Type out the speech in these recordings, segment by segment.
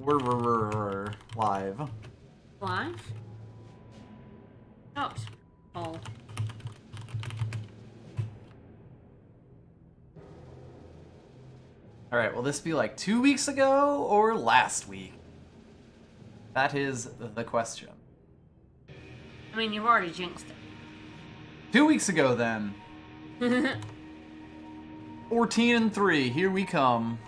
We're live. Live? Not. Oh. Alright, will this be like 2 weeks ago or last week? That is the question. I mean, you've already jinxed it. 2 weeks ago, then. 14-3, here we come.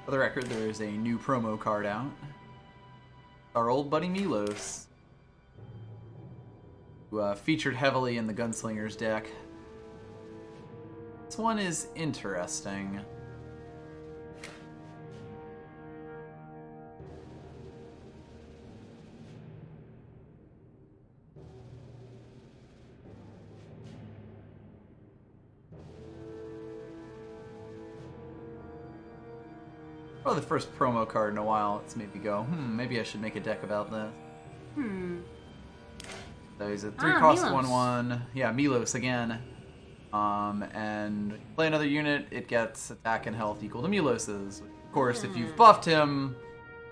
For the record, there is a new promo card out. Our old buddy Milos, who featured heavily in the Gunslingers deck. This one is interesting. Probably the first promo card in a while. It's made me go, maybe I should make a deck about this. So he's a 3-cost 1/1. Yeah, Milos again. And play another unit, it gets attack and health equal to Milos's. Of course, if you've buffed him,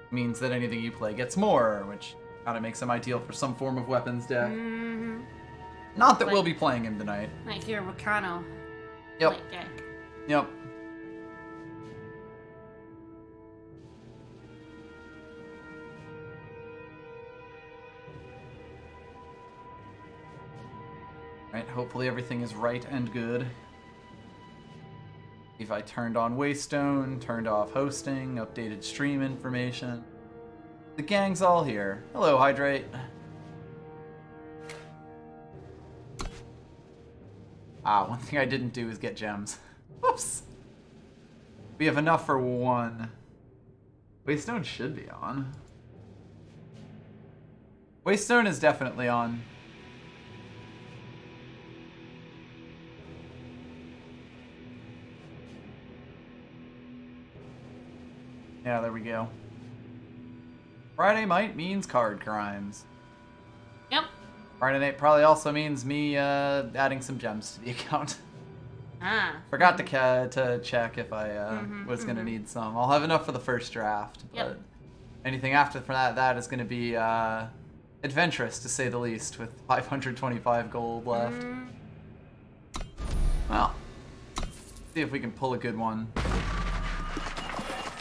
it means that anything you play gets more, which kind of makes him ideal for some form of weapons deck. Not that we'll be playing him tonight. Like your Volcano. Yep. Deck. Yep. Right, hopefully everything is right and good. If I turned on Waystone, turned off hosting, updated stream information. The gang's all here. Hello, Hydrate. One thing I didn't do is get gems. Whoops. We have enough for one. Waystone should be on. Waystone is definitely on. Yeah, there we go. Friday night means card crimes. Yep. Friday night probably also means me adding some gems to the account. Forgot to check if I was going to need some. I'll have enough for the first draft, but anything after that is going to be adventurous, to say the least, with 525 gold left. Well, see if we can pull a good one.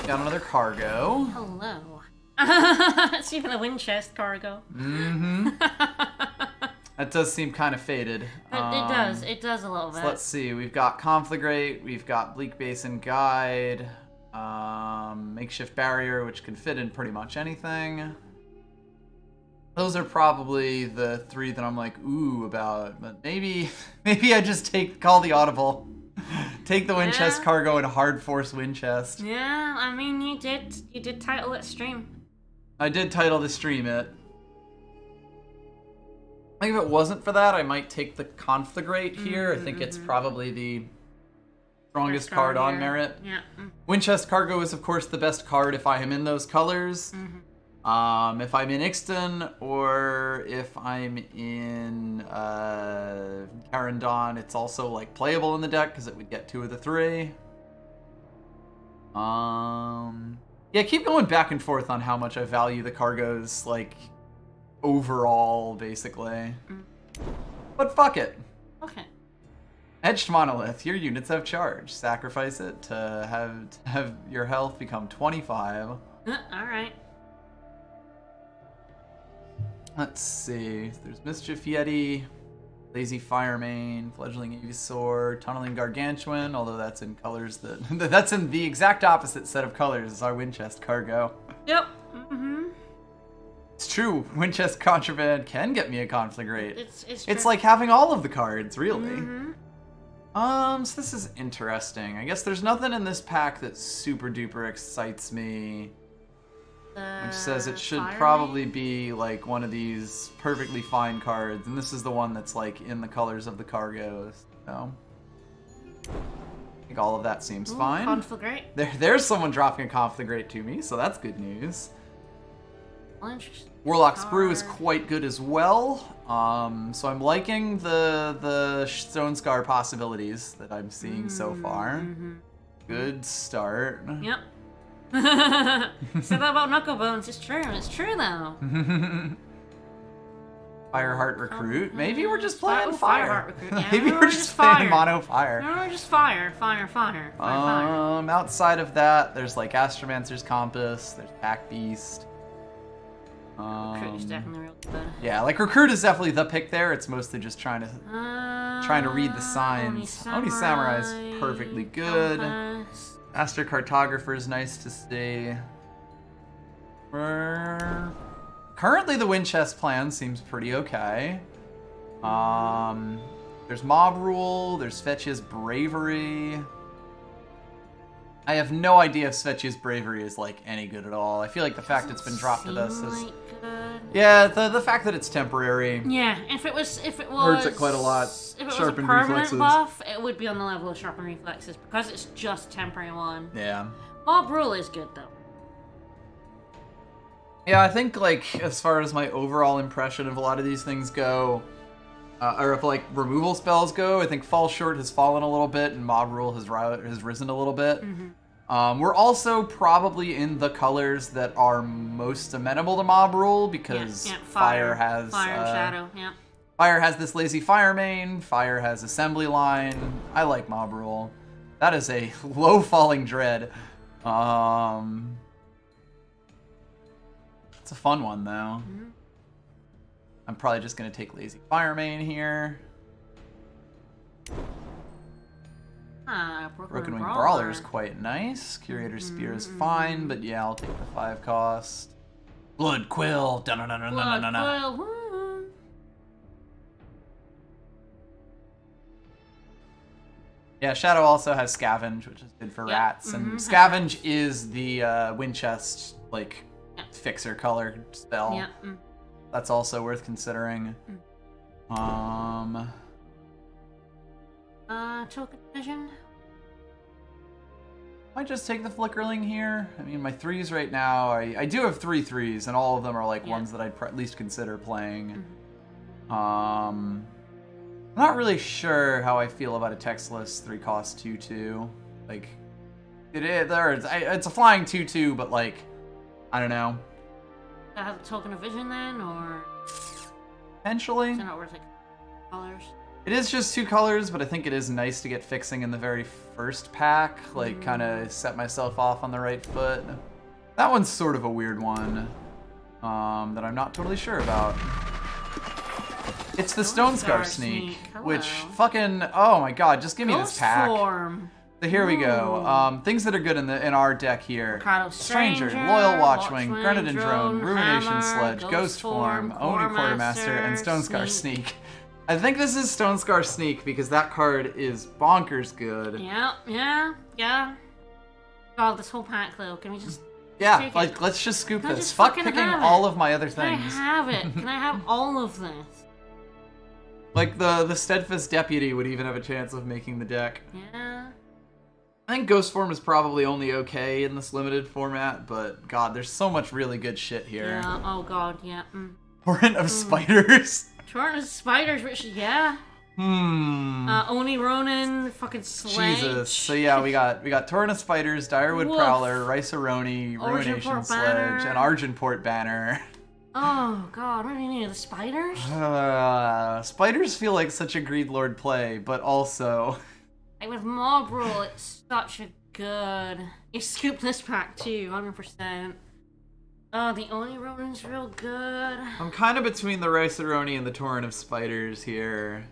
Got another cargo. Hello. It's even a Winchest cargo. That does seem kind of faded. It does. It does a little bit. So let's see. We've got Conflagrate. We've got Bleak Basin Guide. Makeshift Barrier, which can fit in pretty much anything. Those are probably the three that I'm like, ooh, about. But maybe I just call the audible. Take the Winchest cargo and hard force Winchest. Yeah, I mean, you did title it stream. I did title the stream it. I think if it wasn't for that, I might take the Conflagrate here. I think it's probably the strongest card on merit. Yeah. Winchest cargo is, of course, the best card if I am in those colors. If I'm in Ixton or if I'm in Kerendon, it's also like playable in the deck because it would get 2 of the 3. Yeah, keep going back and forth on how much I value the cargoes, like, overall, basically. But fuck it. Okay. Edged Monolith, your units have charge. Sacrifice it to have your health become 25. Alright. Let's see. There's Mischief Yeti, Lazy Firemane, Fledgling Avisaur, Tunneling Gargantuan, although that's in colors that... that's in the exact opposite set of colors as our Winchest cargo. Yep. It's true. Winchest Contraband can get me a Conflagrate. It's It's like having all of the cards, really. So this is interesting. I guess there's nothing in this pack that super duper excites me. Which says it should probably be like one of these perfectly fine cards, and this is the one that's like in the colors of the cargoes. So think all of that seems fine. Conflagrate. There's someone dropping a Conflagrate to me, so that's good news. Interesting. Warlock's Brew is quite good as well. So I'm liking the Stone Scar possibilities that I'm seeing so far. Good start. Yep. Said that about Knuckle Bones. It's true. It's true though. Fireheart Recruit. Maybe we're just playing Fireheart fire. Recruit. Yeah, Maybe we're just playing mono fire. No, we're just fire. Outside of that, there's like Astromancer's Compass. There's Pack Beast. Recruit is definitely real good. Yeah, like Recruit is definitely the pick there. It's mostly just trying to read the signs. Oni Samurai is perfectly good. Astro Cartographer is nice to see. Currently, the Winchest plan seems pretty okay. There's Mob Rule. There's Svetch's Bravery. I have no idea if Svetch's Bravery is like any good at all. I feel like the fact it's been dropped to this is yeah. The fact that it's temporary. Yeah, if it was hurts it quite a lot. If it was Sharpened a permanent reflexes. buff, it would be on the level of Sharpened Reflexes because it's just temporary one. Yeah. Mob Rule is good though. Yeah, I think like as far as my overall impression of a lot of these things go, or if like removal spells go, I think Fall Short has fallen a little bit and Mob Rule has risen a little bit. We're also probably in the colors that are most amenable to Mob Rule because Fire has Fire and Shadow. Yeah. Fire has this lazy Fire main. Fire has Assembly Line. I like Mob Rule. That is a low falling dread. It's a fun one though. I'm probably just gonna take lazy Fire main here. Broken Wing Brawler is quite nice. Curator's Spear is fine, but yeah, I'll take the 5 cost. Blood Quill. Blood Quill. Yeah, Shadow also has Scavenge, which is good for rats, and Scavenge is the Winchest like fixer color spell. Yeah. That's also worth considering. Token Vision. Might just take the Flickerling here. I mean, my 3s right now, I do have 3 3s, and all of them are like ones that I'd at least consider playing. I'm not really sure how I feel about a textless 3-cost 2/2. Like, it's a flying 2/2, but like, I don't know. That have a Token of Vision then, or Potentially. is it not worth like colors? It is just 2 colors, but I think it is nice to get fixing in the very first pack, like kind of set myself off on the right foot. That one's sort of a weird one that I'm not totally sure about. It's the Stone Scar Sneak, which fucking, oh my god, just give me this pack. Form. So here we go. Things that are good in our deck here. Mercado Stranger, Loyal Watchwing, Kerendon Drone, Rumination Sledge, Ghost Form, Oni Quartermaster, and Stone Scar Sneak. I think this is Stone Scar Sneak because that card is bonkers good. Yeah. God, this whole pack though, can we just yeah, like let's just scoop this. Just Fuck fucking picking have all it. of my other Can I things. have it? Can I have all of this? Like the Steadfast Deputy would even have a chance of making the deck. Yeah. I think Ghost Form is probably only okay in this limited format, but god, there's so much really good shit here. Yeah, oh god, yeah. Torrent of Spiders. Torrent of Spiders, which, yeah. Oni Ronin, fucking Sledge. Jesus. So yeah, we got Torrent of Spiders, Direwood Prowler, Rice-A-Roni, Ruination Sledge, and Argentport Banner. Oh god, what do you need? The spiders? Spiders feel like such a Greed Lord play, but also Like with Mob Rule, it's such a good. You scoop this pack too, 100%. Oh, the Oni Ronin's real good. I'm kind of between the Rice-A-Roni and the Torrent of Spiders here.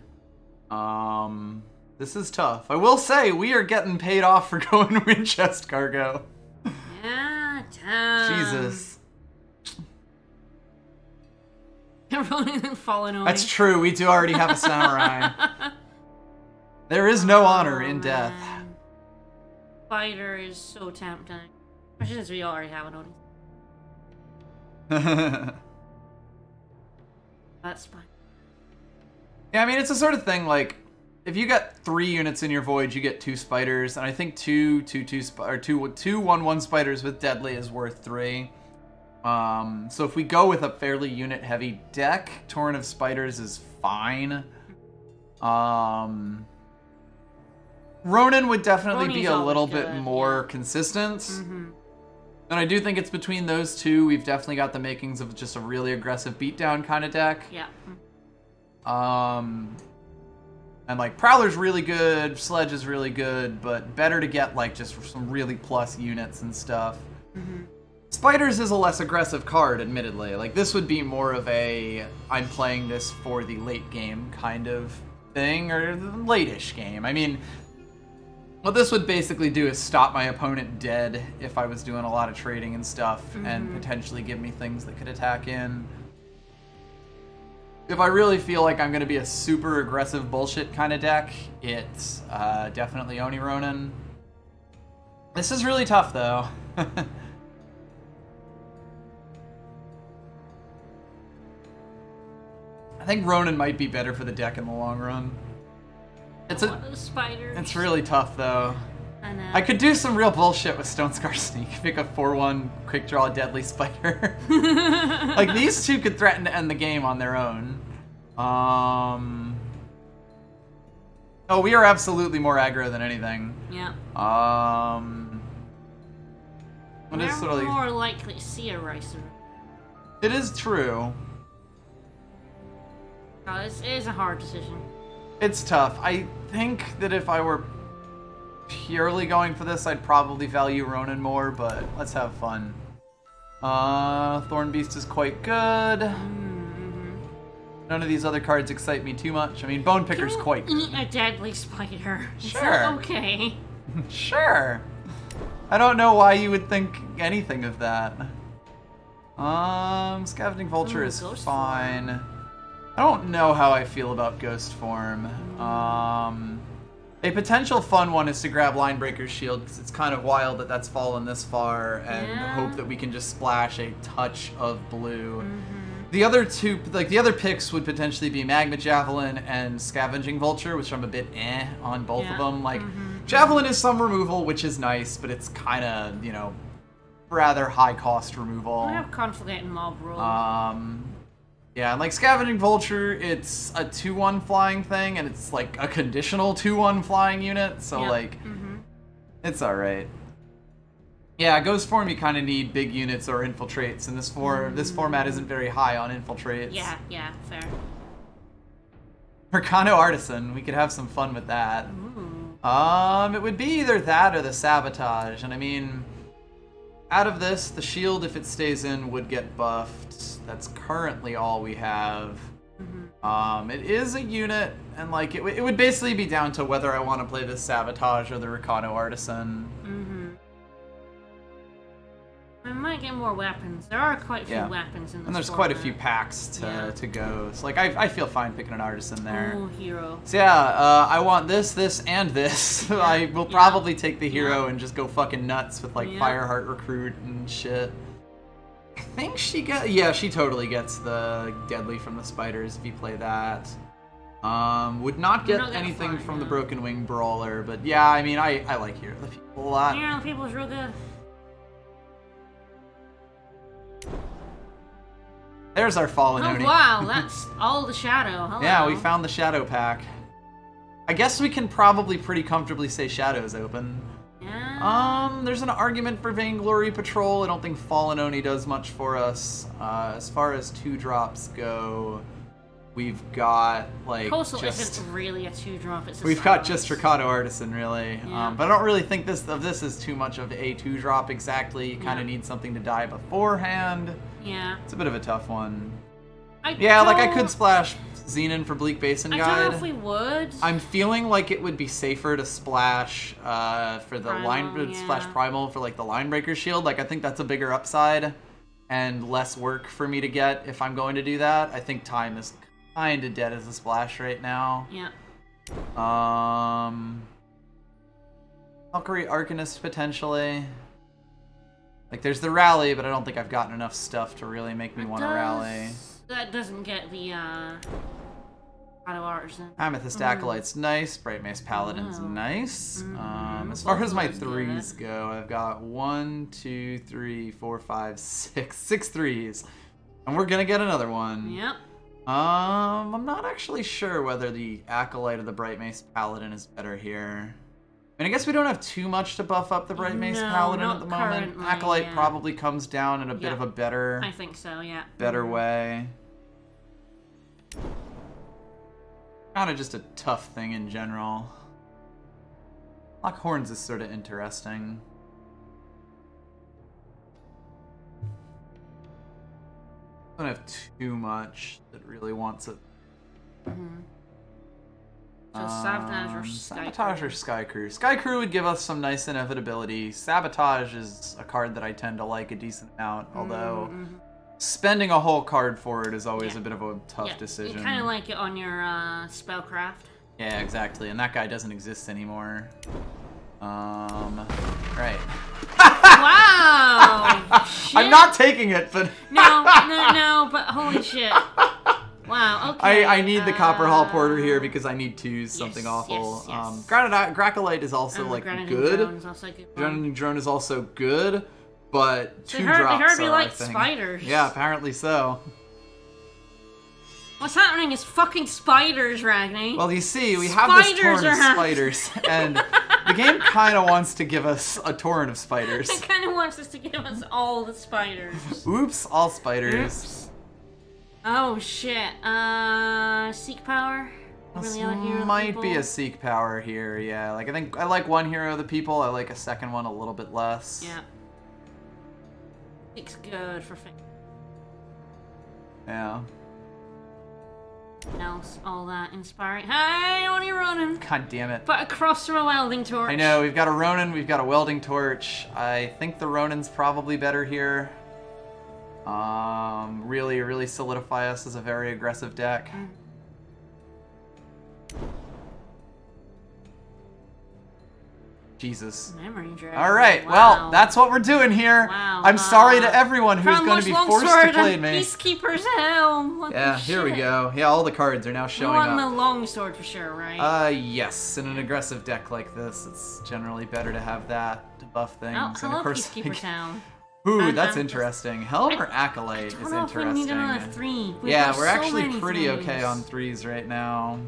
This is tough. I will say, we are getting paid off for going Winchest cargo. Yeah, damn. Jesus. Ronin and Fallen Oni. That's true, we do already have a samurai. There is no honor in death. Spider is so tempting. Especially since we already have an Oni. That's fine. Yeah, I mean, it's the sort of thing, like, if you get 3 units in your void, you get 2 spiders, and I think two 1/1 spiders with deadly is worth 3. So if we go with a fairly unit heavy deck, Torrent of Spiders is fine. Ronin would definitely be a little bit more consistent. And I do think it's between those two. We've definitely got the makings of just a really aggressive beatdown kind of deck. Yeah. And like Prowler's really good, Sledge is really good, but better to get like just some really plus units and stuff. Spiders is a less aggressive card, admittedly. Like this would be more of a I'm playing this for the late game kind of thing, or the late-ish game. I mean, what this would basically do is stop my opponent dead if I was doing a lot of trading and stuff, and potentially give me things that could attack in. If I really feel like I'm going to be a super aggressive bullshit kind of deck, it's definitely Oni Ronin. This is really tough, though. I think Ronin might be better for the deck in the long run. It's really tough, though. I know. I could do some real bullshit with Stone Scar Sneak. Pick a 4/1, quick draw, deadly spider. Like, these two could threaten to end the game on their own. Oh, we are absolutely more aggro than anything. Yeah. We're more likely to see a Ricer. It is true. Oh, it is a hard decision. It's tough. I think that if I were purely going for this, I'd probably value Ronin more, but let's have fun. Thorn Beast is quite good. None of these other cards excite me too much. I mean, Bone Picker's quite good. Eat a deadly spider. Sure. Okay. Sure. I don't know why you would think anything of that. Scavenging Vulture is fine. Form. I don't know how I feel about Ghost Form. A potential fun one is to grab Linebreaker's Shield, because it's kind of wild that that's fallen this far, and hope that we can just splash a touch of blue. The other two, like the other picks, would potentially be Magma Javelin and Scavenging Vulture, which I'm a bit on both of them. Like, Javelin is some removal, which is nice, but it's kind of, you know, rather high cost removal. I have Confligate and Mob Rule. Yeah, and like Scavenging Vulture, it's a 2/1 flying thing, and it's like a conditional 2/1 flying unit, so like, it's alright. Yeah, Ghost Form, you kind of need big units or infiltrates, and this format isn't very high on infiltrates. Yeah, fair. Mercano Artisan, we could have some fun with that. It would be either that or the Sabotage, and I mean, out of this, the shield, if it stays in, would get buffed. That's currently all we have. It is a unit, and like it would basically be down to whether I want to play the Sabotage or the Recano Artisan. I might get more weapons. There are quite a few weapons in this. And there's quite a few packs to go. So like I feel fine picking an Artisan there. Oh, hero. So yeah, I want this, and this. I will probably take the hero and just go fucking nuts with like Fireheart Recruit and shit. I think she she totally gets the deadly from the spiders if you play that. Would not get anything from the Broken Wing Brawler, but yeah, I mean I like Hero of the People a lot. Hero of the People is real good. There's our Fallen Oni. Oh wow, that's all the Shadow. Hello. Yeah, we found the Shadow pack. I guess we can probably pretty comfortably say Shadow's open. Yeah. There's an argument for Vainglory Patrol. I don't think Fallen Oni does much for us. As far as 2-drops go, we've got like Coastal isn't really a 2-drop. It's a we've got just Recado Artisan, really. Yeah. But I don't really think this is too much of a 2-drop exactly. You kind of need something to die beforehand. Yeah. It's a bit of a tough one. I could splash Xenon for Bleak Basin Guide. I don't know if we would. I'm feeling like it would be safer to splash for the splash Primal for like the Linebreaker Shield. Like I think that's a bigger upside and less work for me to get if I'm going to do that. I think time is kind of dead as a splash right now. Yeah. Valkyrie Arcanist potentially. Like there's the rally, but I don't think I've gotten enough stuff to really make me want to rally. That doesn't get the Shadow Artisan. Amethyst Acolyte's nice. Bright Mace Paladin's nice. As far as my threes go, I've got 1, 2, 3, 4, 5, 6. 6 threes. And we're gonna get another one. Yep. I'm not actually sure whether the Acolyte or the Bright Mace Paladin is better here. I mean, I guess we don't have too much to buff up the Bright Mace Paladin at the moment. Acolyte probably comes down in a bit of a better... I think so, yeah. Better way. Kind of just a tough thing in general. Lock Horns is sort of interesting. I don't have too much that really wants it. So Sabotage or Sky Sabotage Crew? or Sky Crew. Sky Crew would give us some nice inevitability. Sabotage is a card that I tend to like a decent amount, although spending a whole card for it is always a bit of a tough decision. You kind of like it on your Spellcraft. Yeah, exactly, and that guy doesn't exist anymore. Right. Wow! Shit. I'm not taking it, but... No, but holy shit. Wow, okay. I need the Copper Hall Porter here because I need to use something awful. Yes. Graccolite is also, like, good. Drone is also good. Grenadine Drone is also good, but They 2 heard drops me are, like I think. spiders. Yeah, apparently so. What's happening is fucking spiders, Ragni. Well, you see, we have this torrent of happening. spiders, and the game kind of wants to give us a torrent of spiders. It kind of wants us to give us all the spiders. Oops, all spiders. Oops. Oh shit. Seek Power. This might be a Seek Power here, yeah. Like, I think I like one Hero of the People, I like a second one a little bit less. Yeah. Seek's good for Yeah. else, all that inspiring. Hey, what are you running? God damn it. But across from a welding torch. I know, we've got a Ronin, we've got a Welding Torch. I think the Ronin's probably better here. Really solidify us as a very aggressive deck. Jesus. Memory drag. Alright, wow. well, that's what we're doing here. Wow. I'm sorry to everyone who's going to be forced to play me. Peacekeeper's Helm. What Yeah, the here we shit? go. Yeah, all the cards are now showing You want up. the longsword for sure, right? Yes. In an aggressive deck like this, it's generally better to have that to buff things. Oh, and hello, of course, Peacekeeper's Helm. ooh, that's interesting. Helm or Acolyte is I don't know if we need interesting. another 3. Yeah, we're actually pretty okay on 3s right now.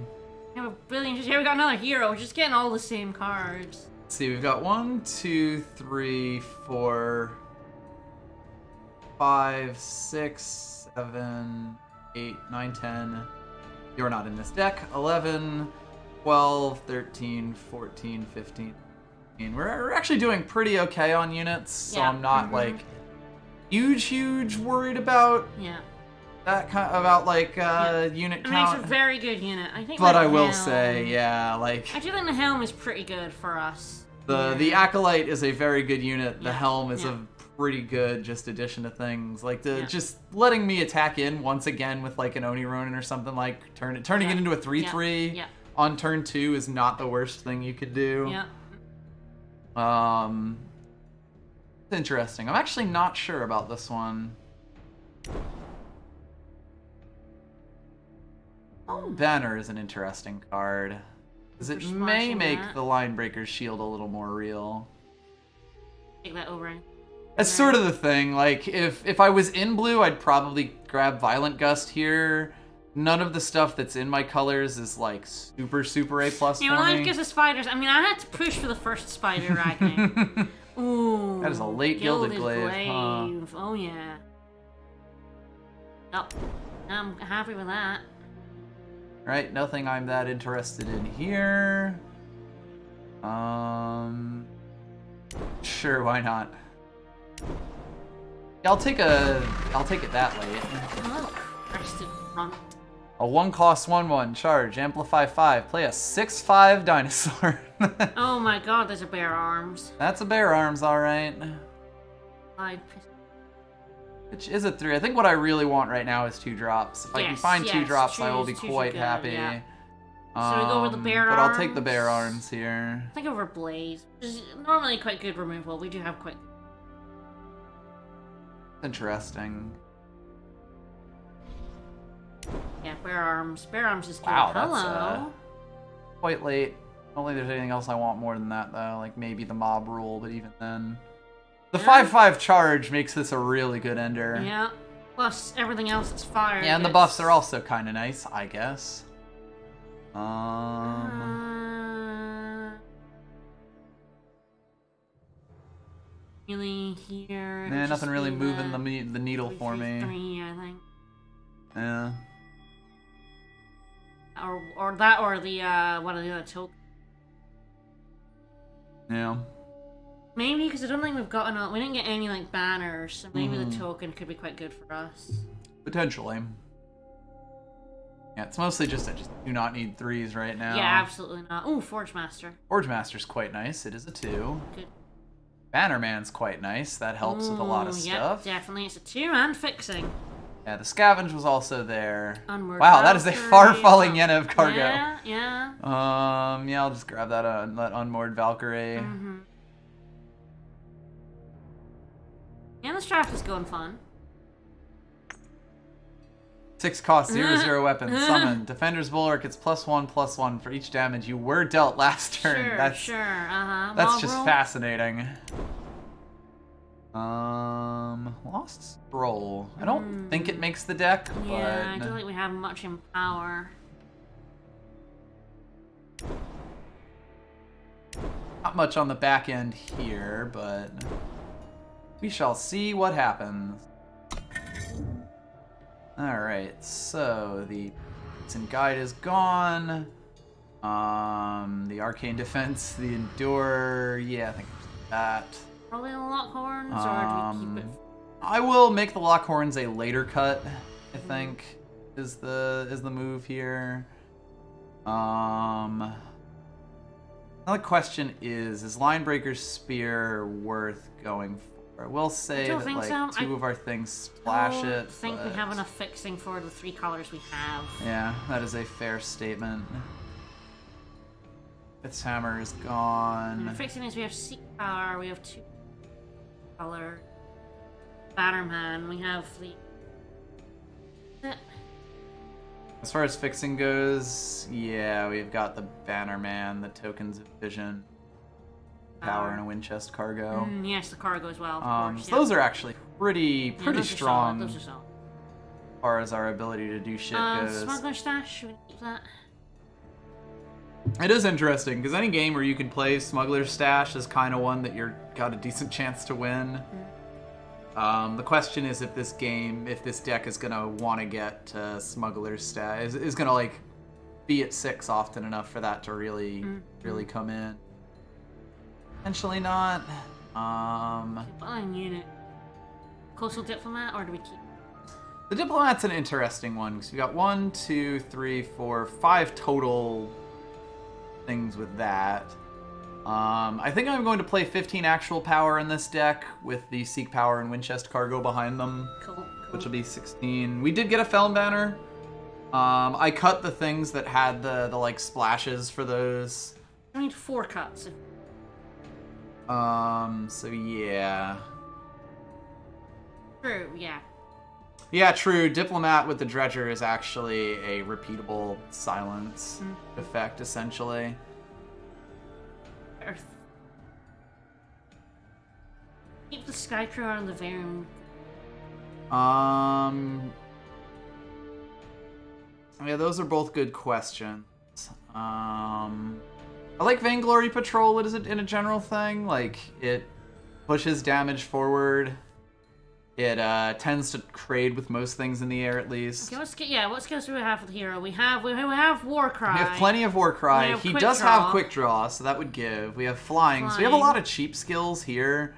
We have a billion. Here we got another hero. We're just getting all the same cards. Let's see, we've got 1, 2, 3, 4, 5, 6, 7, 8, 9, 10. You're not in this deck. 11, 12, 13, 14, 15. We're actually doing pretty okay on units, so I'm not like huge worried about that about like unit I mean, count. it's a very good unit. I think. But the I will Helm- say, yeah, like I do think the Helm is pretty good for us. the Acolyte is a very good unit. The Helm is yeah. a pretty good just addition to things. Like just letting me attack in once again with like an Oni Ronin or something, like turning it into a 3/3 on turn 2 is not the worst thing you could do. Yeah. It's interesting. I'm actually not sure about this one. Banner is an interesting card. Because it may make the Linebreaker's shield a little more real. Take that over. That's sort of the thing. Like, if I was in blue, I'd probably grab Violent Gust here. None of the stuff that's in my colors is, like, super A+ for You know, me. life gives us spiders. I mean, I had to push for the first spider, Ragnar. Ooh. That is a late Gilded Glaive, huh? Oh, yeah. Oh, I'm happy with that. Right, nothing I'm that interested in here. Sure, why not? Yeah, I'll take it that late. Oh, crested front. A 1-cost 1/1 charge, amplify 5, play a 6/5 dinosaur. Oh my god, there's a bear arms. That's a bear arms, alright. Which is a 3. I think what I really want right now is 2 drops. If I can find 2 drops, I will be quite happy. Yeah. So we go with the bear but arms. I'll take the bear arms here. I think over Blaze, which is normally quite good removal. We do have quite. Interesting. Yeah, Bear Arms. Bear Arms is good. Wow, Hello. that's quite late. I don't think there's anything else I want more than that, though. Like, maybe the mob rule, but even then... The 5/5 charge makes this a really good ender. Yeah. Plus, everything else that's fire. Yeah, and the buffs are also kind of nice, I guess. Really here. Nah, nothing really moving the needle for me. 3, I think. Yeah. Or that, or the one of the other tokens. Yeah. Maybe because I don't think we've gotten we didn't get any like banners, so maybe the token could be quite good for us. Potentially. Yeah, it's mostly just I just do not need 3s right now. Yeah, absolutely not. Ooh, Forge Master. Forge Master's quite nice. It is a 2. Good. Bannerman's quite nice. That helps with a lot of stuff. Yeah, definitely. It's a 2 and fixing. Yeah, the Scavenge was also there. Onward wow, that is a far-falling yen of cargo. Yeah, yeah. Yeah, I'll just grab that Unmoored Valkyrie. Yeah, this draft is going fun. 6 cost, 0/0 weapon. Summon. Defender's Bulwark, it's +1/+1 for each damage you were dealt last turn. Sure, That's just fascinating. Lost Scroll. I don't think it makes the deck, but... Yeah, I don't think we have much in power. Not much on the back end here, but... we shall see what happens. Alright, so the Guide is gone. The Arcane Defense, the Endure, yeah, I think that. Probably the Lockhorns, or do we keep it? I will make the Lockhorns a later cut, I think, is the move here. Another question is Linebreaker's Spear worth going for? We'll say that like 2 of our things splash it. I think we have enough fixing for the 3 colors we have. Yeah, that is a fair statement. Its hammer is gone. And fixing is we have Seek Power, we have 2 color. Batterman, we have the... As far as fixing goes, yeah, we've got the Bannerman, the Tokens of Vision, Power, and a Winchest cargo. Yes, the cargo as well, of course. So those are actually pretty strong those are solid. as far as our ability to do shit goes. Smuggler Stash, should we keep that? It is interesting, because any game where you can play Smuggler's Stash is kind of one that you're got a decent chance to win. The question is if this deck is going to want to get Smuggler's Stash, is going to like be at 6 often enough for that to really come in. Potentially not. Fine unit. Coastal Diplomat, or do we keep? The Diplomat's an interesting one, because we got 1, 2, 3, 4, 5 total things with that. I think I'm going to play 15 actual power in this deck with the Seek Power and Winchest cargo behind them. Cool. Which will be 16. We did get a Feln Banner. I cut the things that had the like splashes for those. I need 4 cuts. So yeah. True, yeah. Yeah, true. Diplomat with the Dredger is actually a repeatable silence effect, essentially. Earth. Keep the Sky Crew out of the Varian. Yeah, those are both good questions. I like Vainglory Patrol in a general thing. Like, it pushes damage forward. It tends to trade with most things in the air, at least. Okay, what skills do we have for the hero? We have Warcry. We have plenty of Warcry. He does have Quick Draw, so that would give. We have Flying. So we have a lot of cheap skills here.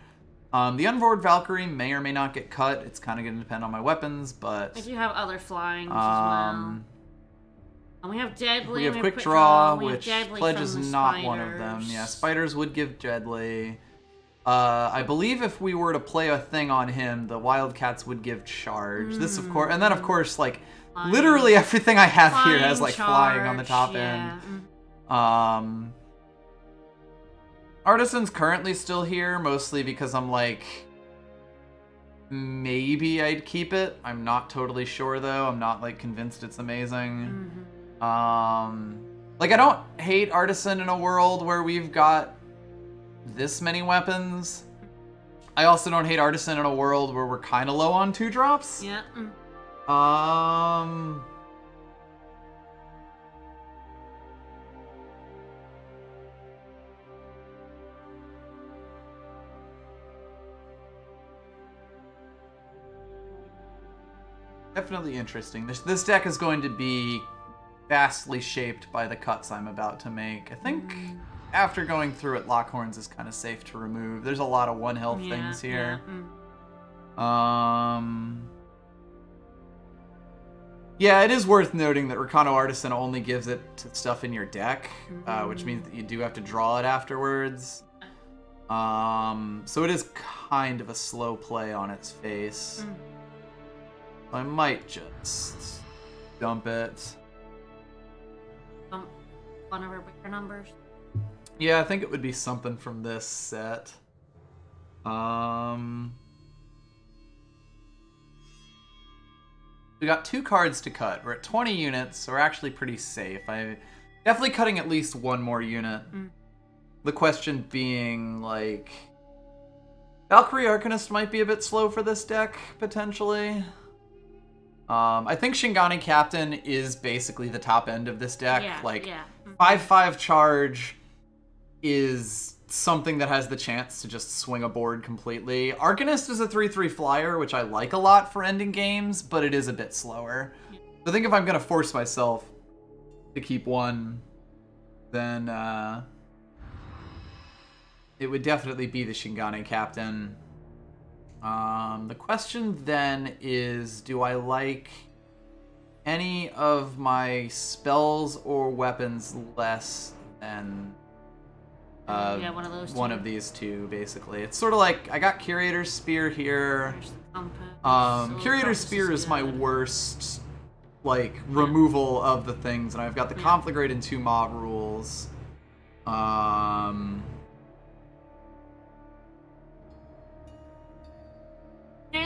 The Unmoored Valkyrie may or may not get cut. It's kind of going to depend on my weapons, but... I do have other Flyings as well. And we have Deadly. We have Quick Draw, which Deadly Pledge is not Spiders. one of them. Yeah, Spiders would give Deadly. I believe if we were to play a thing on him, the Wildcats would give Charge. This, of course, and then, of course, like, Flying. literally everything I have here has, like, Charge, Flying on the top end. Artisan's currently still here, mostly because I'm, like, maybe I'd keep it. I'm not totally sure though. I'm not like convinced it's amazing. Like I don't hate Artisan in a world where we've got this many weapons. I also don't hate Artisan in a world where we're kind of low on 2-drops. Yeah. Definitely interesting. This deck is going to be vastly shaped by the cuts I'm about to make. I think after going through it, Lockhorns is kind of safe to remove. There's a lot of 1-health things here. Yeah, it is worth noting that Recano Artisan only gives it to stuff in your deck, which means that you do have to draw it afterwards. So it is kind of a slow play on its face. I might just dump it. Dump one of our bigger numbers. Yeah, I think it would be something from this set. We got 2 cards to cut. We're at 20 units, so we're actually pretty safe. I'm definitely cutting at least one more unit. The question being, like... Valkyrie Arcanist might be a bit slow for this deck, potentially. I think Shingani Captain is basically the top end of this deck. Yeah, like, yeah. 5/5 charge is something that has the chance to just swing a board completely. Arcanist is a 3/3 flyer, which I like a lot for ending games, but it is a bit slower. So I think if I'm going to force myself to keep one, then it would definitely be the Shingani Captain. The question then is, do I like any of my spells or weapons less than one of those two. One of these two, basically. It's sort of like, I got Curator's Spear here. Curator's Spear is my worst, like, removal of the things, and I've got the Conflagrate and 2 mob rules.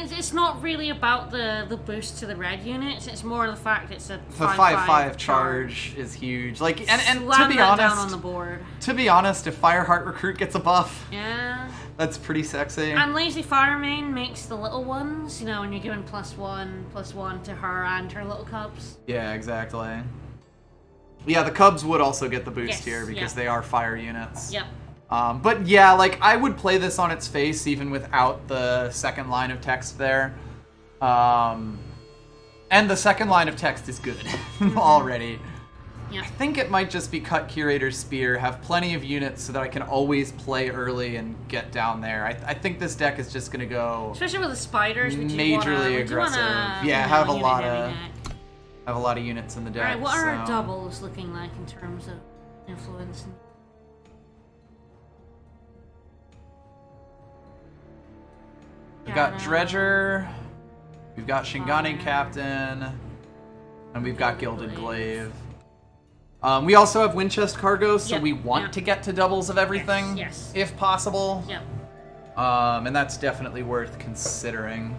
It's not really about the boost to the red units. It's more the fact it's a 5/5 charge is huge. Like, and Slam to be that honest, down on the board. To be honest, if Fireheart Recruit gets a buff, Yeah. that's pretty sexy. And Lazy Fireman makes the little ones, you know, when you're giving +1/+1 to her and her little cubs. Yeah, exactly. Yeah, the Cubs would also get the boost here because they are fire units. Yep. But yeah, like, I would play this on its face even without the second line of text there. And the second line of text is good already. Yeah. I think it might just be cut Curator's Spear, have plenty of units so that I can always play early and get down there. I think this deck is just going to go... Especially with the spiders, majorly aggressive. Yeah, have a lot of units in the deck. Alright, what are our doubles looking like in terms of influence? We've got Dredger, we've got Shingani Captain, and we've got Gilded Glaive. We also have Winchest Cargo, so we want to get to doubles of everything, if possible. Yep. And that's definitely worth considering.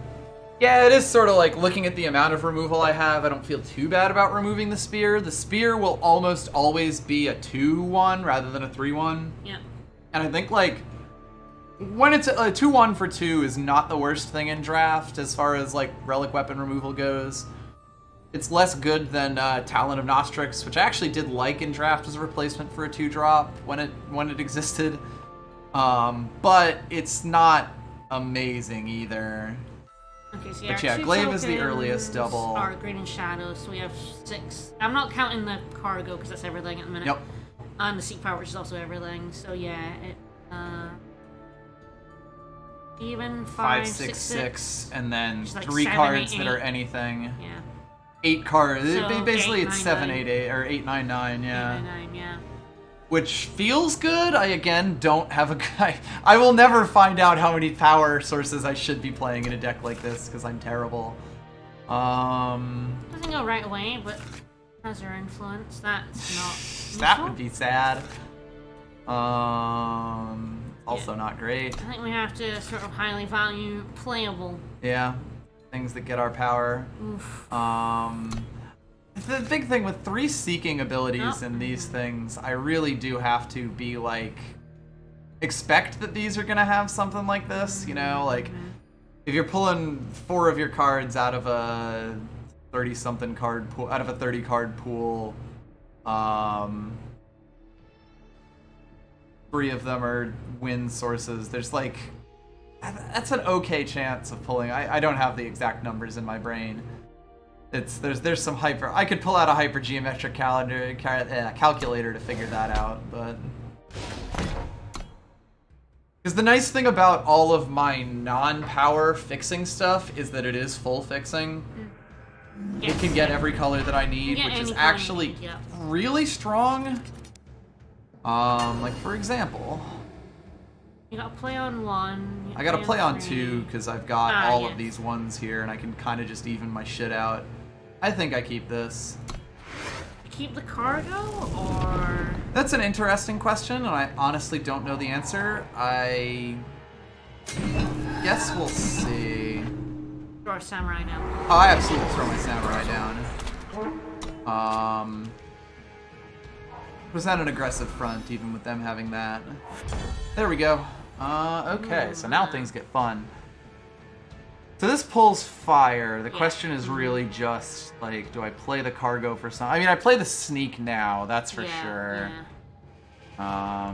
Yeah, it is sort of like looking at the amount of removal I have. I don't feel too bad about removing the Spear. The Spear will almost always be a 2/1 rather than a 3/1. Yep. And I think, like, when it's a 2/1 for 2 is not the worst thing in draft as far as, like, relic weapon removal goes. It's less good than Talon of Nostrix, which I actually did like in draft as a replacement for a 2-drop when it existed. But it's not amazing either. Okay, so but yeah, Glaive is the earliest double. Are Green and Shadow, so we have 6. I'm not counting the Cargo because that's everything at the minute. Yep. And the Seek Power, which is also everything. So yeah, even 5, 6, 6, and then like 3 7, cards 8, that are anything. Yeah. 8 cards. So Basically, 8, it's 9, 7, 8, 8, or 8, 9, 9. Yeah. 8, 9, 9, yeah. Which feels good. I again don't have a. I will never find out how many power sources I should be playing in a deck like this because I'm terrible. Doesn't go right away, but has her influence. That's not. That would be sad. A Also not great. I think we have to sort of highly value playable. Yeah. Things that get our power. Oof. The big thing with 3 seeking abilities in these things, I really do have to be like, expect that these are gonna have something like this, you know? Like, if you're pulling 4 of your cards out of a 30-something card pool, out of a 30-card pool, 3 of them are win sources. There's like, that's an okay chance of pulling. I don't have the exact numbers in my brain. There's some hyper. I could pull out a hypergeometric calculator to figure that out, but because the nice thing about all of my non-power fixing stuff is that it is full fixing. It can get every color that I need, which is actually really strong. Like for example, you gotta play on 1. I gotta play on 2 because I've got all of these ones here, and I can kind of just even my shit out. I think I keep this. Keep the cargo, or? That's an interesting question, and I honestly don't know the answer. I guess we'll see. Throw our samurai down. Oh, I absolutely throw my samurai down. Was that an aggressive front, even with them having that? There we go. Okay, so now things get fun. So this pulls fire. The question is really just, like, do I play the cargo for some... I mean, I play the sneak now, that's for sure. Yeah.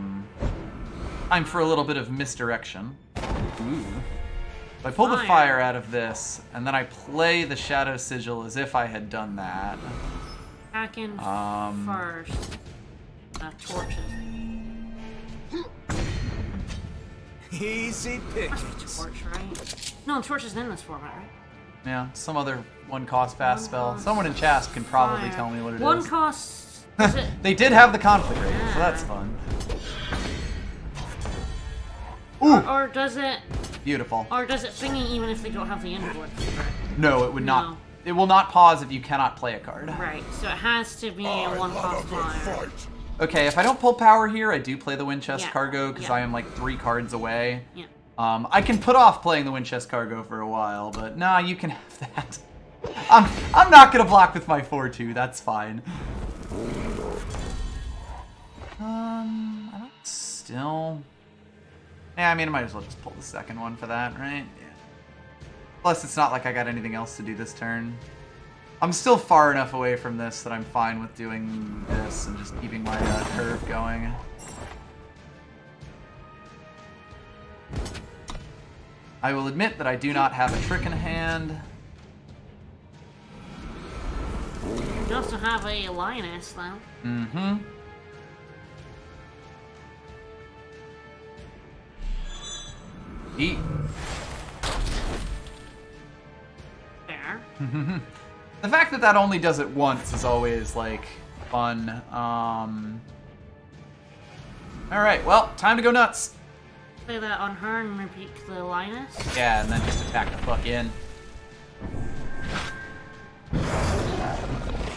I'm for a little bit of misdirection. Ooh. So I pull the fire out of this, and then I play the Shadow Sigil as if I had done that. Back in first. Torches. Easy pickings. Torch, right? No, torch is in this format, right? Yeah, some other 1-cost fast spell. Someone in chat can probably tell me what it is. 1 cost. They did have the conflict rating, so that's fun. Ooh. Or does it? Beautiful. Or does it thingy even if they don't have the input? No, it would not. It will not pause if you cannot play a card. Right. So it has to be a 1-cost flyer. Okay, if I don't pull power here, I do play the Winchest cargo because I am like 3 cards away. Yeah. I can put off playing the Winchest cargo for a while, but nah, you can have that. I'm not gonna block with my 4-2. That's fine. I don't still. Yeah, I mean, I might as well just pull the second one for that, right? Yeah. Plus, it's not like I got anything else to do this turn. I'm still far enough away from this that I'm fine with doing this and just keeping my curve going. I will admit that I do not have a trick in hand. You also have a lioness, though. Mm-hmm. Eat. Fair. The fact that that only does it once is always, like, fun. Alright, well, time to go nuts. Play that on her and repeat the lioness. Yeah, and then just attack the fuck in.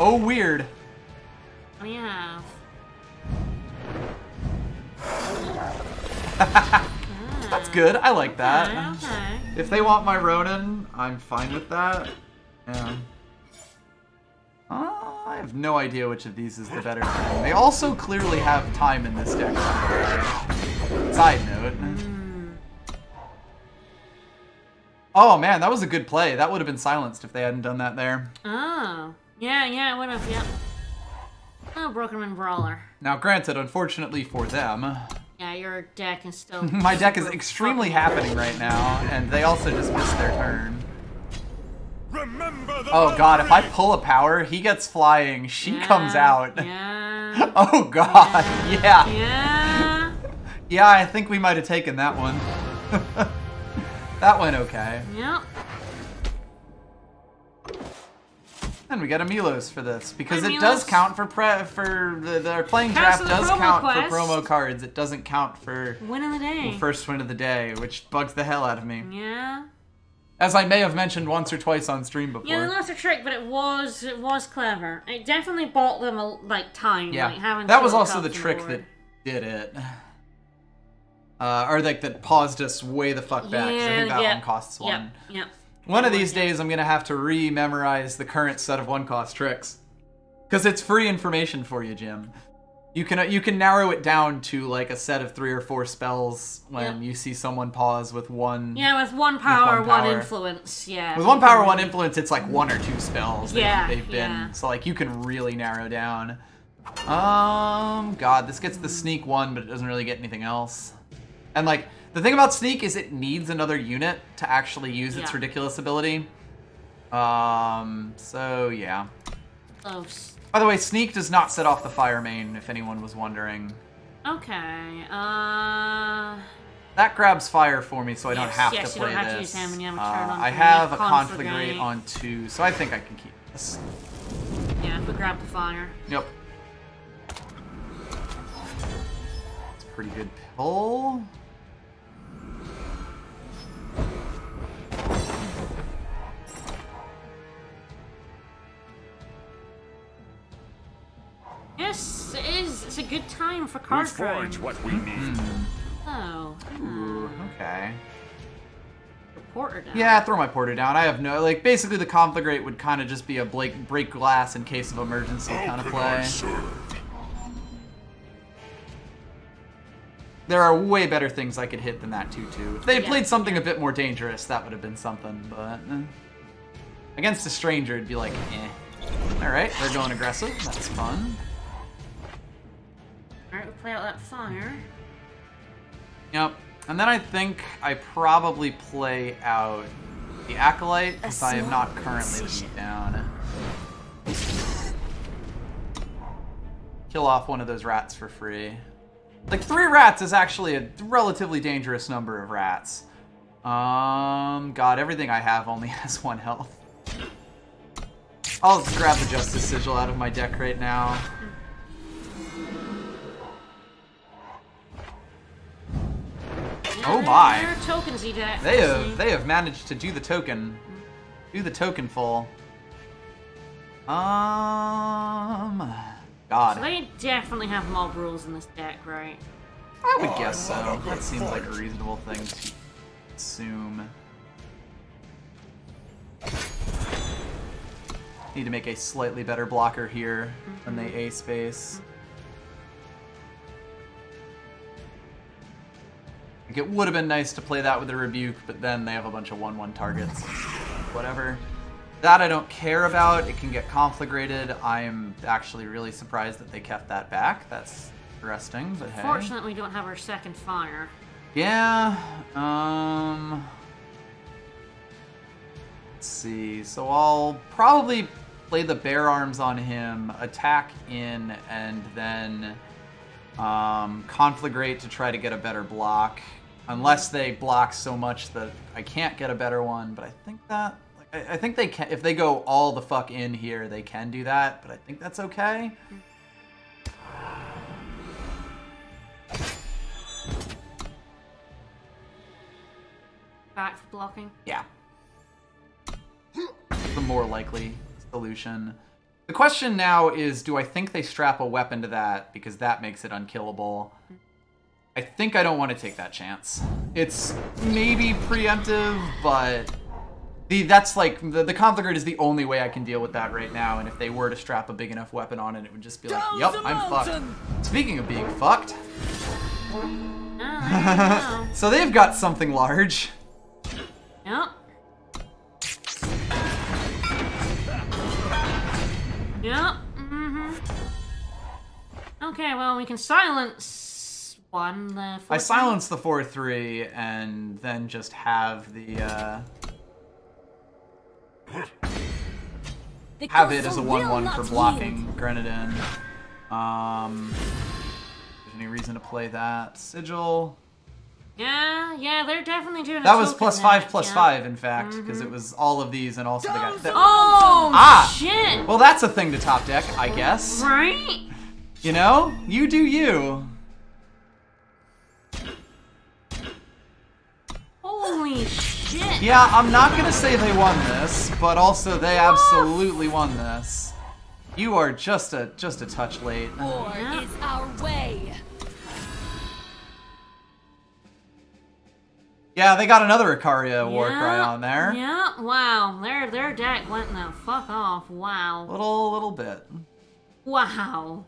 Oh, weird. What do you have? That's good. I like that. Okay. If they want my Ronin, I'm fine with that. Yeah. I have no idea which of these is the better thing. They also clearly have time in this deck. Side note. Oh man, that was a good play. That would have been silenced if they hadn't done that there. Oh. Yeah, it would have, yep. Oh, Brokenman Brawler. Now granted, unfortunately for them, yeah, your deck is still... my deck is extremely happening right now, and they also just missed their turn. Oh god, if I pull a power, he gets flying, she comes out. Yeah. Oh god, yeah. Yeah. Yeah, I think we might have taken that one. That went okay. Yep. And we get a Milos for this, because it does count for the playing Counts draft for the does promo count quest. for promo cards. It doesn't count for Win of the day. first win of the day, which bugs the hell out of me. Yeah. As I may have mentioned once or twice on stream before. Yeah, that's a trick, but it was clever. It definitely bought them time. Yeah, like, having that was to look also up the trick board. that did it. Or like that paused us way the fuck back. 'Cause I think that one costs one. Yep. One of these days, I'm gonna have to re-memorize the current set of 1-cost tricks, because it's free information for you, Jim. You can narrow it down to like a set of 3 or 4 spells when you see someone pause with one. Yeah, with 1 power, 1 influence. Yeah. With 1 power, 1 influence, it's like 1 or 2 spells. They've been yeah. So like you can really narrow down. God, this gets the sneak 1, but it doesn't really get anything else. And like the thing about sneak is it needs another unit to actually use its ridiculous ability. So yeah. Close. By the way, sneak does not set off the fire main, if anyone was wondering. Okay. That grabs fire for me, so I don't have to play you don't have this. to use him, and you have a turn on I three. have a Conflagrate. Conflagrate on 2, so I think I can keep this. Yeah, if we grab the fire. Yep. It's a pretty good pull. Yes, it is. It's a good time for card drawing. Forge what we need. Oh. Ooh, okay. Porter down. Yeah, throw my porter down. I have no, like, basically the Conflagrate would kind of just be a break glass in case of emergency kind of play. There are way better things I could hit than that 2/2. If they had played something a bit more dangerous, that would have been something, but against a stranger, it'd be like, eh. Alright, they're going aggressive. That's fun. Alright, we'll play out that fire. Yep. And then I think I probably play out the Acolyte, because I am not currently the beat down. Kill off one of those rats for free. Like, 3 rats is actually a relatively dangerous number of rats. God, everything I have only has 1 health. I'll grab the Justice Sigil out of my deck right now. Oh my! They're tokensy deck. They have managed to do the token full. God. So they definitely have mob rules in this deck, right? I would guess so. That seems like a reasonable thing to assume. Need to make a slightly better blocker here than the A space. Like, it would have been nice to play that with a Rebuke, but then they have a bunch of 1/1 targets. Whatever. That I don't care about. It can get conflagrated. I'm actually really surprised that they kept that back. That's interesting, but hey. Fortunately, we don't have our second fire. Yeah, let's see. So I'll probably play the Bear Arms on him, attack in, and then conflagrate to try to get a better block. Unless they block so much that I can't get a better one, but I think that... I think they can, if they go all the fuck in here, they can do that, but I think that's okay. Back for blocking? Yeah. The more likely solution. The question now is, do I think they strap a weapon to that, because that makes it unkillable? I think I don't want to take that chance. It's maybe preemptive, but... That's like, the conflagrate is the only way I can deal with that right now, and if they were to strap a big enough weapon on it, it would just be like, yup, I'm fucked. Speaking of being fucked... So they've got something large. Yep. Yep. Okay, well, we can silence one. I silence the 4/3 and then just have the have it as a 1/1 for blocking Kerendon. There's any reason to play that Sigil? Yeah, they're definitely doing. That was +5/+5, in fact, because it was all of these and also the guy. Oh shit! Well, that's a thing to top deck, I guess. Right? You know, you do you. Holy shit! Yeah, I'm not gonna say they won this, but also they absolutely won this. You are just a touch late. War is our way. Yeah, they got another Icaria Warcry on there. Yeah, wow. Their deck went the fuck off. Wow. Little bit. Wow.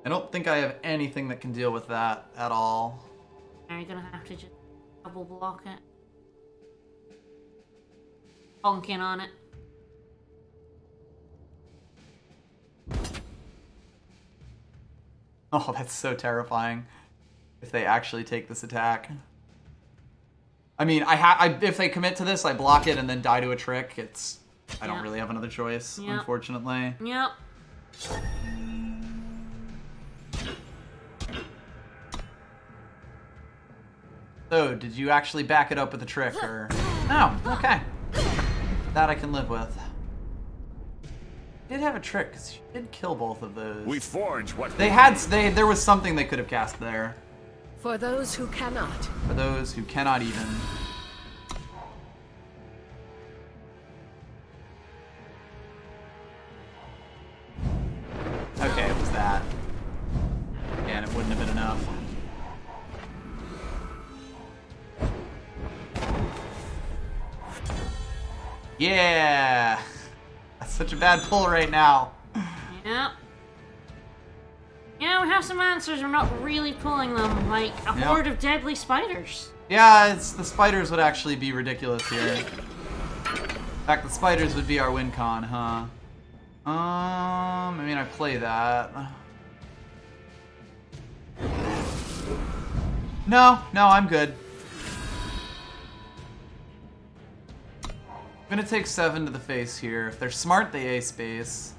I don't think I have anything that can deal with that at all. Are you gonna have to just double block it? Honking on it. Oh, that's so terrifying. If they actually take this attack. I mean, if they commit to this, I block it and then die to a trick. I don't really have another choice, unfortunately. Yep. So, did you actually back it up with a trick, or... No, okay. That I can live with. Did have a trick, because she did kill both of those. We forge what there was something they could have cast there. For those who cannot. For those who cannot even. Okay, it was that. Yeah, and it wouldn't have been enough. Yeah! That's such a bad pull right now. Yep. Yeah, we have some answers. We're not really pulling them. Like a horde of deadly spiders. Yeah, the spiders would actually be ridiculous here. In fact, the spiders would be our win con, huh? I mean, I play that. No, I'm good. I'm gonna take 7 to the face here. If they're smart, they ace base.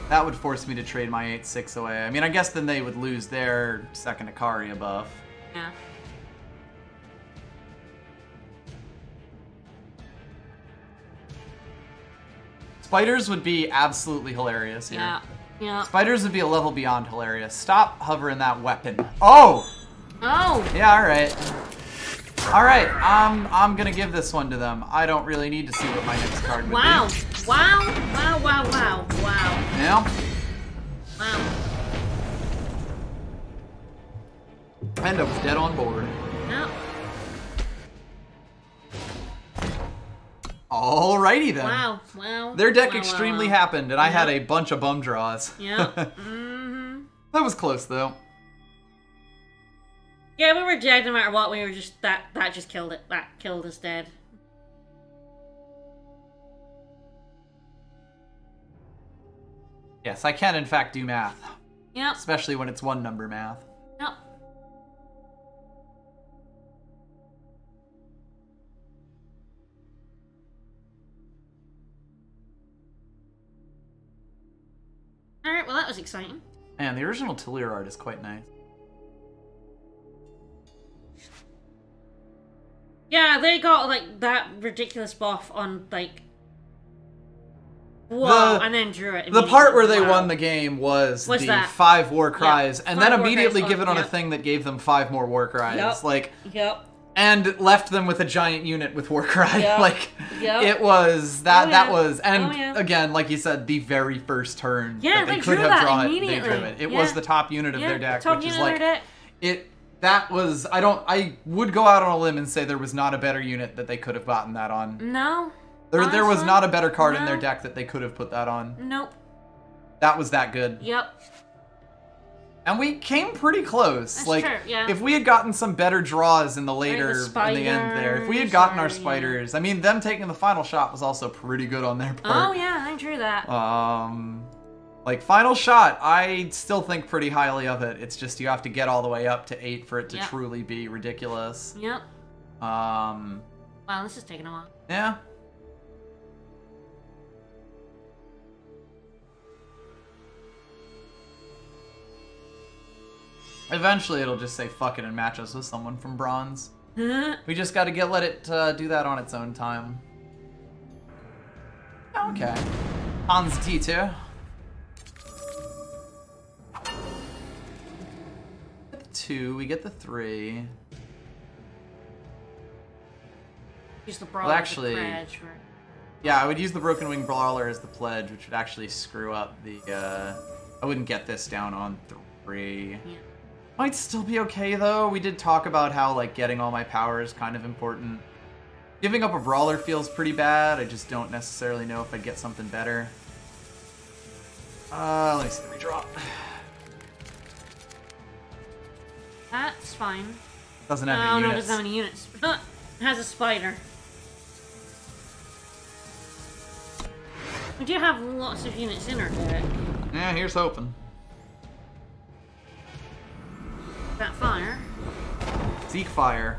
That would force me to trade my 8/6 away. I mean, I guess then they would lose their second Icaria buff. Yeah. Spiders would be absolutely hilarious here. Yeah. Spiders would be a level beyond hilarious. Stop hovering that weapon. Oh! Oh! Yeah, alright. Alright, I'm gonna give this one to them. I don't really need to see what my next card would be. Wow. Yeah? Wow. And I was dead on board. Yep. Alrighty then. Wow. Their deck extremely happened, and I had a bunch of bum draws. Yep. Mm-hmm. That was close, though. Yeah, we were dead no matter what. We were just that just killed it. That killed us dead. Yes, I can in fact do math. Yep. Especially when it's one number math. Yep. Alright, well that was exciting. Man, the original Talir art is quite nice. Yeah, they got like that ridiculous buff on like whoa, and then drew it. The part where they won the game was the that? 5 war cries, and then immediately cries give it on a yep. thing that gave them 5 more war cries. Yep. Like, yep. And left them with a giant unit with war cry. Yep. Like, yep. it was that. Oh, that yeah. was, and Oh, yeah. again, like you said, the very first turn. Yeah, that they they could drew have that drawn immediately. It, they drew it. It Yeah. was the top unit of Yeah, their deck, top which is unit of like their deck. it. That was I would go out on a limb and say there was not a better unit that they could have gotten that on. No. There was Honestly, not a better card in no. their deck that they could have put that on. Nope. That was that good. Yep. And we came pretty close. That's like, true, yeah. if we had gotten some better draws in the later, the in the end there, if we had spiders gotten our or, spiders, I mean, them taking the final shot was also pretty good on their Oh part. yeah, I drew that. Like, final shot, I still think pretty highly of it. It's just you have to get all the way up to 8 for it to Yep. truly be ridiculous. Yep. Um, Wow, this is taking a while. yeah. Eventually it'll just say fuck it and match us with someone from bronze. We just gotta let it do that on its own time. Okay. Hans Dieter. Get the 2, we get the 3. Use the brawl. Well, actually- Pledge for... Yeah, I would use the Broken Wing Brawler as the pledge, which would actually screw up the, I wouldn't get this down on 3. Yeah. Might still be okay, though. We did talk about how, like, getting all my power is kind of important. Giving up a brawler feels pretty bad. I just don't necessarily know if I'd get something better. Let me see the redraw. That's fine. Doesn't have any units. No, it units. doesn't have any units. It has a spider. We do have lots of units in our deck. Yeah, here's hoping. That fire. Seek fire.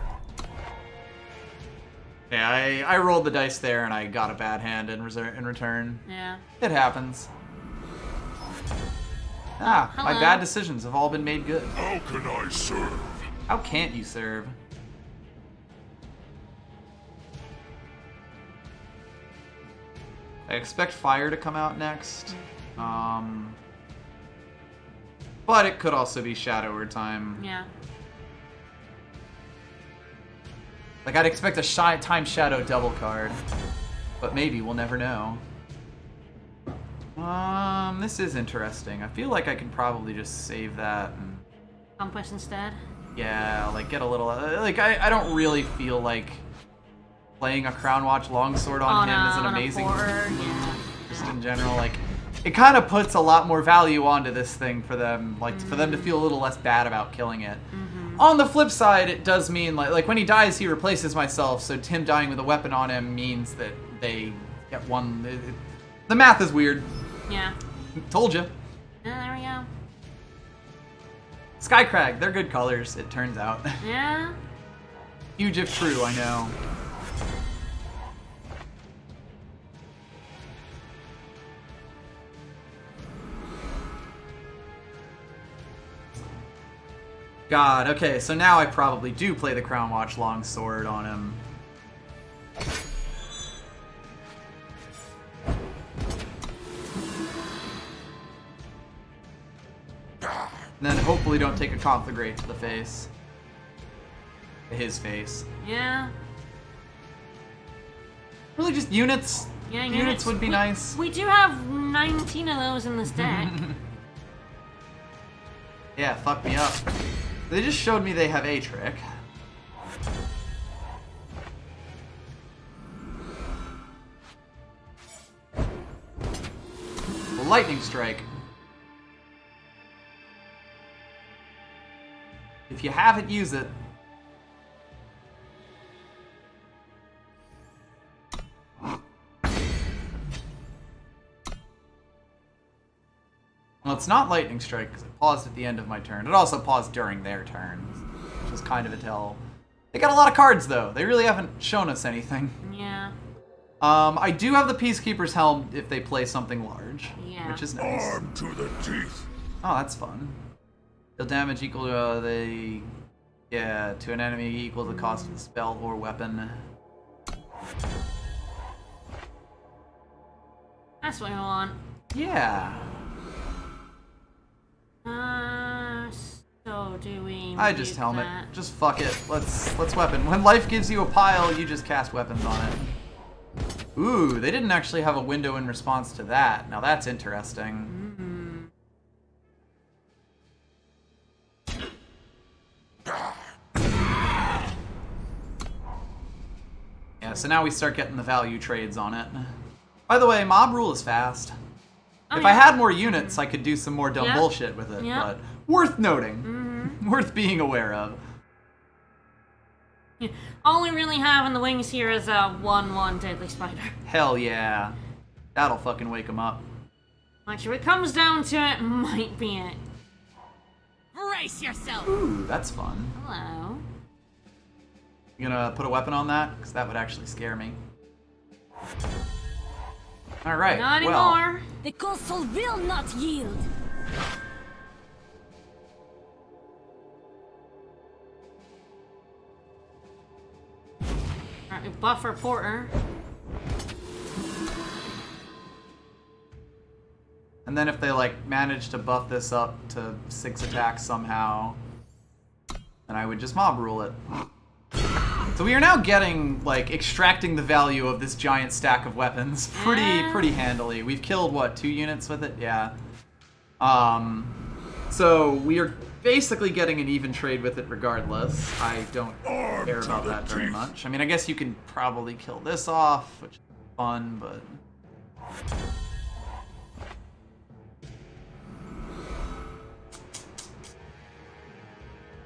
Yeah, I rolled the dice there and I got a bad hand in return. Yeah. It happens. Ah, Hello. my bad decisions have all been made good. How can I serve? How can't you serve? I expect fire to come out next. But it could also be Shadow time. Yeah. Like, I'd expect a Time Shadow double card. But maybe, we'll never know. This is interesting. I feel like I can probably just save that and... Conquest instead? Yeah, like, get a little... Like, I don't really feel like playing a Crown Watch Longsword on him is an amazing... Yeah. Just in general, like... It kind of puts a lot more value onto this thing for them, like, for them to feel a little less bad about killing it. On the flip side, it does mean, like when he dies, he replaces myself, so Tim dying with a weapon on him means that they get one... The math is weird. Yeah. Told you. Yeah, there we go. Skycrag, they're good colors, it turns out. Yeah. Huge if true, I know. God, okay, so now I probably do play the Crown Watch Longsword on him. And then hopefully don't take a Conflagrate to the face. To his face. Yeah. Really just units? Yeah, units would be nice. We do have 19 of those in this deck. Yeah, fuck me up. They just showed me they have a trick. Lightning Strike. If you have it, use it. Well, it's not Lightning Strike because it paused at the end of my turn. It also paused during their turns, which was kind of a tell. They got a lot of cards, though. They really haven't shown us anything. Yeah. I do have the Peacekeeper's Helm if they play something large, Yeah. which is nice. Armed to the teeth. Oh, that's fun. Deal damage equal to to an enemy equal to the cost of the spell or weapon. That's what I want. Yeah. So do we... I just mute helmet. that? Just fuck it. Let's weapon. When life gives you a pile, you just cast weapons on it. Ooh, they didn't actually have a window in response to that. Now that's interesting. Yeah, so now we start getting the value trades on it. By the way, mob rule is fast. If I had more units, I could do some more dumb bullshit with it, but worth noting. Worth being aware of. Yeah. All we really have in the wings here is a 1/1 Deadly Spider. Hell yeah. That'll fucking wake them up. Which, if it comes down to it, might be it. Brace yourself! Ooh, that's fun. Hello. You gonna put a weapon on that? Because that would actually scare me. Alright, Not well. anymore. The castle will not yield! Alright, we buff our Porter. And then if they, like, manage to buff this up to 6 attacks somehow, then I would just mob rule it. So we are now getting, like, extracting the value of this giant stack of weapons pretty handily. We've killed, what, 2 units with it? Yeah. So we are basically getting an even trade with it regardless. I don't Armed care to about the that very teeth. much. I mean, I guess you can probably kill this off, which is fun, but...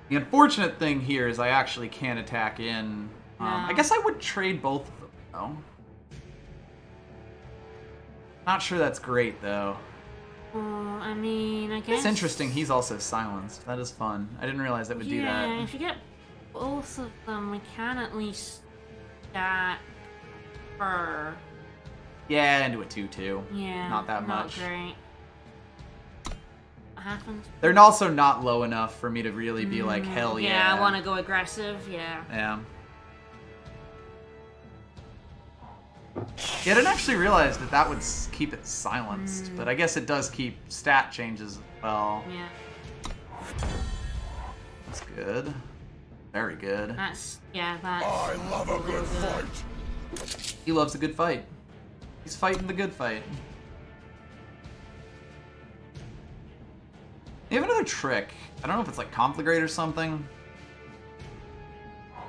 The unfortunate thing here is I actually can't attack in. I guess I would trade both of them, though. Not sure that's great, though. I mean, I guess... It's interesting, he's also silenced. That is fun. I didn't realize that would do that. Yeah, if you get both of them, we can at least stack her. Yeah, into a 2-2. Yeah. Not that much. Not great. What happens? They're also not low enough for me to really be like, hell yeah. Yeah, I want to go aggressive, yeah. Yeah. Yeah, I didn't actually realize that that would keep it silenced, but I guess it does keep stat changes as well. Yeah. That's good. Very good. That's, yeah, that's... I love a good fight. He loves a good fight. He's fighting the good fight. They have another trick. I don't know if it's like Conflagrate or something.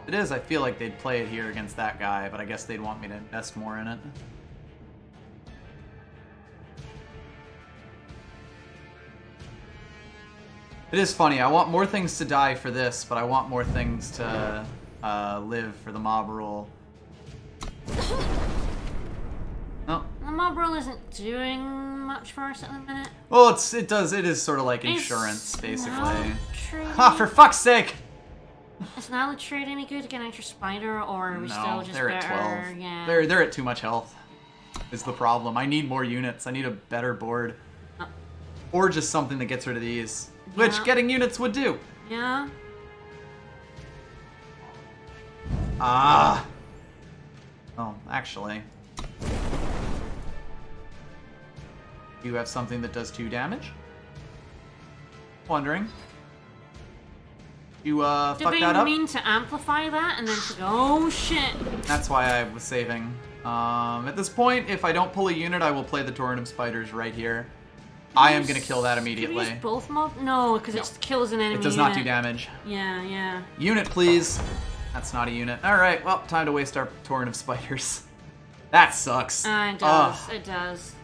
If it is, I feel like they'd play it here against that guy, but I guess they'd want me to invest more in it. It is funny. I want more things to die for this, but I want more things to live for the mob rule. Oh. The mob rule isn't doing much for us at the minute. Well, it is sort of like insurance, basically. Ha, Ha, for fuck's sake! Is now the trade any good to get an extra spider, or are we still No, just they're better? at 12. Yeah. They're at too much health, is the problem. I need more units. I need a better board. Oh. Or just something that gets rid of these. Which Yeah. getting units would do. Yeah. Ah. Oh, actually. You have something that does 2 damage? Wondering. You, Did fuck they that up? mean to amplify that and then to go, oh shit? That's why I was saving. At this point, if I don't pull a unit, I will play the Torrent of Spiders right here. I am gonna kill that immediately. Can we use both mob? No, because it kills an enemy. It does not do unit. damage. Yeah, yeah. Unit, please. That's not a unit. Alright, well, time to waste our Torrent of Spiders. That sucks. It does. Ugh, It does.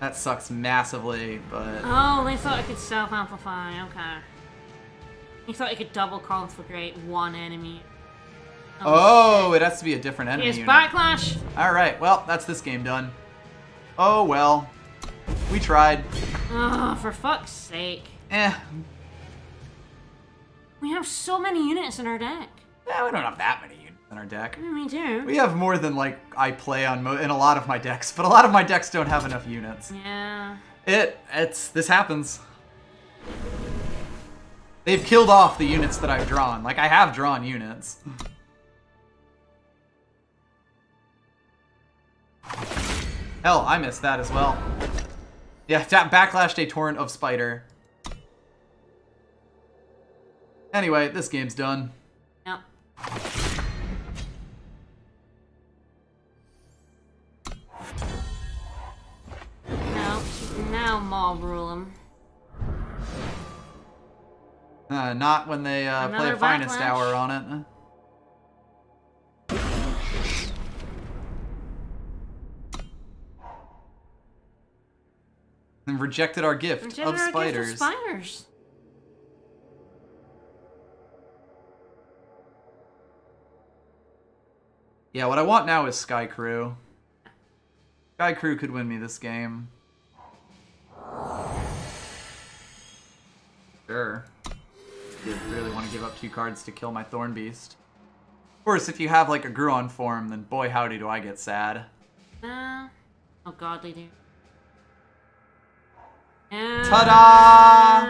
that sucks massively, but... Oh, they thought it could self-amplify. Okay. He thought it could double conflagrate one enemy. Oh, it has to be a different enemy Here's unit. backlash. Alright, well, that's this game done. Oh, well. We tried. Oh, for fuck's sake. Eh. We have so many units in our deck. Yeah, we don't have that many units in our deck. Me too. We have more than, like, I play on in a lot of my decks, but a lot of my decks don't have enough units. Yeah. This happens. They've killed off the units that I've drawn. Like, I have drawn units. Hell, I missed that as well. Yeah, backlashed a Torrent of Spider. Anyway, this game's done. Yep. Now mob rule them. Not when they play Another a Finest backlash? Hour on it. And rejected our gift Rejected of our spiders. gift of spiders. Yeah, what I want now is Sky Crew. Sky Crew could win me this game. Sure. You really want to give up 2 cards to kill my Thorn Beast. Of course, if you have like a Gruon form, then boy howdy do I get sad. Oh god, they do. Ta-da!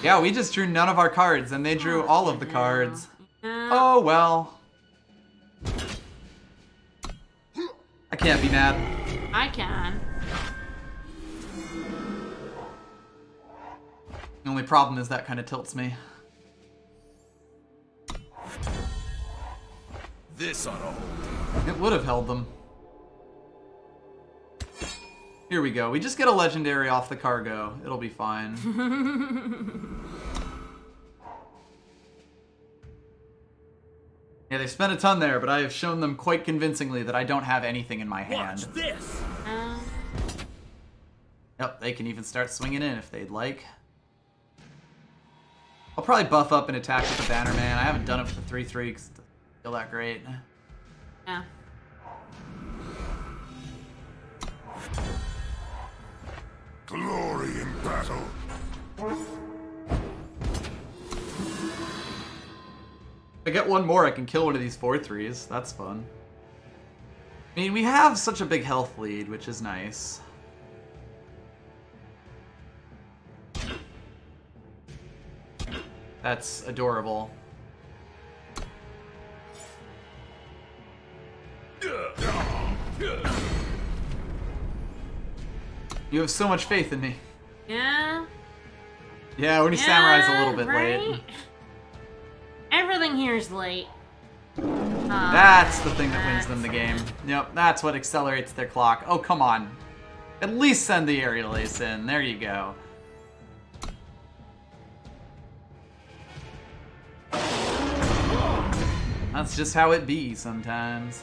Yeah, we just drew none of our cards, and they drew all of the cards. Oh well. I can't be mad. I can. The only problem is that kind of tilts me. This ought to hold. It would have held them. Here we go. We just get a legendary off the cargo. It'll be fine. Yeah, they spent a ton there, but I have shown them quite convincingly that I don't have anything in my hand. Watch this. Yep, they can even start swinging in if they'd like. I'll probably buff up and attack with the Bannerman. I haven't done it with the 3/3 because it doesn't feel that great. Yeah. Glory in battle. If I get one more, I can kill one of these 4/3s. That's fun. I mean, we have such a big health lead, which is nice. That's adorable. You have so much faith in me. Yeah. Yeah, Oni Samurai's a little bit right? late. Everything here is late. That's the thing that wins them the game. Yep, that's what accelerates their clock. Oh, come on. At least send the aerial ace in. There you go. That's just how it be sometimes.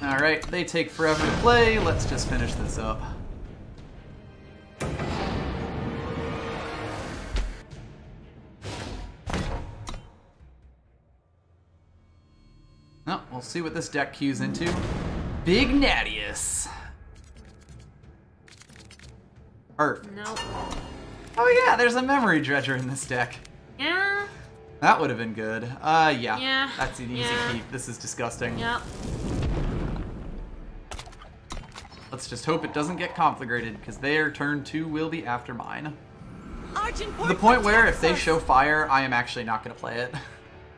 Alright, they take forever to play. Let's just finish this up. Oh, we'll see what this deck cues into. Big Natius. Perfect. Nope. Oh yeah, there's a memory dredger in this deck. Yeah. That would have been good. Yeah. Yeah. That's an easy Yeah. keep. This is disgusting. Yep. Let's just hope it doesn't get conflagrated, because their turn 2 will be after mine. To the point where if they show fire, I am actually not going to play it.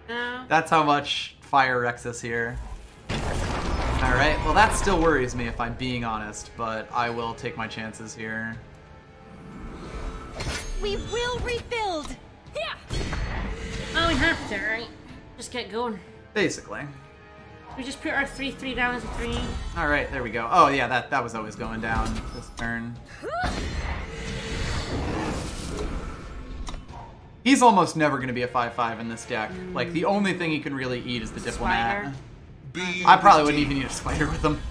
No. That's how much fire wrecks us here. Alright, well that still worries me if I'm being honest, but I will take my chances here. We will rebuild. Yeah. Oh, we have to, right? Just get going. Basically. We just put our 3/3 down as a 3. Alright, there we go. Oh yeah, that was always going down this turn. He's almost never going to be a 5/5 in this deck. Like, the only thing he can really eat is the Diplomat. Spider. I probably wouldn't even need a spider with him.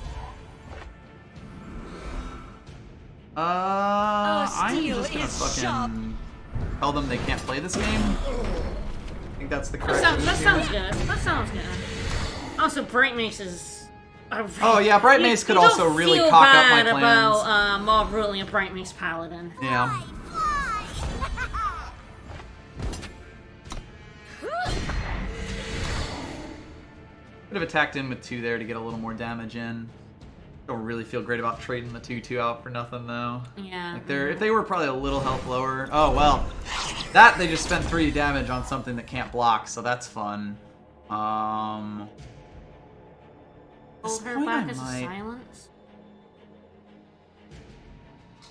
I'm steel just gonna is fucking sharp. tell them they can't play this game. I think that's the correct That sounds here. good. That sounds good. Also, Bright Mace is... Oh yeah, Bright Mace could also really cock up my plans. About Mob ruling a Bright Mace Paladin. Yeah. Could have attacked in with 2 there to get a little more damage in. Don't really feel great about trading the 2/2 out for nothing though. Yeah. Like if they were probably a little health lower. Oh well, that they just spent 3 damage on something that can't block, so that's fun. Hold This her point back I as a might- silence.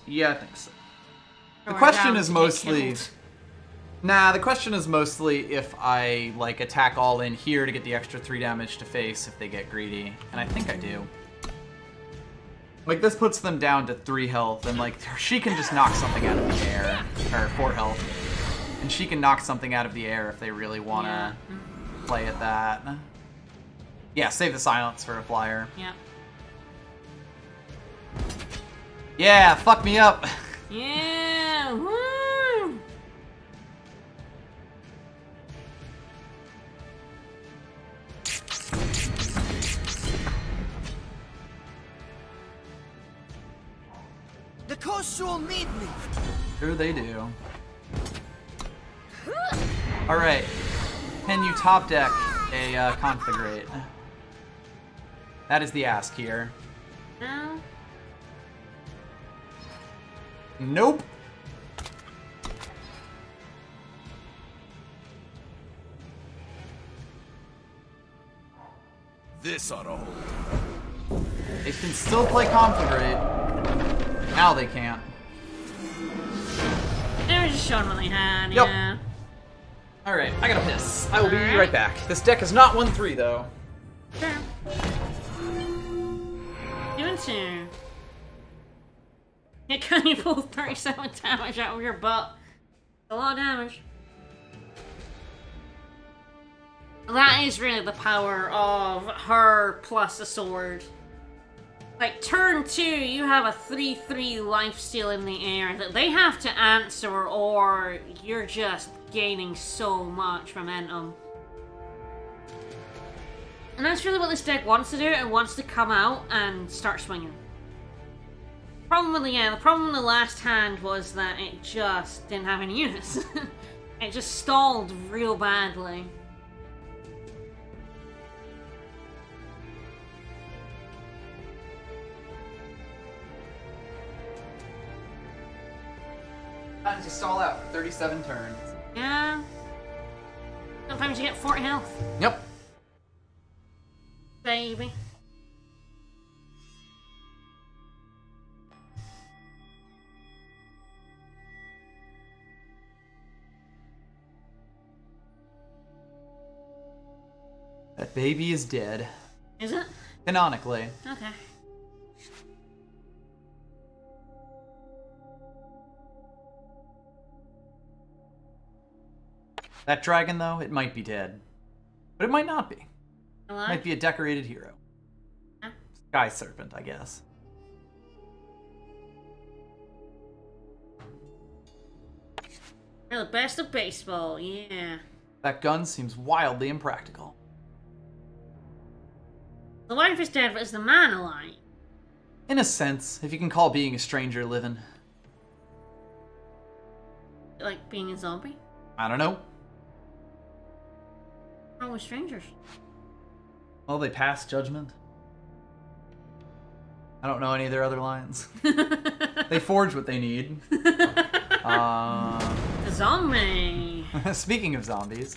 Yeah, I think so. The Or question down is to get mostly. killed. Nah, the question is mostly if I like attack all in here to get the extra 3 damage to face if they get greedy, and I think I do. Like, this puts them down to 3 health, and like she can just knock something out of the air, or 4 health, and she can knock something out of the air if they really wanna play at that. Yeah, save the silence for a flyer. Yeah. Yeah, fuck me up. Yeah. Woo! The coast will need me. Sure they do. Alright. Can you top deck a conflagrate? That is the ask here. No. Nope. This ought to hold. They can still play conflagrate. Now they can't. They were just showing what they had, Yep. yeah. Alright, I gotta piss. I will be Alright. right back. This deck has not won 3 though. Sure. 2 and 2. Yeah, can you pull 37 damage out of your butt? A lot of damage. That is really the power of her plus a sword. Like, turn 2, you have a 3/3 lifesteal in the air that they have to answer, or you're just gaining so much momentum. And that's really what this deck wants to do. It wants to come out and start swinging. The problem with the last hand was that it just didn't have any units. It just stalled real badly. Sometimes you stall out for 37 turns. Yeah. Sometimes you get 40 health. Yep. Baby. That baby is dead. Is it? Canonically. Okay. That dragon, though, it might be dead. But it might not be. Alive? Might be a decorated hero. Huh? Sky Serpent, I guess. You're the best of baseball, yeah. That gun seems wildly impractical. The wife is dead, but is the man alive? In a sense, if you can call being a stranger living. Like being a zombie? I don't know. What's wrong with strangers? Well, they pass judgment. I don't know any of their other lines. They forge what they need. The zombie. Speaking of zombies,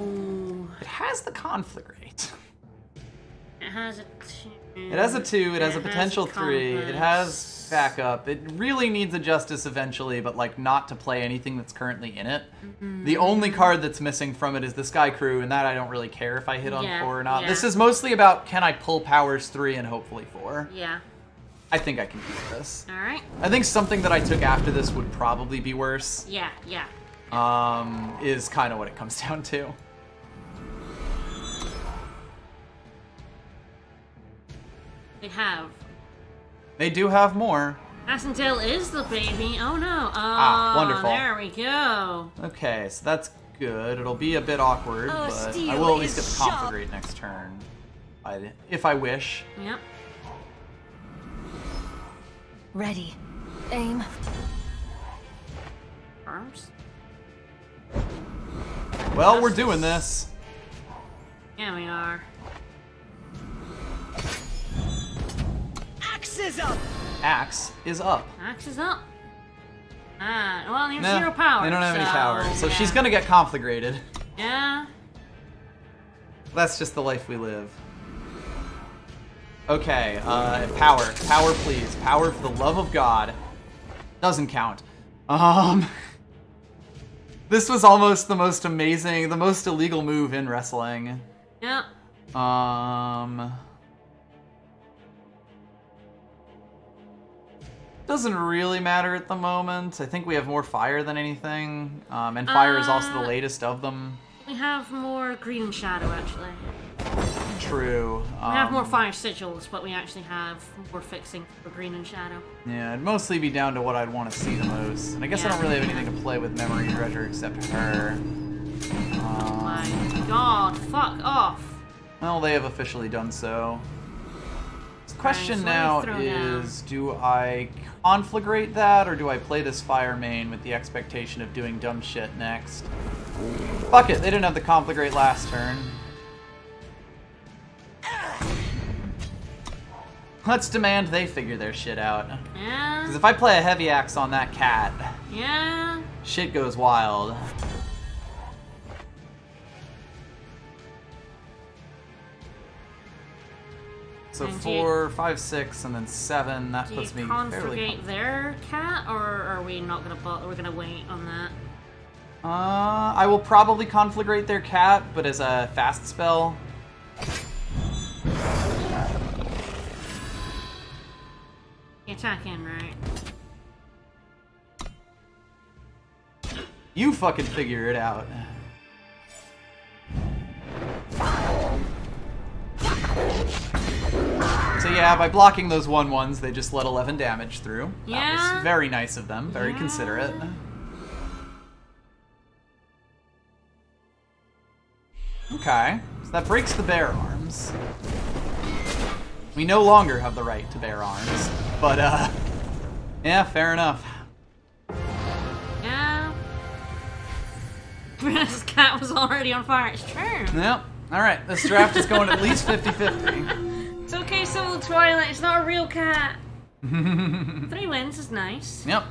Ooh. it has the conflict rate. It has a 2. It has a 2, it has a potential 3, it compass. has backup. It really needs a justice eventually, but like not to play anything that's currently in it. The only card that's missing from it is the Sky Crew, and that I don't really care if I hit on 4 or not. yeah. This is mostly about can I pull powers 3 and hopefully 4. Yeah. I think I can do this. Alright. I think something that I took after this would probably be worse. Yeah, yeah. Is kind of what it comes down to. They have. They do have more. Ascendale is the baby. Oh no. Wonderful. There we go. Okay, so that's good. It'll be a bit awkward, Oh, but steel I will at least is get the sharp. conflagrate next turn. If I wish. Yep. Ready. Aim. Arms. Well, we're doing this. Yeah, we are. Axe is up! Axe is up. Axe is up. Well, you have Nah, 0 power. They don't have any so, power, so yeah. she's gonna get conflagrated. Yeah. That's just the life we live. Okay, power. Power, please. Power for the love of God. Doesn't count. This was almost the most amazing, the most illegal move in wrestling. Yep. Doesn't really matter at the moment. I think we have more fire than anything. And fire is also the latest of them. We have more green and shadow, actually. True. We have more fire sigils, but we actually have more fixing for green and shadow. Yeah, it'd mostly be down to what I'd want to see the most. And I guess I Yeah. don't really have anything to play with Memory Treasure except her. Oh my god, fuck off. Well, they have officially done so. The question so now throw down. is, do I conflagrate that, or do I play this fire main with the expectation of doing dumb shit next? Fuck it, they didn't have the conflagrate last turn. Let's demand they figure their shit out. Yeah. Because if I play a heavy axe on that cat, Yeah. shit goes wild. So And do 4, 5, 6, and then 7. That Do you puts me fairly. conflagrate their cat, or are we not gonna? We're gonna wait on that. I will probably conflagrate their cat, but as a fast spell. You attack in, right? You fucking figure it out. So yeah, by blocking those 1/1s, they just let 11 damage through. Yeah. That was very nice of them. Very considerate. Okay, so that breaks the bear arms. We no longer have the right to bear arms, but yeah, fair enough. Yeah. This cat was already on fire. It's true. Yep. All right, this draft is going at least 50-50. It's okay, Soul Twilight. It's not a real cat. 3 wins is nice. Yep.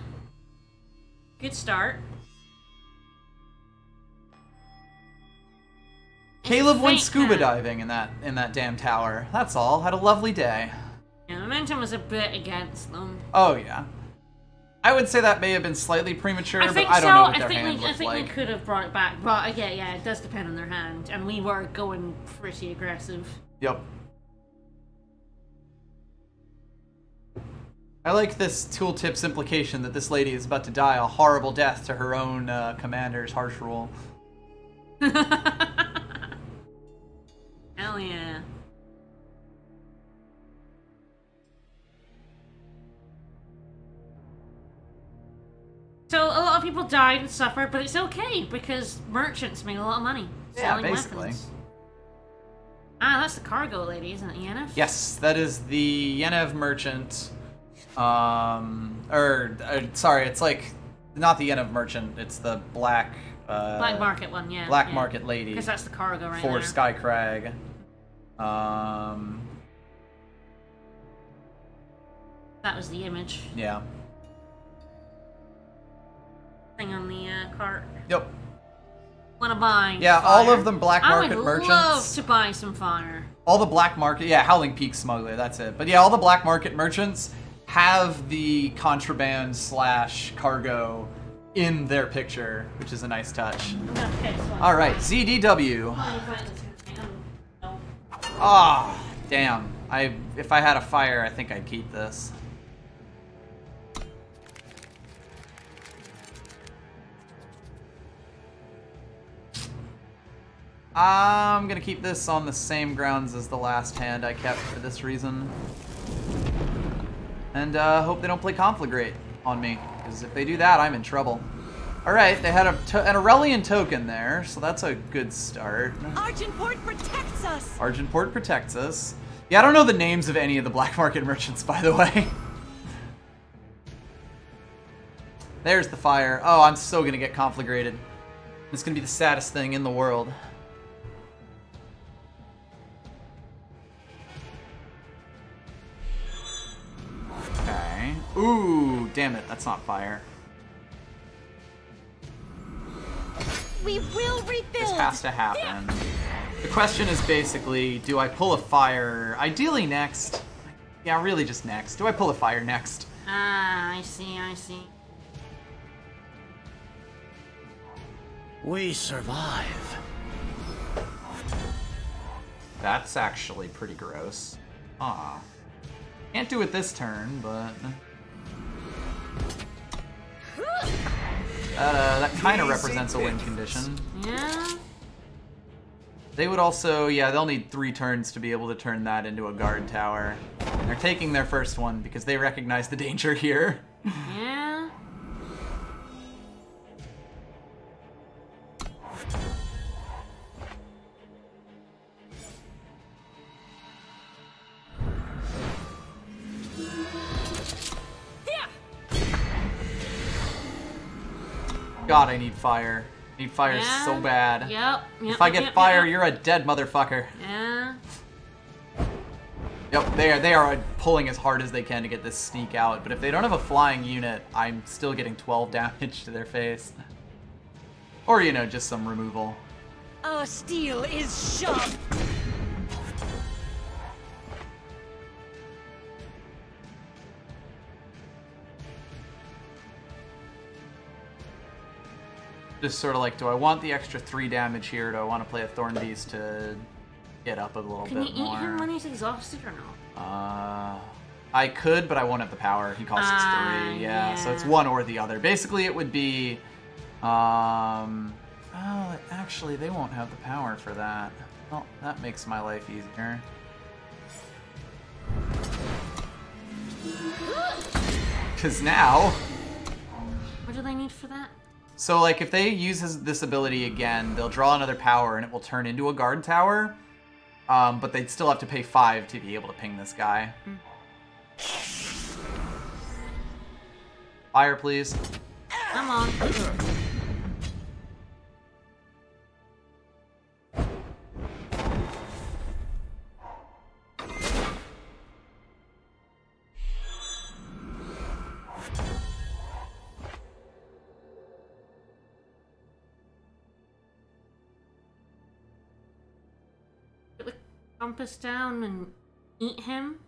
Good start. Caleb went Fake scuba cat. diving in that damn tower. That's all. Had a lovely day. Yeah, momentum was a bit against them. Oh yeah. I would say that may have been slightly premature, I but think I don't so. know what I their think hand I looked think like. they could have brought it back, but yeah, it does depend on their hand, and we were going pretty aggressive. Yep. I like this tooltip's implication that this lady is about to die a horrible death to her own commander's harsh rule. Hell yeah. So a lot of people died and suffered, but it's okay because merchants made a lot of money selling basically. weapons. Ah, that's the cargo lady, isn't it, Yennefer? Yes, that is the Yennev merchant. Sorry, it's like not the Yennev merchant. It's the black. Black market one, yeah. Black yeah. market lady. Because that's the cargo right for there. Skycrag. That was the image Yeah. thing on the cart. Yep. Wanna buy? Yeah, fire? all of them black market I would merchants. love to buy some fire. All the black market, yeah, Howling Peak smuggler, that's it. But yeah, all the black market merchants have the contraband / cargo in their picture, which is a nice touch. I'm gonna pick this one. All right, ZDW. I'm gonna find this one. No. Ah, damn. If I had a fire, I think I'd keep this. I'm gonna keep this on the same grounds as the last hand I kept for this reason. And hope they don't play Conflagrate on me, because if they do that, I'm in trouble. Alright, they had an Aurelian token there, so that's a good start. Argenport protects us! Argenport protects us. Yeah, I don't know the names of any of the black market merchants, by the way. There's the fire. Oh, I'm so gonna get conflagrated. It's gonna be the saddest thing in the world. Okay. Ooh, damn it, that's not fire. We will rebuild! This has to happen. The question is basically, do I pull a fire, ideally next? Yeah, really just next. Do I pull a fire next? Ah, I see, I see. We survive. That's actually pretty gross. Ah. Can't do it this turn, but... that kind of represents a win condition. Yeah? They would also, yeah, they'll need 3 turns to be able to turn that into a guard tower. And they're taking their first one because they recognize the danger here. Yeah? God, I need fire. I need fire Yeah. so bad. Yep. If I get fire, you're a dead motherfucker. Yeah. Yep, they are pulling as hard as they can to get this sneak out, but if they don't have a flying unit, I'm still getting 12 damage to their face. Or, you know, just some removal. Our steel is sharp. Just sort of like, do I want the extra 3 damage here? Do I want to play a Thorn Beast to get up a little Can bit you more? eat him when he's exhausted or not? I could, but I won't have the power. He costs 3. Yeah, so it's one or the other. Basically, it would be... oh, actually, they won't have the power for that. Well, that makes my life easier. Because now... What do they need for that? So, like, if they use this ability again, they'll draw another power, and it will turn into a guard tower. But they'd still have to pay 5 to be able to ping this guy. Fire, please. Come on. Put the compass down and eat him.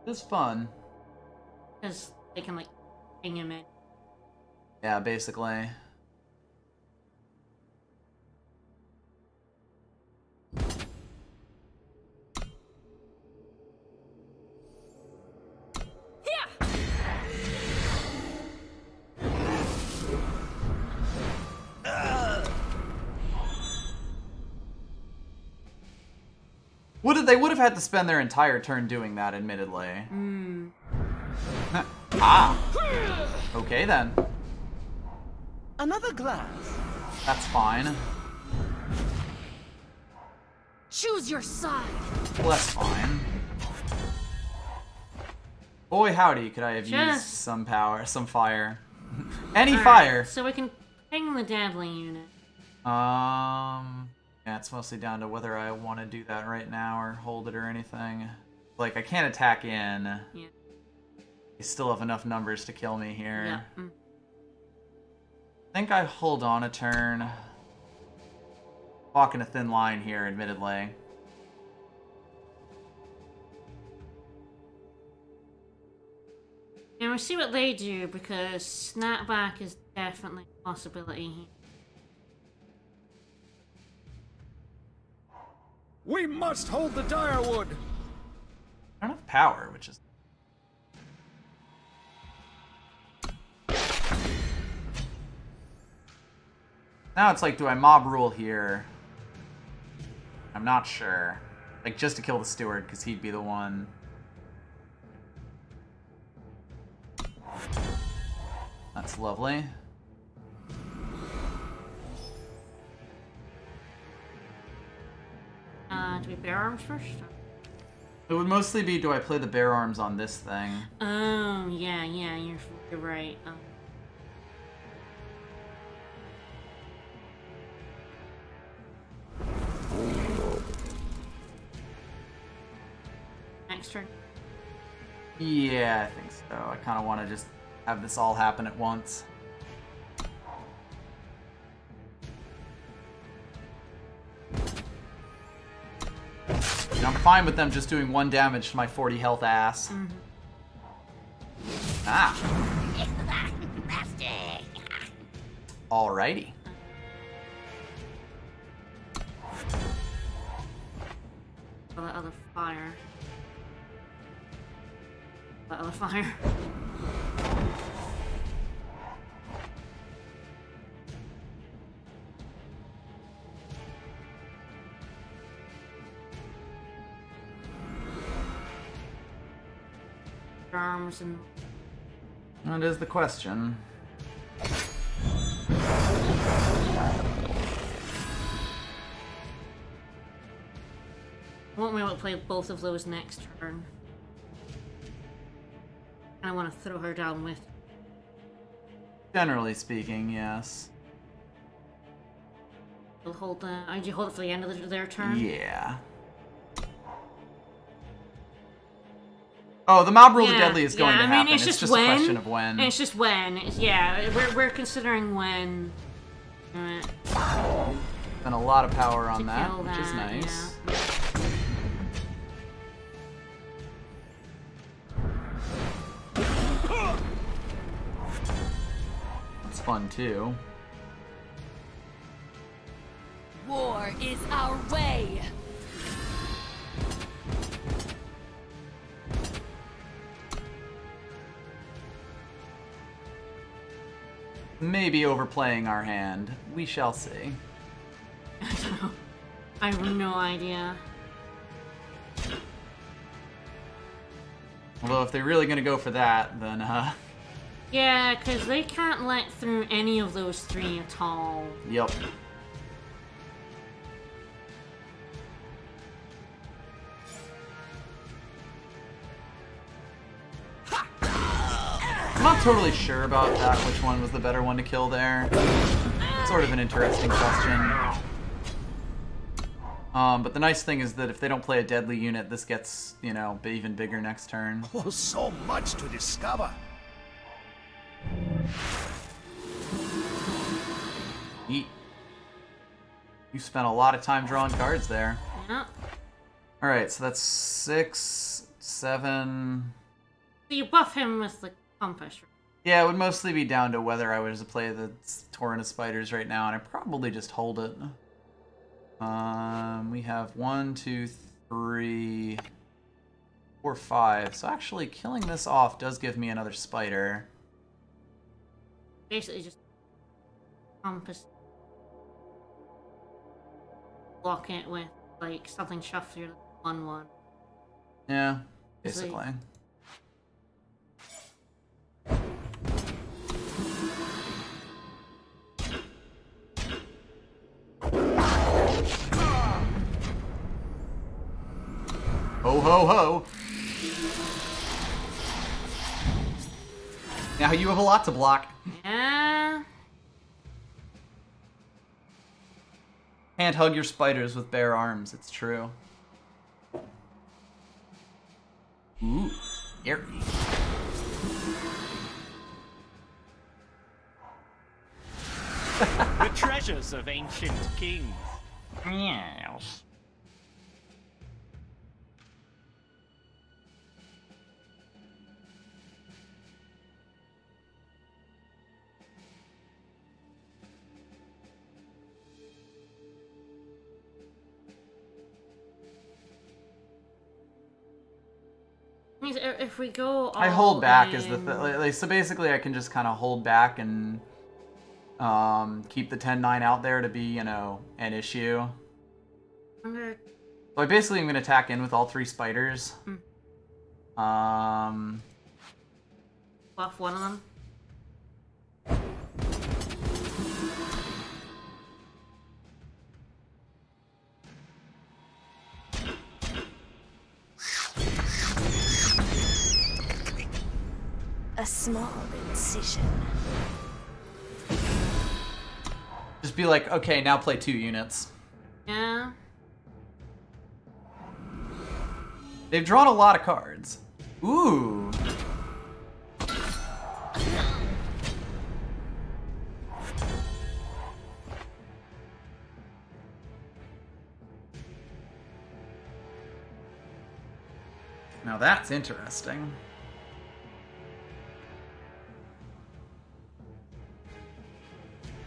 It's fun. Because they can, like, ping him in. Yeah, basically. They would have had to spend their entire turn doing that, admittedly. Ah! Okay, then. Another glass. That's fine. Choose your side. Well, that's fine. Boy, howdy, could I have used Just- some power, some fire. Any Alright, fire! so we can ping the deadly unit. Yeah, it's mostly down to whether I want to do that right now or hold it or anything. Like, I can't attack in. Yeah. They still have enough numbers to kill me here. Yeah. I think I hold on a turn. Walking a thin line here, admittedly. And we'll see what they do, because snapback is definitely a possibility here. We must hold the Direwood! I don't have power, which is... Now it's like, do I mob rule here? I'm not sure. Like, just to kill the steward, because he'd be the one. That's lovely. Do we bear arms first? It would mostly be, do I play the bear arms on this thing? Oh, yeah, you're right. Next turn. Yeah, I think so. I kind of want to just have this all happen at once. And I'm fine with them just doing 1 damage to my 40 health ass. Ah. Alrighty. Oh, that other fire. That other fire. Arms and... That is the question. I won't be able to play both of those next turn. I want to throw her down with. Generally speaking, yes. We'll hold the... Did you hold it for the end of their turn? Yeah. Oh, the mob rule the deadly is going to happen. It's just a question of when. It's just when. Yeah, we're considering when. And a lot of power on that, kill which is that, nice. yeah. fun too. War is our way. Maybe overplaying our hand. We shall see. I don't know. I have no idea. Although if they're really gonna go for that, then Yeah, because they can't let through any of those three at all. yep. I'm not totally sure about that, which one was the better one to kill there. Sort of an interesting question. But the nice thing is that if they don't play a deadly unit, this gets, you know, even bigger next turn. Oh, so much to discover. Neat. You spent a lot of time drawing cards there. Yeah. Alright, so that's 6, 7... So you buff him with the compass, right? Yeah, it would mostly be down to whether I was to play the Torrent of Spiders right now, and I'd probably just hold it. We have 1, 2, 3, 4, 5. So actually killing this off does give me another spider. Basically just compass. Block it with, like, something shufflier than 1/1. Yeah, basically. Ho ho ho! Now you have a lot to block. Yeah. Can't hug your spiders with bare arms, it's true. Ooh, scary. The treasures of ancient kings. Yes. If we go all I hold back in... is the thing. So basically I can just kind of hold back and keep the 10-9 out there to be, you know, an issue. So I basically am going to attack in with all 3 spiders. Buff one of them. A small incision. Just be like, okay, now play 2 units. Yeah. They've drawn a lot of cards. Ooh. Now that's interesting.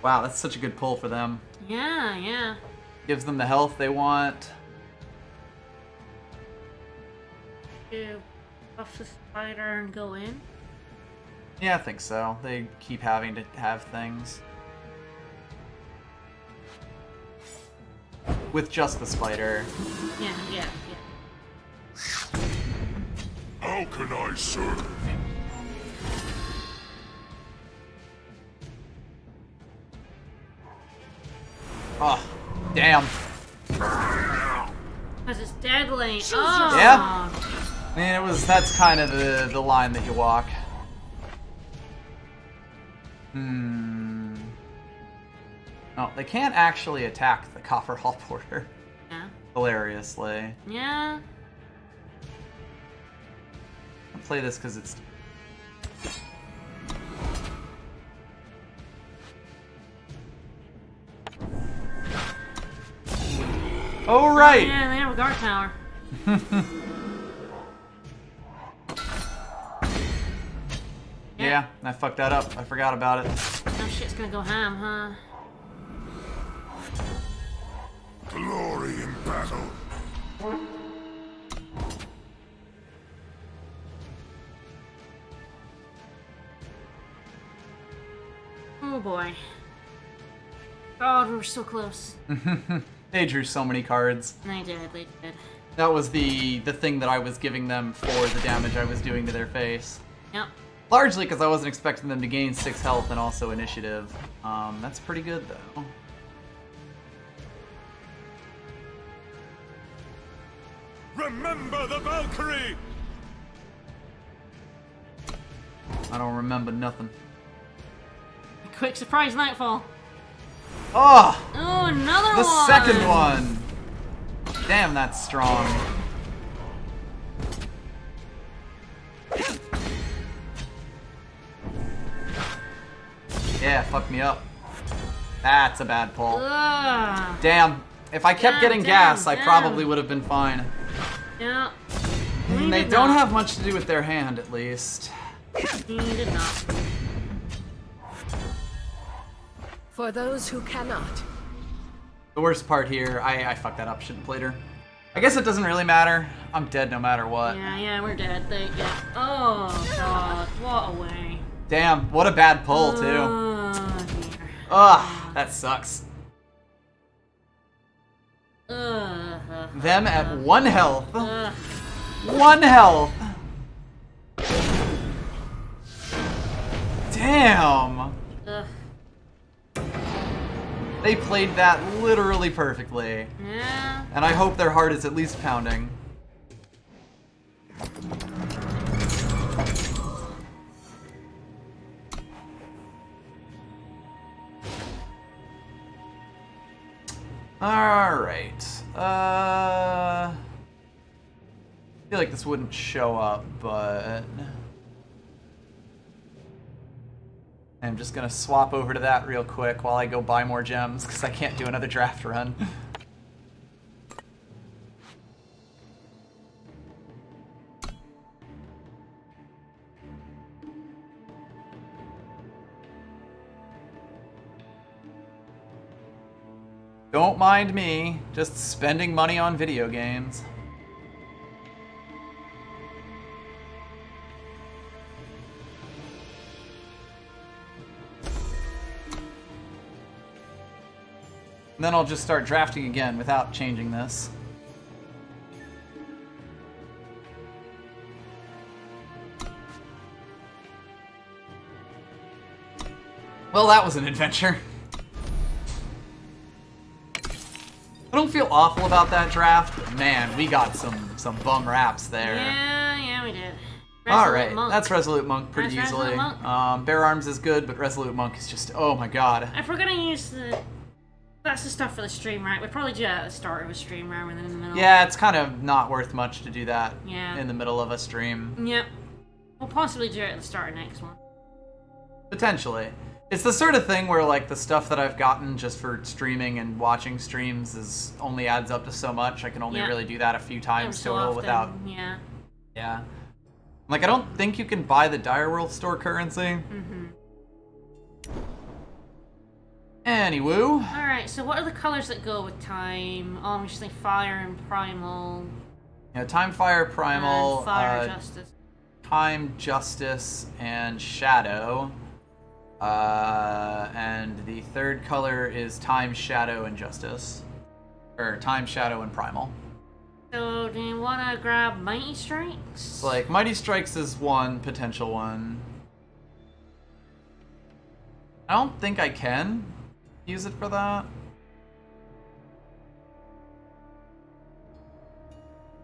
Wow, that's such a good pull for them. Yeah, yeah. Gives them the health they want. Do buff the spider and go in. Yeah, I think so. They keep having to have things. With just the spider. Yeah, yeah, yeah. How can I serve? Oh, damn. Because it's deadly. Oh. Yeah. I mean, that's kind of the line that you walk. Oh, they can't actually attack the Copper Hall Porter. Yeah. Hilariously. Yeah. I'll play this because it's... Oh, right! Yeah, they have a guard tower. Yeah, I fucked that up. I forgot about it. No shit's gonna go ham, huh? Glory in battle. Oh boy. God, we were so close. They drew so many cards. They did, they did. That was the thing that I was giving them for the damage I was doing to their face. Yep. Largely because I wasn't expecting them to gain 6 health and also initiative. That's pretty good, though. Remember the Valkyrie! I don't remember nothing. Quick surprise nightfall. Oh! Oh, another The one! second one! Damn, that's strong. Yeah, fuck me up. That's a bad pull. Ugh. Damn. If I kept getting gas, I probably would have been fine. Yeah. They don't have much to do with their hand, at least. He did not. For those who cannot. The worst part here, I fucked that up, shouldn't have played her. I guess it doesn't really matter. I'm dead no matter what. Yeah, we're dead. Yeah. Oh, God. What a way. Damn, what a bad pull, too. Oh, dear. Ugh, that sucks. Them at 1 health. 1 health. Damn. They played that literally perfectly. Yeah. And I hope their heart is at least pounding. Alright. I feel like this wouldn't show up, but I'm just gonna swap over to that real quick while I go buy more gems, because I can't do another draft run. Don't mind me, just spending money on video games. And then I'll just start drafting again without changing this. Well, that was an adventure. I don't feel awful about that draft, but man, we got some bum raps there. Yeah, we did. Alright, that's Resolute Monk pretty That's easily. Resolute Monk. Bear Arms is good, but Resolute Monk is just, oh my god. If we're gonna use the... That's the stuff for the stream, right? We'd probably do that at the start of a stream rather than in the middle. Yeah, it's kind of not worth much to do that Yeah. in the middle of a stream. Yep. We'll possibly do it at the start of next one. Potentially. It's the sort of thing where, like, the stuff that I've gotten just for streaming and watching streams only adds up to so much. I can only really do that a few times So total often, without... Yeah. Yeah. Like, I don't think you can buy the Dire World store currency. Mm-hmm. Anywho. Alright, so what are the colors that go with time? Obviously Fire and Primal. Yeah, Time, Fire, Primal, And Fire Justice. Time, Justice, and Shadow. And the third color is Time, Shadow, and Justice. Or Time, Shadow, and Primal. So, do you want to grab Mighty Strikes? It's like, Mighty Strikes is one potential one. I don't think I can use it for that.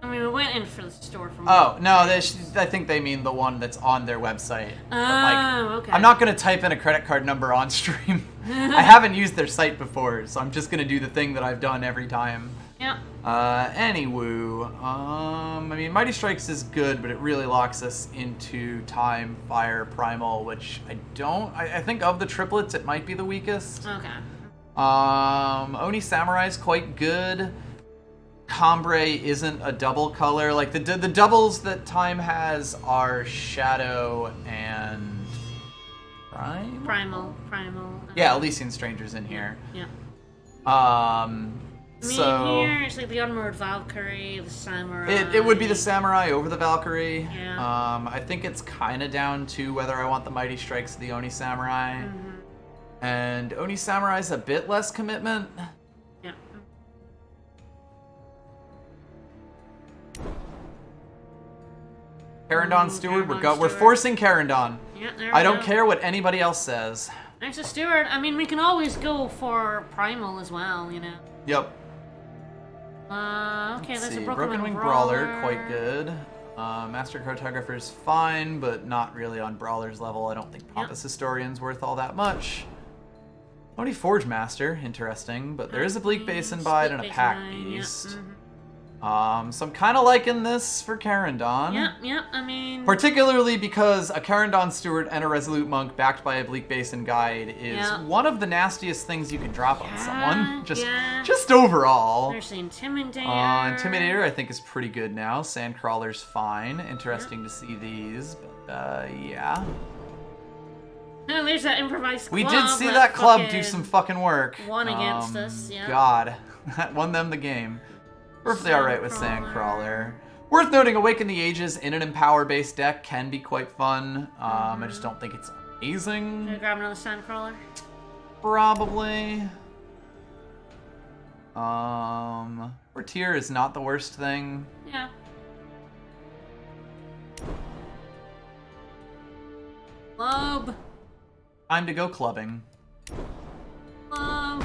I mean, we went in for the store from... Oh, no, I think they mean the one that's on their website. Oh, like, okay. I'm not going to type in a credit card number on stream. I haven't used their site before, so I'm just going to do the thing that I've done every time. Yeah. Anywho, I mean, Mighty Strikes is good, but it really locks us into Time, Fire, Primal, which I think of the triplets, it might be the weakest. Okay. Oni Samurai's quite good. Cambrai isn't a double color. Like, the doubles that Time has are Shadow and Primal. Yeah, Elysian Stranger's in here. Yeah. I I mean, so here it's like the Unmoored Valkyrie, the Samurai. it would be the Samurai over the Valkyrie. Yeah. I think it's kind of down to whether I want the Mighty Strikes of the Oni Samurai. And Oni Samurai's a bit less commitment. Yeah. Kerendon Steward, Kerendon we're Steward. forcing Kerendon. Yeah, there I we don't go. care what anybody else says. Next to Steward, I mean, we can always go for Primal as well, you know. Yep. Okay, Let's there's see. a Broken Wing Brawler, quite good. Master Cartographer's fine, but not really on Brawler's level. I don't think Pompous Historian's worth all that much. Only Forge Master, interesting, but there is a Bleak Basin Bide and a Pack Beast. So I'm kind of liking this for Kerendon. Yep, I mean... Particularly because a Kerendon Steward and a Resolute Monk backed by a Bleak Basin Guide is one of the nastiest things you can drop on someone. Just overall. There's the Intimidator. Intimidator I think is pretty good now. Sandcrawler's fine. Interesting to see these, but yeah. No, there's that improvised club. We did see that club do some fucking work. Won against us, yeah. God, that won them the game. Perfectly alright with Sandcrawler. Worth noting, Awaken the Ages in an Empower-based deck can be quite fun. I just don't think it's amazing. Should I grab another Sandcrawler? Probably. Portier is not the worst thing. Yeah. Club. Time to go clubbing. Club.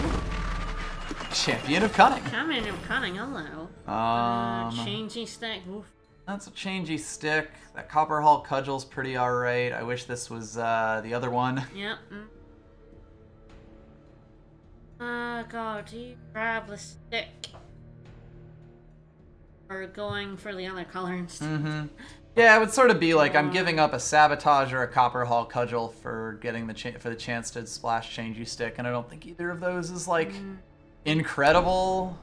Champion of Cunning. Champion of Cunning, hello. Changey stick. Oof. That's a changey stick. That Copper Hall Cudgel's pretty alright. I wish this was the other one. Yep. God, do you grab the stick? Or going for the other color instead? Yeah, it would sort of be like I'm giving up a Sabotage or a Copper Hall Cudgel for getting the chance to splash changey stick, and I don't think either of those is like incredible.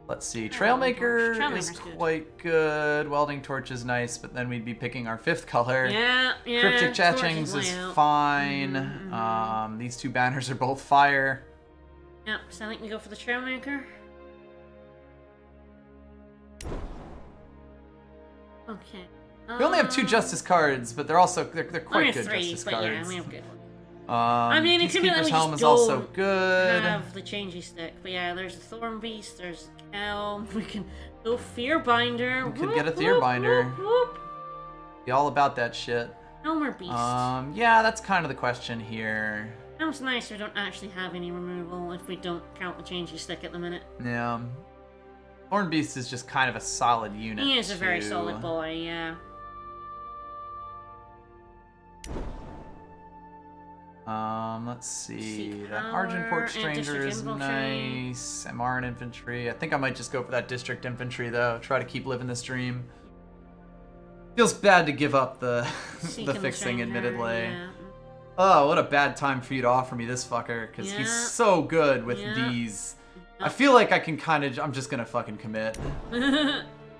Let's see. Trailmaker is quite good. Welding Torch is nice, but then we'd be picking our 5th color. Yeah. Cryptic Chatchings is fine. These two banners are both fire. Yep, so I think we go for the Trailmaker. Okay. We only have 2 Justice cards, but they're quite good 3, Justice but cards. yeah, we have good ones. I mean, Peacekeeper's we Helm just is also don't good. have the changey stick, but yeah, there's a Thorn Beast, there's Helm, we can go Fearbinder. We could get a Fearbinder. Be all about that shit. Helm or Beast? Yeah, that's kind of the question here. Helm's nice, we don't actually have any removal if we don't count the changey stick at the minute. Yeah. Thorn Beast is just kind of a solid unit. He is a very solid boy, yeah. Let's see. That Argentport Stranger is nice. MR and Infantry. I think I might just go for that District Infantry, though. Try to keep living this dream. Feels bad to give up the the fixing, admittedly. Yeah. Oh, what a bad time for you to offer me this fucker, because he's so good with these. I feel like I can kind of... I'm just gonna fucking commit.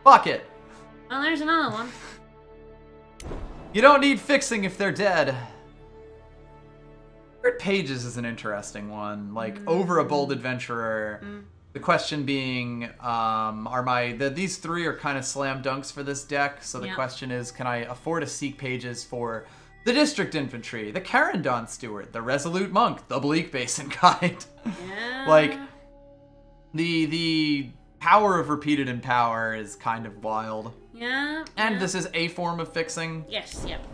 Fuck it. Oh, there's another one. You don't need fixing if they're dead. Red Pages is an interesting one. Like, over a Bold Adventurer. The question being, these 3 are kind of slam dunks for this deck, so the question is, can I afford to seek pages for the District Infantry, the Kerendon Steward, the Resolute Monk, the Bleak Basin Guide? Yeah. Like, the power of repeated empower is kind of wild. Yeah. And this is a form of fixing. Yes, yep.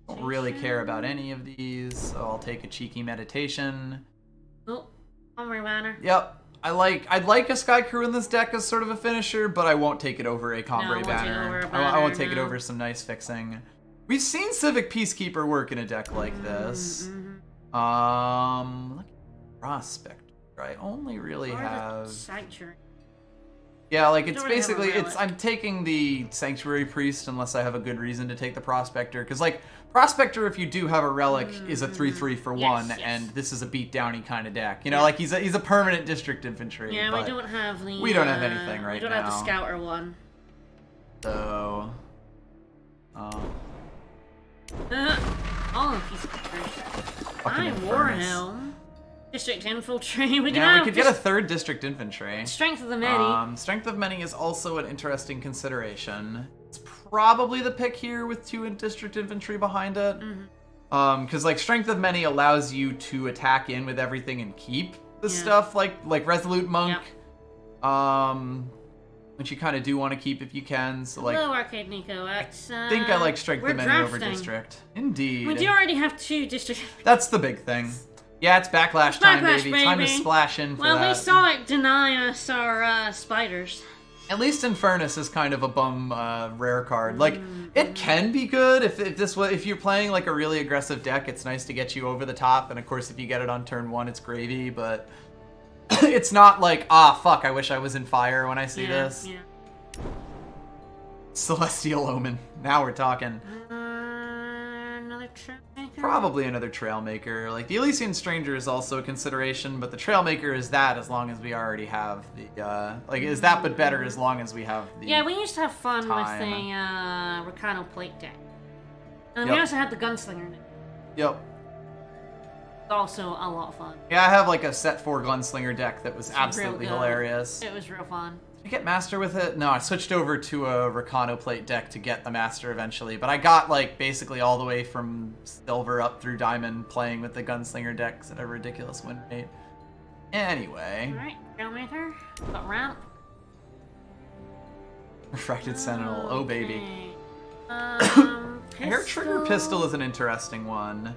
Don't really care about any of these, so I'll take a cheeky meditation. Oh, Armory Banner. Yep. I'd like a Sky Crew in this deck as sort of a finisher, but I won't take it over a Combray Banner. I won't take it over some nice fixing. We've seen Civic Peacekeeper work in a deck like this. Look at Prospector. I only really have... Sanctuary. Yeah, like, it's basically, I'm taking the Sanctuary Priest unless I have a good reason to take the Prospector, because, like, Prospector, if you do have a Relic, is a 3/3 for 1, and this is a beat-downy kind of deck. You know, like, he's a permanent District Infantry. Yeah, we don't have the... We don't have anything right now. We don't have the Scouter one. So... all in piece of Fucking I'm Infernus. Warhelm. District Infiltrate. We Yeah, can we could get a 3rd District Infantry. Strength of the Many. Strength of Many is also an interesting consideration. It's probably the pick here with 2 District Infantry behind it. Because like Strength of Many allows you to attack in with everything and keep the stuff like Resolute Monk. Which you kind of do want to keep if you can. So like, Hello, Arcade Nico. I think I like Strength of Many over District. Indeed. We do already have 2 District. That's the big thing. Yeah, it's backlash time, baby. Time to splash in for that. Well, we saw it deny us our spiders. At least Infernus is kind of a bum rare card. Like, it can be good if you're playing like a really aggressive deck. It's nice to get you over the top, and of course, if you get it on turn 1, it's gravy. But it's not like, fuck, I wish I was in fire when I see this. Yeah. Celestial Omen. Now we're talking. Another Trailmaker? Probably another Trailmaker. Like, the Elysian Stranger is also a consideration, but the Trailmaker is that as long as we already have the, is that but better as long as we have the Yeah, we used to have fun time. with the Ricano Plate deck. And we also had the Gunslinger deck. Yep. It's also a lot of fun. Yeah, I have like a set 4 Gunslinger deck that was absolutely hilarious. It was real fun. Did I get Master with it? No, I switched over to a Ricano Plate deck to get the Master eventually, but I got like basically all the way from Silver up through Diamond playing with the Gunslinger decks at a ridiculous win rate. Anyway. Alright, Trailmaker. Got Ramp. Refracted Sentinel, oh baby. Hair Trigger Pistol is an interesting one.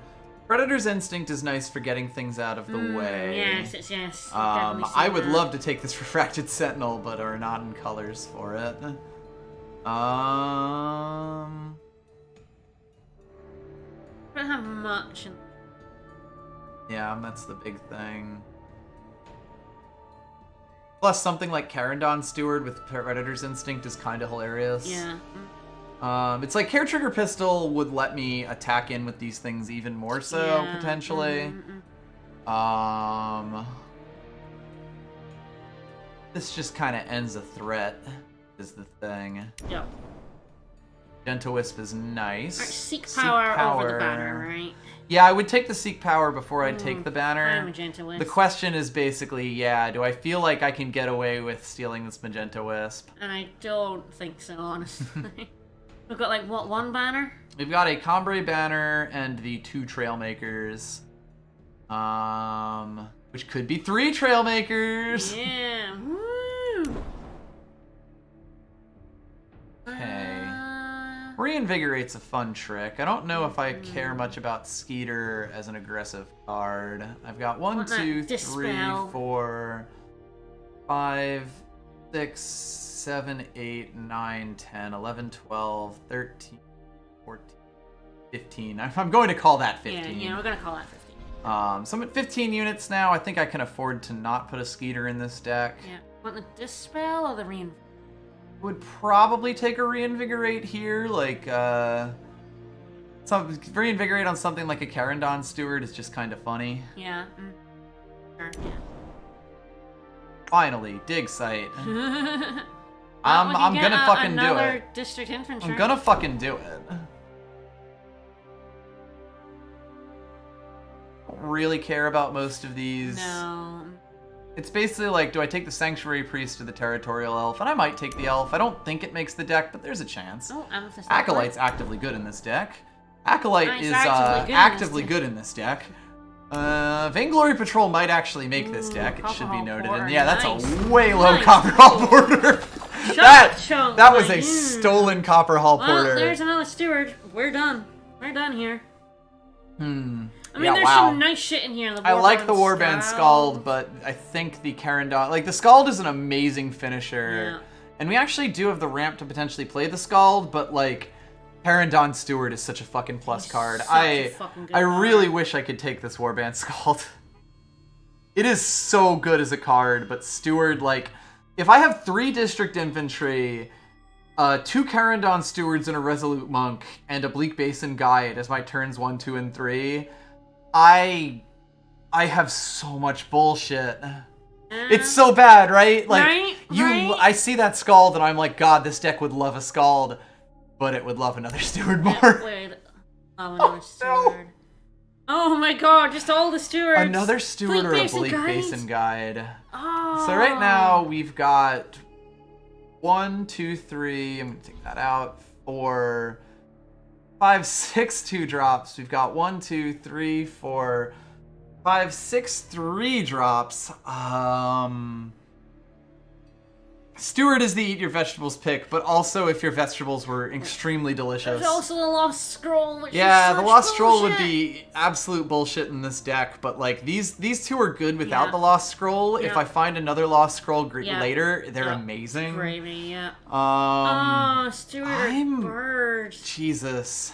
Predator's Instinct is nice for getting things out of the way. Yes. I would love to take this Refracted Sentinel, but are not in colors for it. I don't have much. Yeah, that's the big thing. Plus, something like Kerendon Steward with Predator's Instinct is kind of hilarious. Yeah. It's like Hair Trigger Pistol would let me attack in with these things even more so, potentially. This just kind of ends a threat, is the thing. Yep. Gentle Wisp is nice. Right, Seek Power over the banner, right? Yeah, I would take the Seek Power before I'd take the banner. I'm Magenta Wisp. The question is basically, do I feel like I can get away with stealing this Magenta Wisp? And I don't think so, honestly. We've got, like, what, 1 banner? We've got a Cambrai banner and the 2 Trailmakers. Which could be 3 Trailmakers. Yeah. Woo! Okay. Reinvigorate's a fun trick. I don't know if I care much about Skeeter as an aggressive card. I've got 1, 2, 3, 4, 5, 6, 7, 8, 9, 10, 11, 12, 13, 14, 15. I'm going to call that 15. Yeah, we're going to call that 15. So I'm at 15 units now. I think I can afford to not put a Skeeter in this deck. Yeah. Want the Dispel or the Reinvigorate? Would probably take a Reinvigorate here, like, Reinvigorate on something like a Kerendon Steward is just kind of funny. Yeah. Sure, yeah. Finally, dig site. I'm gonna fucking do it. District Infantry. I'm gonna fucking do it. Don't really care about most of these. No. It's basically like, do I take the Sanctuary Priest or the Territorial Elf? And I might take the Elf. I don't think it makes the deck, but there's a chance. Oh, Amethyst. Acolyte's actively good in this deck. Acolyte is actively good in this deck. Vainglory Patrol might actually make this deck, it should be noted. And yeah, that's a way low Copper Hall Porter. that was a stolen Copper Hall Porter. Well, there's another Steward. We're done. We're done here. I mean, yeah, there's some nice shit in here. I like the Warband Scald, but I think the Kerendon... Like, the Scald is an amazing finisher. Yeah. And we actually do have the ramp to potentially play the Scald, but, like, Kerendon Steward is such a fucking plus card. I really wish I could take this Warband Scald. It is so good as a card, but Steward, like... If I have 3 District Infantry, 2 Kerendon Stewards and a Resolute Monk, and a Bleak Basin Guide as my turns 1, 2, and 3... I have so much bullshit. It's so bad, right? Like, Right? I see that Scald and I'm like, God, this deck would love a Scald, but it would love another Steward more. Wait. Oh, another Steward. Oh my god, just all the Stewards. Another Steward or a Bleak Basin Guide. So right now we've got 1, 2, 3. I'm gonna take that out. 4, 5, 6 2-drops. We've got 1, 2, 3, 4, 5, 6 3-drops. Steward is the eat your vegetables pick, but also if your vegetables were extremely delicious. There's also the Lost Scroll, which yeah, is the Lost bullshit. Scroll would be absolute bullshit in this deck, but like these two are good without the Lost Scroll. If I find another Lost Scroll later, they're amazing. Gravy, yeah. Steward or Bird. Jesus.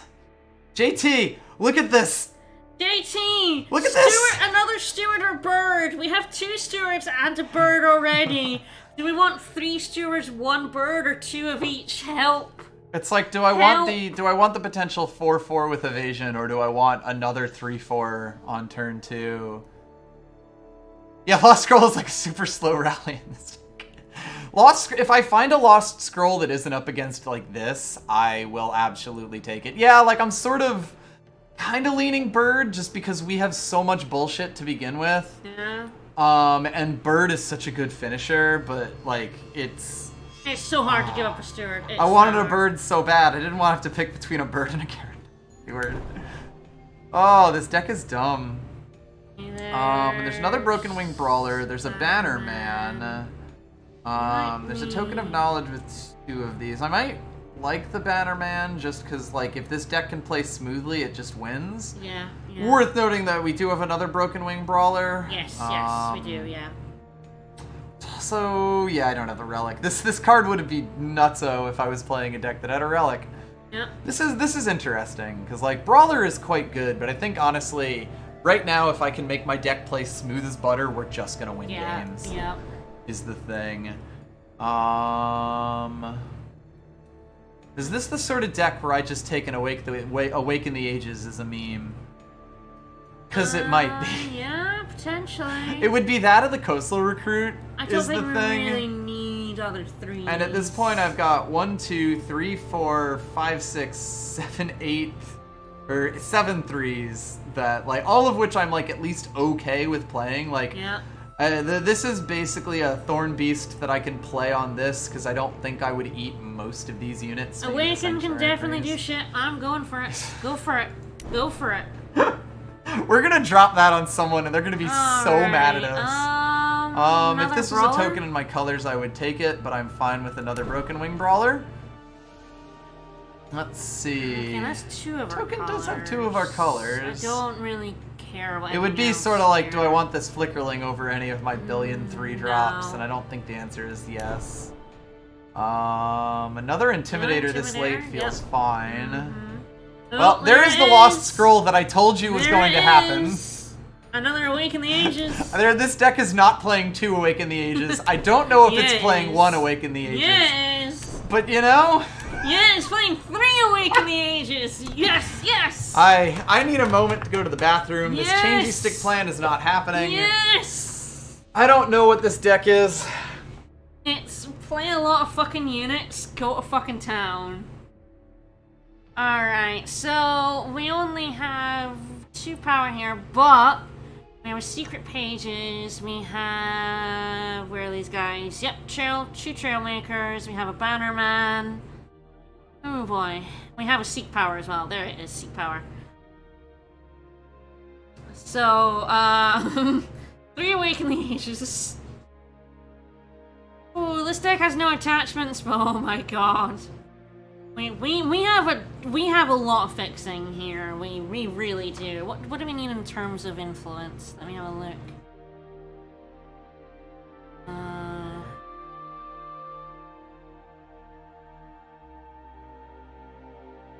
JT, look at this. JT! Look at this! Another Steward or Bird! We have 2 Stewards and a Bird already. Do we want 3 Stewards, 1 Bird, or 2 of each? Help! It's like, do I want the potential 4/4 with evasion, or do I want another 3/4 on turn 2? Yeah, Lost Scroll is like a super slow rally in this deck. If I find a Lost Scroll that isn't up against like this, I will absolutely take it. Yeah, like I'm sort of kind of leaning Bird just because we have so much bullshit to begin with. Yeah. And Bird is such a good finisher, but like it's so hard to give up a Steward. I wanted a Bird so bad. I didn't want to have to pick between a Bird and a Kerendon. Oh, this deck is dumb. There's another Broken Wing Brawler. There's a Banner Man. There's a Token of Knowledge with 2 of these. I might like the Banner Man just because, like, if this deck can play smoothly, it just wins. Yeah. Worth noting that we do have another Broken Wing Brawler. Yes, we do, yeah. So, yeah, I don't have a Relic. This card would be nutso if I was playing a deck that had a Relic. Yeah. This is interesting, because, like, Brawler is quite good, but I think, honestly, right now, if I can make my deck play smooth as butter, we're just gonna win games. Yeah. Is the thing. Is this the sort of deck where I just take an Awaken the Ages as a meme? Because it might be. Yeah, potentially. It would be that of the Coastal Recruit. I don't think we really need other 3. And at this point, I've got 1, 2, 3, 4, 5, 6, 7, 8, or 7 3s that, like, all of which I'm like at least okay with playing. Like, this is basically a Thorn Beast that I can play on this because I don't think I would eat most of these units. Awaken can definitely do shit. I'm going for it. Go for it. Go for it. We're gonna drop that on someone and they're gonna be so mad at us. If this was a token in my colors, I would take it, but I'm fine with another Broken Wing Brawler. Let's see. Okay, that's 2 of our colors. Token does have 2 of our colors. I don't really care about it. Would be sort of like, do I want this Flickerling over any of my billion 3-drops? No. And I don't think the answer is yes. Another Intimidator this late feels fine. Well, there is the Lost Scroll that I told you was going to happen. Another Awaken the Ages. This deck is not playing 2 Awaken the Ages. I don't know if it's playing 1 Awaken the Ages. Yes. But you know. Yeah, it's playing 3 Awaken the Ages. Yes, yes. I need a moment to go to the bathroom. This changey stick plan is not happening. Yes. I don't know what this deck is. It's play a lot of fucking units, go to fucking town. Alright, so we only have 2 power here, but we have secret pages, we have, where are these guys? Yep, 2 Trailmakers, we have a Bannerman. Oh boy, we have a Seek Power as well, there it is, Seek Power. So, 3 Awaken the Ages. Oh, this deck has no attachments, but oh my god. We have a lot of fixing here. We really do. What do we need in terms of influence? Let me have a look.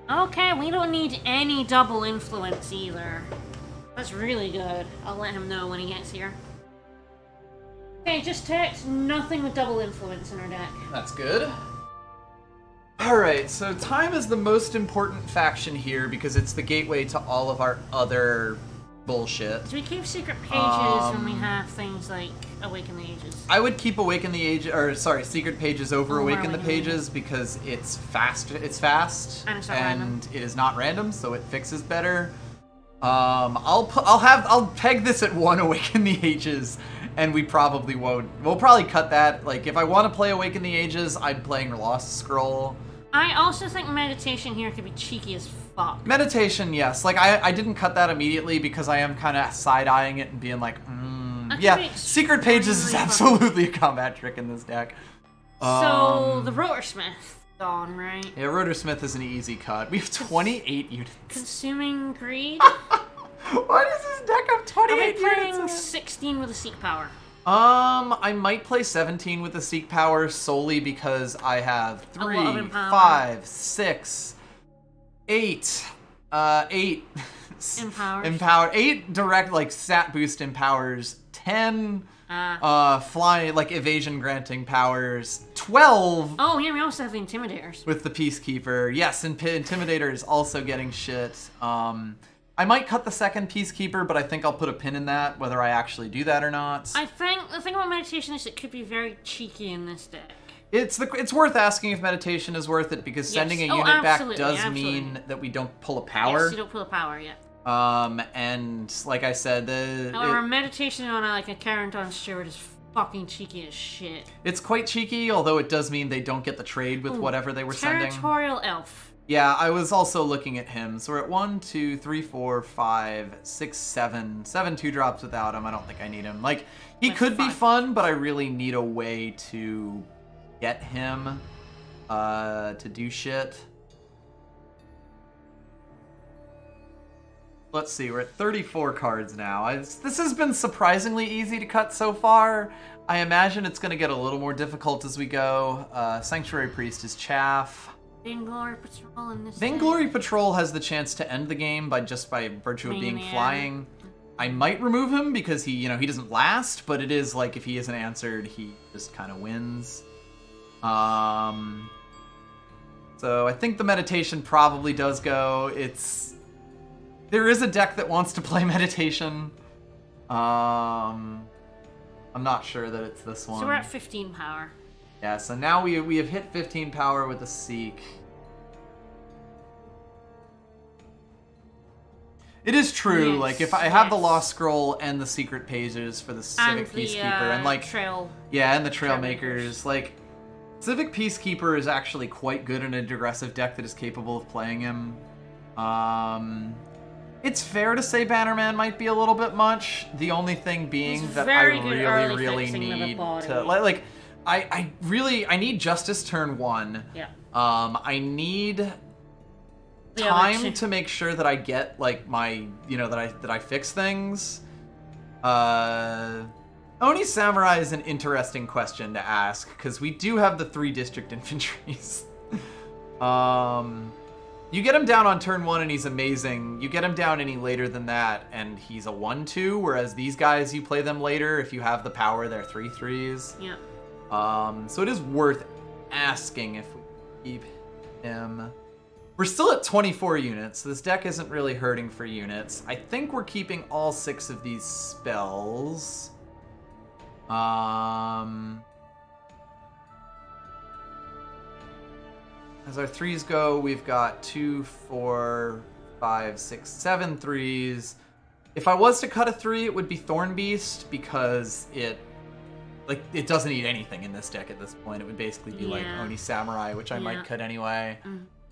Okay, we don't need any double influence either. That's really good. I'll let him know when he gets here. Okay, just text nothing with double influence in our deck. That's good. Alright, so time is the most important faction here because it's the gateway to all of our other bullshit. Do we keep secret pages when we have things like Awaken the Ages? I would keep Awaken the Age, or sorry, Secret Pages over Awaken the Pages because it's fast. It's fast, and it's not random. It is not random, so it fixes better. I'll peg this at 1 Awaken the Ages, and we probably won't. We'll probably cut that. Like, if I want to play Awaken the Ages, I'm playing Lost Scroll. I also think Meditation here could be cheeky as fuck. Meditation, yes. Like, I didn't cut that immediately because I am kind of side-eyeing it and being like, yeah, Secret Pages is absolutely a combat trick in this deck. So, the Rotorsmith gone, right? Yeah, Rotorsmith is an easy cut. We have 28 units. Consuming Greed? Why does this deck have 28 units? I'll be playing 16 with a Seek Power. I might play 17 with the Seek Power solely because I have 3, 5, 6, 8, 8 Empowers. 8 direct, like, stat boost empowers, 10 fly, like, evasion granting powers, 12. Oh, yeah, we also have the Intimidators. With the Peacekeeper. Yes, and Intimidator is also getting shit. I might cut the second Peacekeeper, but I think I'll put a pin in that, whether I actually do that or not. I think the thing about Meditation is it could be very cheeky in this deck. It's worth asking if Meditation is worth it, because sending a unit back does mean that we don't pull a power. Yes, you don't pull a power yet. And like I said, however, Meditation on a Kerendon Steward is fucking cheeky as shit. It's quite cheeky, although it does mean they don't get the trade with whatever they were sending. Territorial Elf. Yeah, I was also looking at him. So we're at 1, 2, 3, 4, 5, 6, 7. 7 2-drops without him. I don't think I need him. Like, he could be fun, but I really need a way to get him to do shit. Let's see, we're at 34 cards now. This has been surprisingly easy to cut so far. I imagine it's going to get a little more difficult as we go. Sanctuary Priest is chaff. Vainglory Patrol in this Vainglory Patrol has the chance to end the game by virtue of being flying. I might remove him because he doesn't last, but it is like if he isn't answered, he just kind of wins. So I think the Meditation probably does go. There is a deck that wants to play Meditation. I'm not sure that it's this one. So we're at 15 power. Yeah, so now we have hit 15 power with a Seek. It is true, yes, like, if I have the Lost Scroll and the Secret Pages for the Civic Peacekeeper, and, like, Trail. Yeah, and the Trailmakers, like, Civic Peacekeeper is actually quite good in a aggressive deck that is capable of playing him. It's fair to say Bannerman might be a little bit much, the only thing being that I really need to, like, I need Justice turn 1. Yeah. I need time to make sure that I get, like, my, that I fix things. Oni Samurai is an interesting question to ask, because we do have the 3 district infantries. You get him down on turn 1 and he's amazing. You get him down any later than that and he's a 1/2, whereas these guys, you play them later, if you have the power, they're 3/3s. Yeah. So it is worth asking if we keep him. We're still at 24 units, so this deck isn't really hurting for units. I think we're keeping all 6 of these spells. As our 3s go, we've got 2, 4, 5, 6, 7 3s. If I was to cut a 3, it would be Thornbeast, because it doesn't eat anything in this deck at this point. It would basically be like Oni Samurai, which I might cut anyway.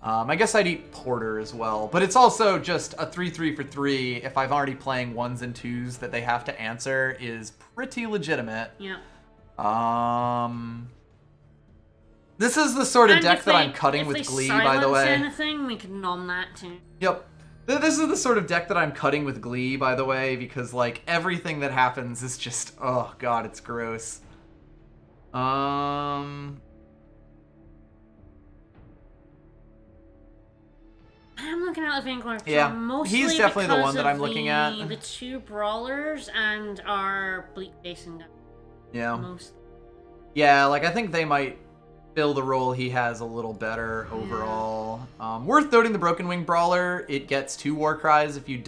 I guess I'd eat Porter as well, but it's also just a 3/3 for 3 if I'm already playing 1s and 2s that they have to answer is pretty legitimate. Yeah. This is the sort of deck that I'm cutting with Glee, by the way. Anything, we could nom that too. Yep. This is the sort of deck that I'm cutting with Glee, by the way, because, like, everything that happens is just, oh god, it's gross. I'm looking at the Vainglory. Yeah, mostly he's definitely the one that I'm looking at. The 2 Brawlers and our Bleak Basin. Yeah. Mostly. Yeah, like, I think they might fill the role he has a little better overall. Worth noting the Broken Wing Brawler, it gets 2 War Cries if you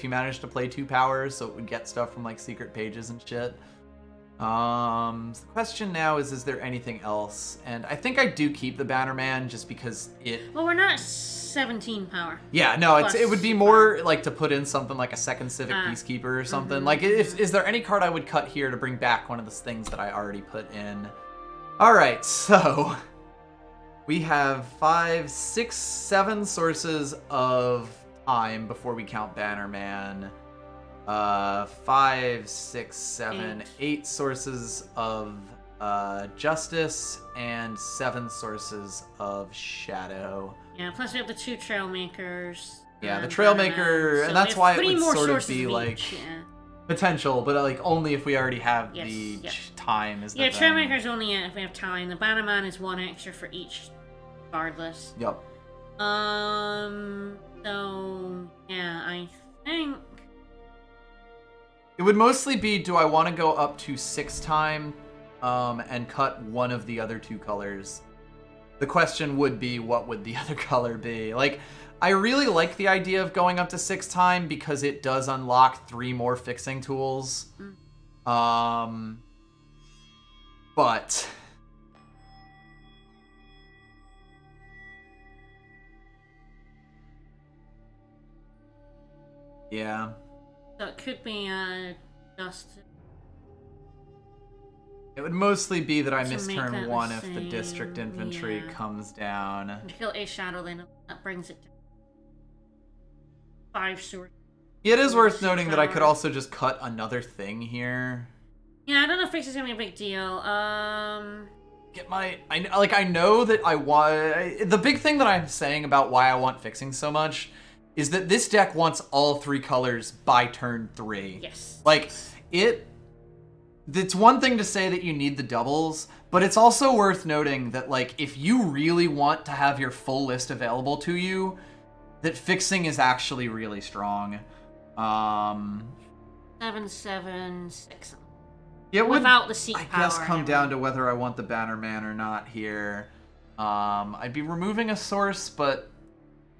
manage to play 2 powers, so it would get stuff from like secret pages and shit. So the question now is there anything else? And I think I do keep the Bannerman just because it... Well, we're not 17 power. Yeah, no, it would be more like to put in something like a second Civic Peacekeeper or something. Like, is there any card I would cut here to bring back one of the things that I already put in? Alright, so we have 5, 6, 7 sources of time before we count Bannerman. 5, 6, 7, 8 sources of justice, and 7 sources of shadow. Yeah, plus we have the 2 Trailmakers. Yeah, the Trailmaker, so and that's why it would sort of be of like each, potential, but like only if we already have the time. Is the thing. Trailmaker's only if we have time. The Bannerman is 1 extra for each, regardless. Yep. So yeah, I think it would mostly be: do I want to go up to 6 time, and cut one of the other 2 colors? The question would be, what would the other color be? Like, I really like the idea of going up to 6 time because it does unlock 3 more fixing tools. But yeah. so. It could be just. It would mostly be that I To miss make turn that 1 the if the district same, infantry yeah. comes down. To kill a Shadow Lane, that brings it to 5 swords. It is worth noting that I could also just cut another thing here. Yeah, I don't know if fix is gonna be a big deal. Get my... I know that I want... The big thing that I'm saying about why I want fixing so much is that this deck wants all 3 colors by turn 3. Yes. Like, it's one thing to say that you need the doubles, but it's also worth noting that, like, if you really want to have your full list available to you, that fixing is actually really strong. 7, 7, 6. It would, without the seek I power. guess, come down to whether I want the Bannerman or not here. I'd be removing a source, but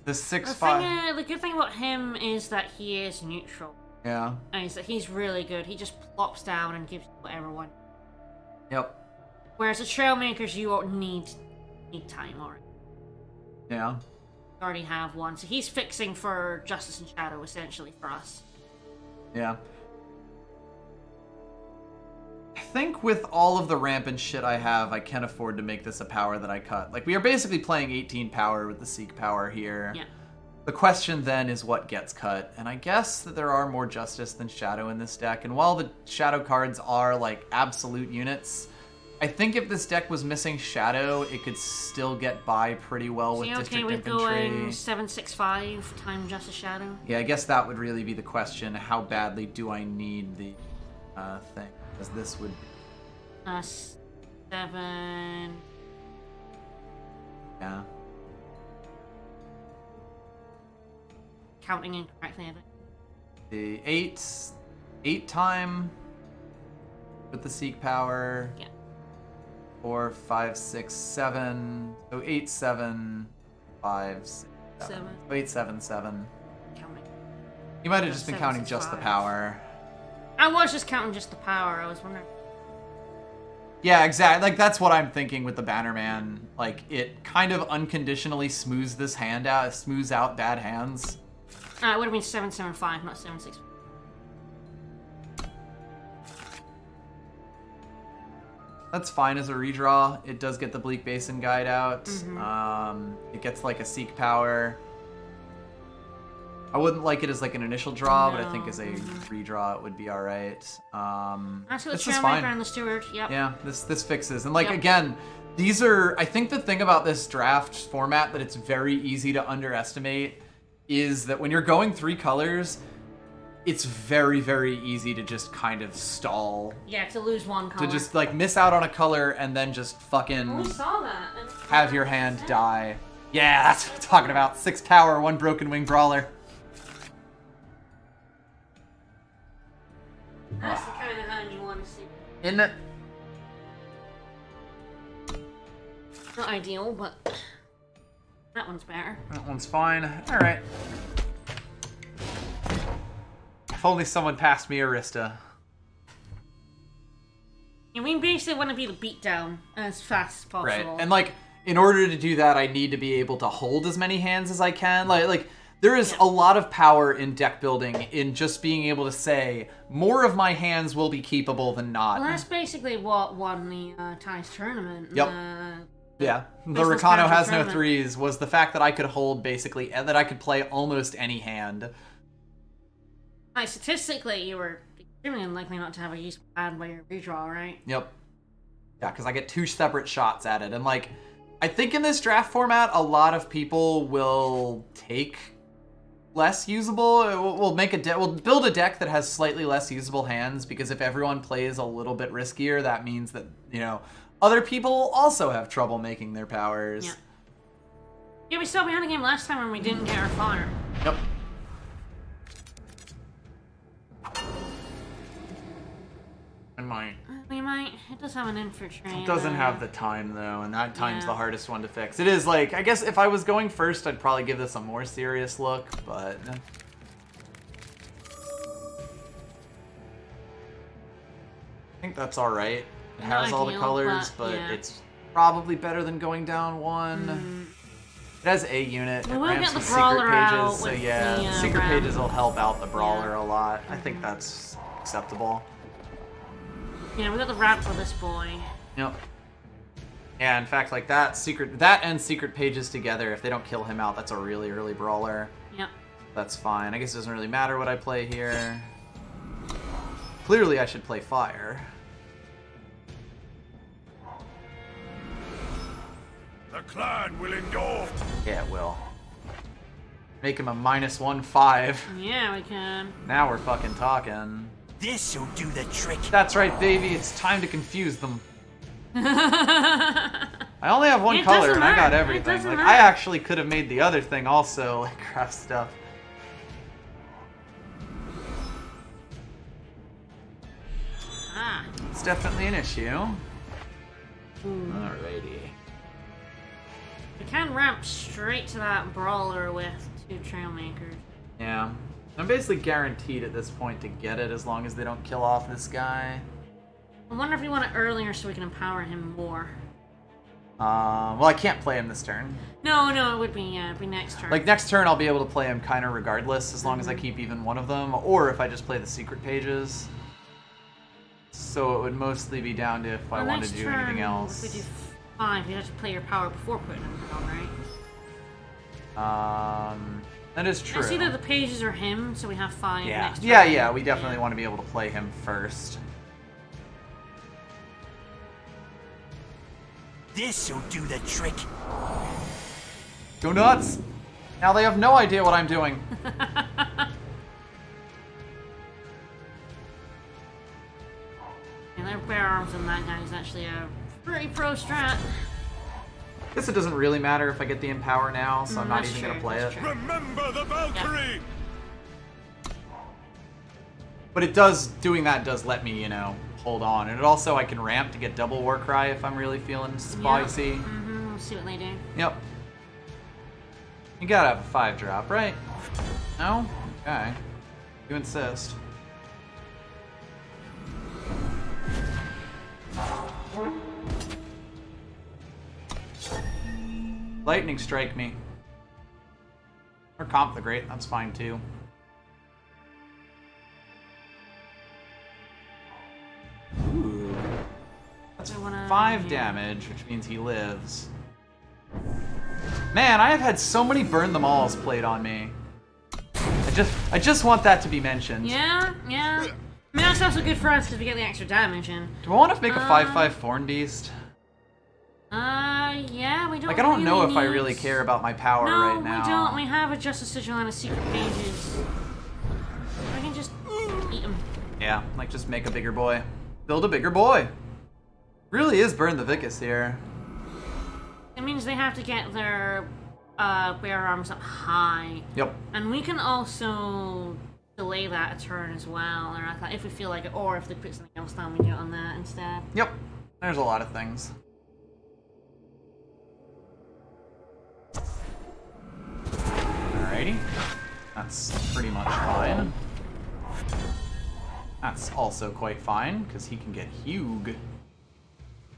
the 6/5. The good thing about him is that he is neutral. Yeah. And is that he's really good. He just plops down and gives you whatever one. Yep. Whereas the Trailmakers, you need time already. Yeah. You already have one, so he's fixing for Justice and Shadow essentially for us. Yeah. I think with all of the rampant shit I have, I can afford to make this a power that I cut. Like, we are basically playing 18 power with the Seek power here. Yeah. The question then is what gets cut, and I guess that there are more Justice than Shadow in this deck, and while the Shadow cards are, like, absolute units, I think if this deck was missing Shadow, it could still get by pretty well with District with Infantry. Going 7/6/5 time Justice Shadow? Yeah, I guess that would really be the question. How badly do I need the thing? Because this would be... 7... Yeah. Counting incorrectly, I think. The 8 time with the Seek power. Yeah. 4, 5, 6, 7. So 8, 7, 5, 6, 7. 8, 7, 7. Counting. You might have just been 7, counting 6, just the 5. power. I was just counting just the power. I was wondering. Yeah, exactly. Like, that's what I'm thinking with the Bannerman. Like, it kind of unconditionally smooths this hand out, smooths out bad hands. It would have been 7/7/5, not 7/6. That's fine as a redraw. It does get the Bleak Basin Guide out. Mm-hmm. It gets like a Seek power. I wouldn't like it as like an initial draw, but I think as a redraw it would be alright. That's this the is fine. Trailmaker and the Steward, yep. Yeah, this fixes. And like, Yep. again, these are... I think the thing about this draft format that it's very easy to underestimate is that when you're going 3 colors, it's very, very easy to just kind of stall. Yeah, to lose one color. To just, like, miss out on a color and then just fucking We saw that. have your hand die. Yeah, that's what I'm talking about. 6 power, 1 Broken Wing Brawler. That's the kind of hand you want to see. Isn't it? Not ideal, but that one's better. That one's fine. Alright. If only someone passed me Arista. Yeah, we basically want to be the beatdown as fast as possible. Right. And like, in order to do that, I need to be able to hold as many hands as I can. Like there is a lot of power in deck building in just being able to say, more of my hands will be keepable than not. Well, that's basically what won the Ties tournament. Yep. Yeah. The Business Rakano casual has no tournament. threes was the fact that I could hold basically, that I could play almost any hand. Like, statistically, you were extremely unlikely not to have a useful hand by your redraw, right? Yep. Yeah, because I get 2 separate shots at it. And like, I think in this draft format, a lot of people will take less usable. We'll build a deck that has slightly less usable hands, because if everyone plays a little bit riskier, that means that, you know, other people will also have trouble making their powers. Yeah. Yeah, we saw we had a game last time when we didn't get our fire. Yep. I might. We might. It does have an infantry. It doesn't have the time, though, and that time's Yeah. the hardest one to fix. It is like, I guess if I was going first, I'd probably give this a more serious look, but... I think that's alright. It Not has all the ideal, colors, but but yeah. it's probably better than going down 1. It has a unit. We It will ramps get the with brawler secret out pages, so with yeah, the, secret ramp. pages will help out the brawler a lot. I think that's acceptable. Yeah, we got the ramp for this boy. Yep. Yeah, in fact, like that and secret pages together, if they don't kill him out, that's a really early brawler. Yep. That's fine. I guess it doesn't really matter what I play here. Clearly, I should play fire. The clan will endure. Yeah, it will. Make him a -1/5. Yeah, we can. Now we're fucking talking. This'll do the trick. That's right, baby. It's time to confuse them. I only have one It color doesn't and I got matter. It everything. doesn't Like, matter. I actually could have made the other thing also, like craft stuff. Ah. It's definitely an issue. Alrighty. We can ramp straight to that brawler with 2 trailmakers. Yeah. I'm basically guaranteed at this point to get it as long as they don't kill off this guy. I wonder if we want it earlier so we can empower him more. Well, I can't play him this turn. No, it would be, it'd be next turn. Like, next turn I'll be able to play him kind of regardless, as long as I keep even one of them, or if I just play the secret pages. So it would mostly be down to if I wanted to do anything else. If we do 5, you have to play your power before putting him down, right? That is true. It's either the pages or him, so we have 5 Yeah, next turn. yeah, we definitely want to be able to play him first. This'll do the trick. Go nuts! Now they have no idea what I'm doing. And their bare arms on that guy is actually a pretty pro strat. Guess it doesn't really matter if I get the Empower now, so I'm not That's even true, going to play that's it. true. Remember the Valkyrie. But doing that does let me, you know, hold on. And it also, I can ramp to get double Warcry if I'm really feeling spicy. Mm-hmm, we'll see what they do. Yep. You gotta have a 5-drop, right? No? Okay. You insist. Lightning strike me. Or comp the great, that's fine too. Ooh. That's 5 damage, which means he lives. Man, I have had so many burn them alls played on me. I just want that to be mentioned. Yeah. I mean, that's also good for us because we get the extra damage in. Do I want to make a 5/5 Thorn Beast? Yeah, we don't. Like, I don't know if I need- really care about my power No, right now. we don't. We have a Justice Sigil and a Secret Pages. We can just eat them. Yeah, like just make a bigger boy. Build a bigger boy. Really is burn the Vicus here. It means they have to get their bare arms up high. Yep. And we can also delay that a turn as well, or if we feel like it, or if they put something else down, we do it on that instead. Yep. There's a lot of things. Alrighty. That's pretty much fine. That's also quite fine, because he can get Hugh.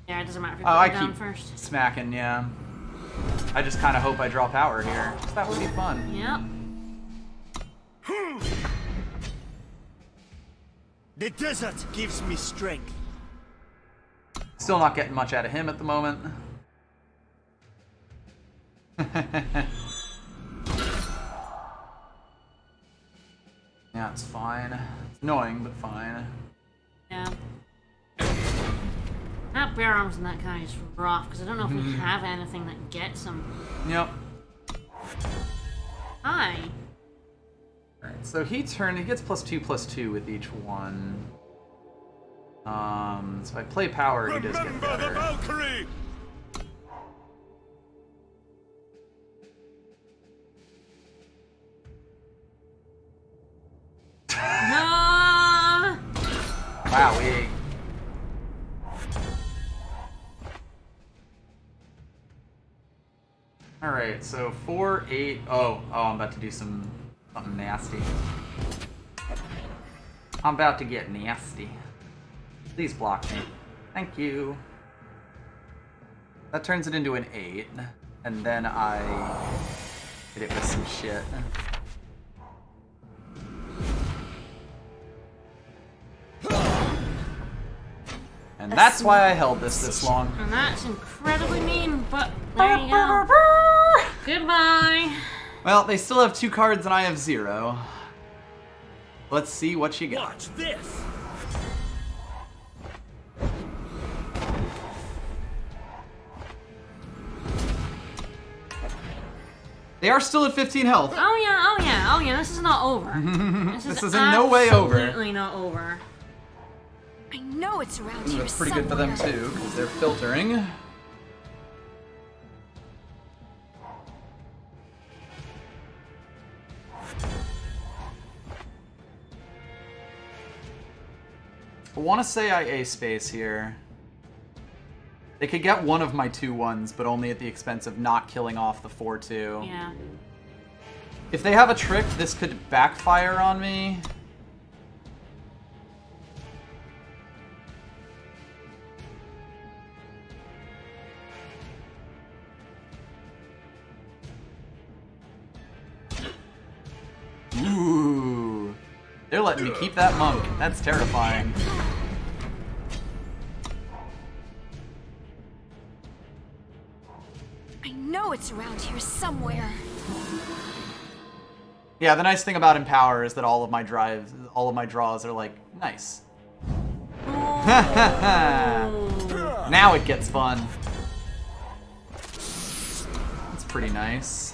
Yeah, it doesn't matter if you Oh, put I it down keep first. smacking, yeah. I just kind of hope I draw power here. That would be fun. Yep. The desert gives me strength. Still not getting much out of him at the moment. Yeah, it's fine. It's annoying, but fine. Yeah. That bear arms in that guy is rough, because I don't know if we have anything that gets him. Yep. Hi. Alright, so he gets +2/+2 with each one. So if I play power, he does get Remember the better. Valkyrie! Ah! Wowee. Alright, so 4, 8. Oh, I'm about to do something nasty. I'm about to get nasty. Please block me. Thank you. That turns it into an 8. And then I hit it with some shit. And that's why I held this long. And that's incredibly mean, but there you go. Goodbye. Well, they still have 2 cards and I have 0. Let's see what you got. Watch this. They are still at 15 health. Oh yeah, oh yeah, oh yeah, this is not over. This is in no way over. Absolutely not over. I know it's around Ooh, here that's pretty good for them somewhere. too, because they're filtering. I want to say I A-space here. They could get one of my 2/1s, but only at the expense of not killing off the 4/2. Yeah. If they have a trick, this could backfire on me. Ooh. They're letting me keep that monk. That's terrifying. I know it's around here somewhere. Yeah, the nice thing about Empower is that all of my draws are like, nice. Now it gets fun. That's pretty nice.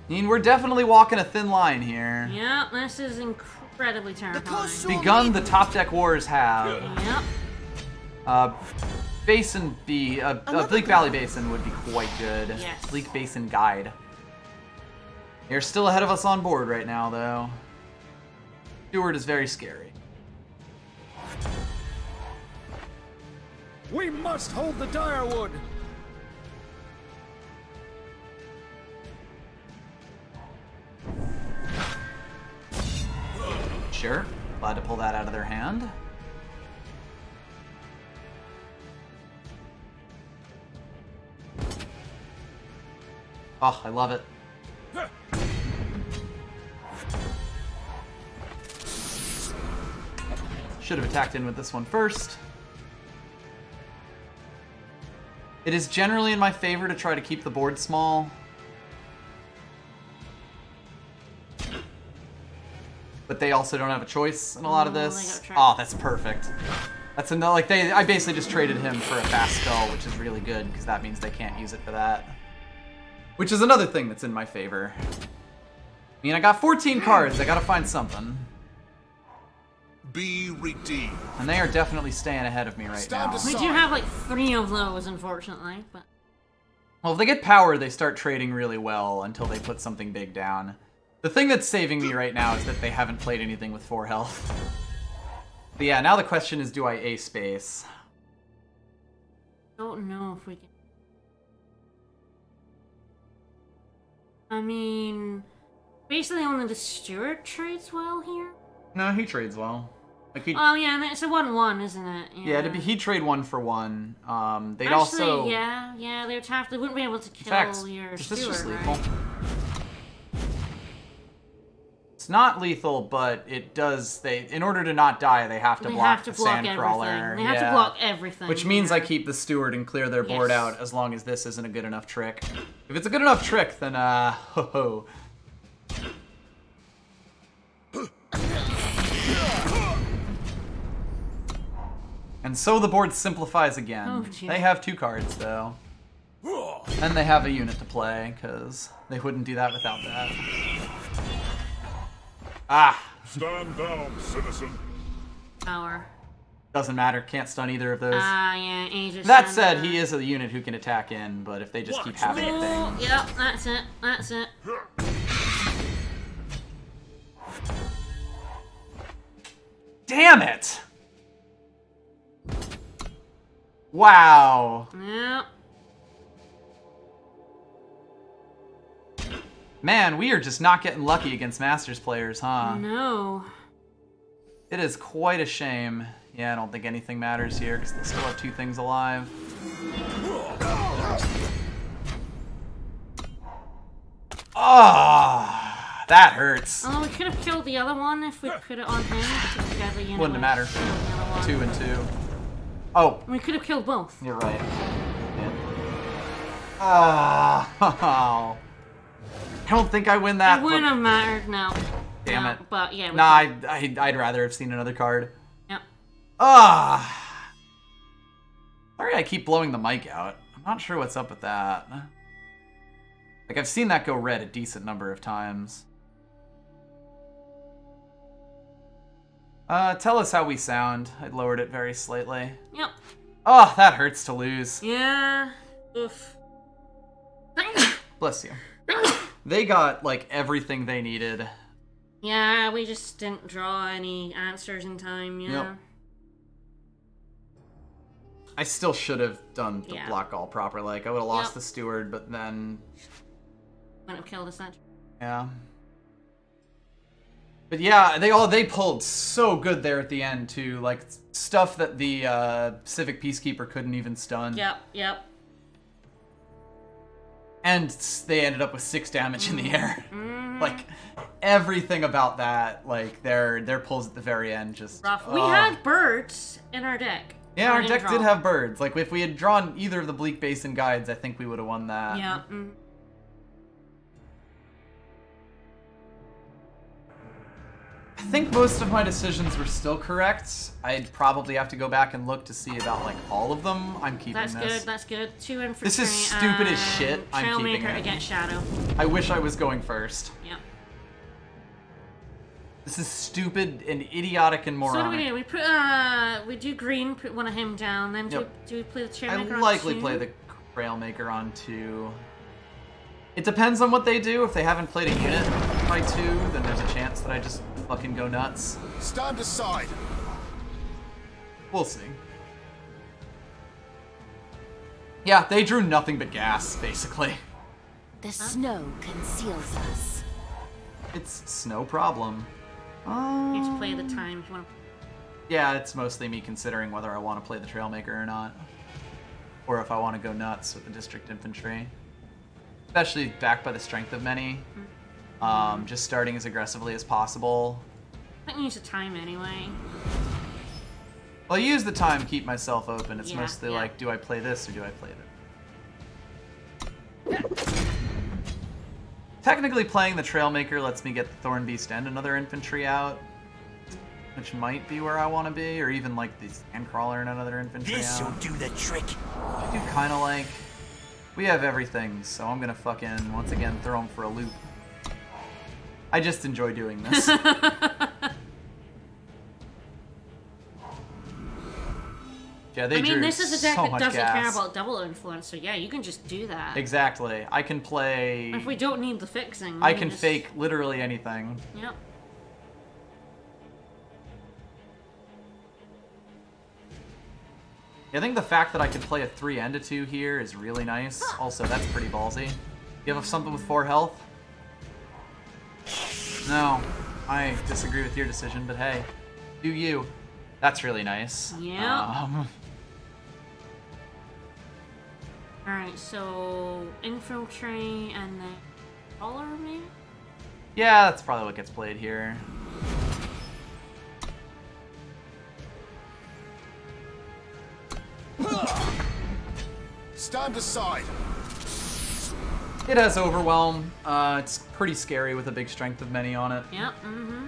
I mean, we're definitely walking a thin line here. Yep, this is incredibly terrifying. Begun the top deck wars have. Yep. Basin B, Bleak Valley Basin would be quite good. Yes. Bleak Basin Guide. They're still ahead of us on board right now, though. Steward is very scary. We must hold the Direwood! Sure. Glad to pull that out of their hand. Oh, I love it. Should have attacked in with this one first. It is generally in my favor to try to keep the board small. But they also don't have a choice in a lot of this. Oh, that's perfect. That's another, like, I basically just traded him for a fast spell, which is really good, because that means they can't use it for that. Which is another thing that's in my favor. I mean, I got 14 cards, I gotta find something. Be redeemed. And they are definitely staying ahead of me right now. We do have like 3 of those, unfortunately, but... Well, if they get power, they start trading really well until they put something big down. The thing that's saving me right now is that they haven't played anything with 4 health. But yeah, now the question is, do I A-space? Don't know if we can... I mean, basically only the steward trades well here. No, he trades well. Like Oh yeah, and it's a 1/1, isn't it? yeah, he'd trade 1 for 1. They'd Actually, also yeah, they wouldn't be able to kill in fact, your is steward, this just right? lethal? It's not lethal, but it does. In order to not die, they have to They block have to the block sandcrawler. everything. They have Yeah. to block everything. Which means here. I keep the steward and clear their board Yes. out as long as this isn't a good enough trick. If it's a good enough trick, then ho ho. And so the board simplifies again. Oh, dear. They have 2 cards though. And they have a unit to play, because they wouldn't do that without that. Ah! Stand down, citizen. Power. Doesn't matter, can't stun either of those. Ah, yeah, Aegis. That and, said, he is a unit who can attack in, but if they just keep having a Oh, thing... yep, that's it. That's it. Damn it! Wow. Yep. Man, we are just not getting lucky against Masters players, huh? No. It is quite a shame. Yeah, I don't think anything matters here, because they still have 2 things alive. Ah, that hurts. Although we could have killed the other one if we put it on him. Together, you know, Wouldn't have mattered. kill the other one. 2 and 2. Oh, We could have killed both. you're right. Yeah. Ah, I don't think I win that. It wouldn't have mattered, no. Damn No, it. But yeah. we Nah, could- I'd rather have seen another card. Yep. Ah! Sorry I keep blowing the mic out. I'm not sure what's up with that. Like, I've seen that go red a decent number of times. Tell us how we sound. I lowered it very slightly. Yep. Oh, that hurts to lose. Yeah. Oof. Bless you. They got, like, everything they needed. Yeah, we just didn't draw any answers in time, yeah. Yep. I still should have done the Yeah. block all proper. Like, I would have lost Yep. the steward, but then... Wouldn't have killed us that. Yeah. But yeah, they pulled so good there at the end, too. Like, stuff that the Civic Peacekeeper couldn't even stun. Yep, yep. And they ended up with 6 damage in the air. Mm-hmm. Like, everything about that, like, their pulls at the very end just... Rough. We oh. had birds in our deck. Yeah, our We deck didn't did draw. have birds. Like, if we had drawn either of the Bleak Basin guides, I think we would have won that. Yeah. Mm. I think most of my decisions were still correct. I'd probably have to go back and look to see about, like, all of them. I'm keeping That's this. good, that's good. 2 infantry. This is stupid as shit. I'm keeping Trailmaker it. against Shadow. I wish I was going first. Yep. This is stupid and idiotic and moronic. So what do we do? We put we do green, put one of him down, then do we play the Trailmaker I on likely 2? play the Trailmaker on 2. It depends on what they do. If they haven't played a unit by 2, then there's a chance that I just fucking go nuts. Stand aside. We'll see. Yeah, they drew nothing but gas, basically. The snow conceals us. It's no problem. You have to play the time if you want to. Yeah, it's mostly me considering whether I want to play the Trailmaker or not. Or if I want to go nuts with the District Infantry. Especially backed by the strength of many. Just starting as aggressively as possible. I can use the time anyway. Well, I use the time to keep myself open. It's Yeah, mostly yeah. like, do I play this or do I play this? Technically, playing the Trailmaker lets me get the Thornbeast and another infantry out. Which might be where I want to be, or even like the Sandcrawler and another infantry This'll out. do the trick. I do kind of like... We have everything, so I'm gonna fucking, once again, throw them for a loop. I just enjoy doing this. Yeah, they I mean, drew this is a deck so that much doesn't care gas. about double influence, so yeah, you can just do that. Exactly. I can play... If we don't need the fixing, I we can just... fake literally anything. Yep. I think the fact that I can play a 3 and a 2 here is really nice. Also, that's pretty ballsy. You have something with 4 health? No, I disagree with your decision, but hey, do you. That's really nice. Yeah. Alright, so infiltrate and then crawler maybe? Yeah, that's probably what gets played here. Stand aside. It has Overwhelm. It's pretty scary with a big strength of many on it. Yep, mm-hmm.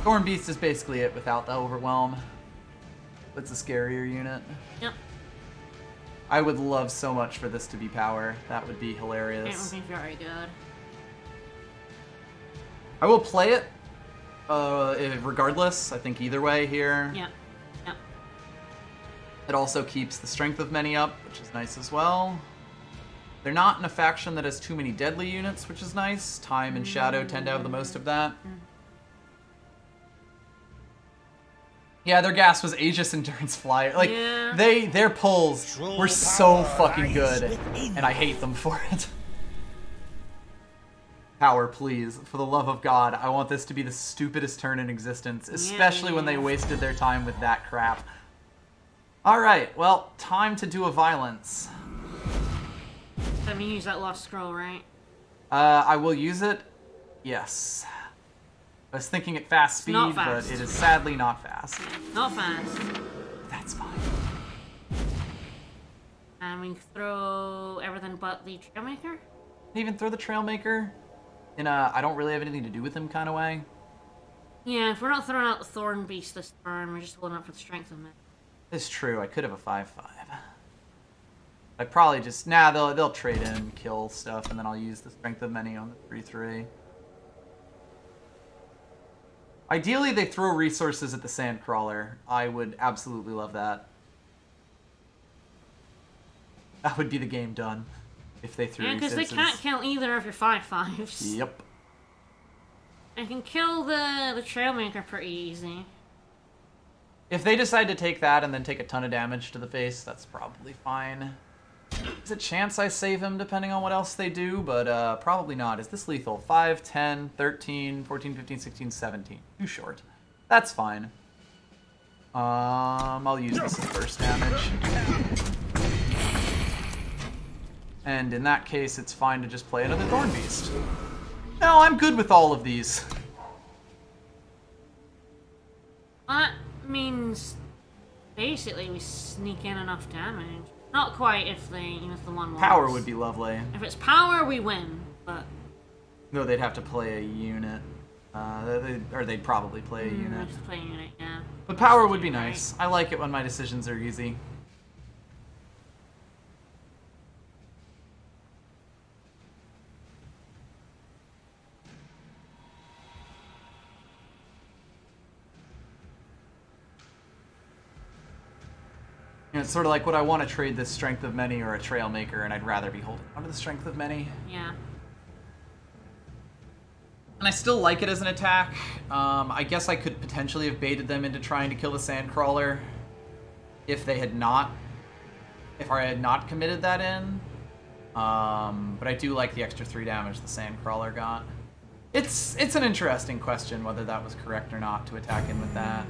Thorn Beast is basically it without the Overwhelm. It's a scarier unit. Yep. I would love so much for this to be power. That would be hilarious. It would be very good. I will play it regardless. I think either way here. Yep. Yep. It also keeps the strength of many up, which is nice as well. They're not in a faction that has too many deadly units, which is nice. Time and Shadow tend to have the most of that. Yeah, their gas was Aegis Endurance Flyer. Like, Yeah. their pulls were so fucking good, and I hate them for it. Power, please. For the love of God, I want this to be the stupidest turn in existence, especially when they wasted their time with that crap. Alright, well, time to do a violence. Let me use that lost scroll, right? I will use it. Yes. I was thinking at fast speed, not fast. but it is sadly not fast. Not fast. That's fine. And we throw everything but the Trailmaker? Even throw the Trailmaker in a I don't really have anything to do with him kind of way. Yeah, if we're not throwing out the Thorn Beast this turn, we're just holding up for the strength of it. It's true. I could have a 5/5. I'd probably just they'll trade in, kill stuff, and then I'll use the strength of many on the 3/3. Ideally, they throw resources at the Sandcrawler. I would absolutely love that. That would be the game done if they threw Yeah, because resources. they can't kill either of your 5/5s. Yep. I can kill the Trailmaker pretty easy. If they decide to take that and then take a ton of damage to the face, that's probably fine. There's a chance I save him depending on what else they do, but probably not. Is this lethal? 5, 10, 13, 14, 15, 16, 17. Too short. That's fine. I'll use this as burst damage. And in that case, it's fine to just play another Thorn Beast. No, I'm good with all of these. That means basically we sneak in enough damage. Not quite if the one wins. Power would be lovely. If it's power, we win. But No, they'd have to play a unit. Or they'd probably play a unit. just play a unit, yeah. But power would be nice. I like it when my decisions are easy. You know, it's sort of like, would I want to trade this Strength of Many or a Trailmaker, and I'd rather be holding onto the Strength of Many. Yeah. And I still like it as an attack. I guess I could potentially have baited them into trying to kill the Sandcrawler if I had not committed that in. But I do like the extra 3 damage the Sandcrawler got. It's an interesting question whether that was correct or not to attack in with that.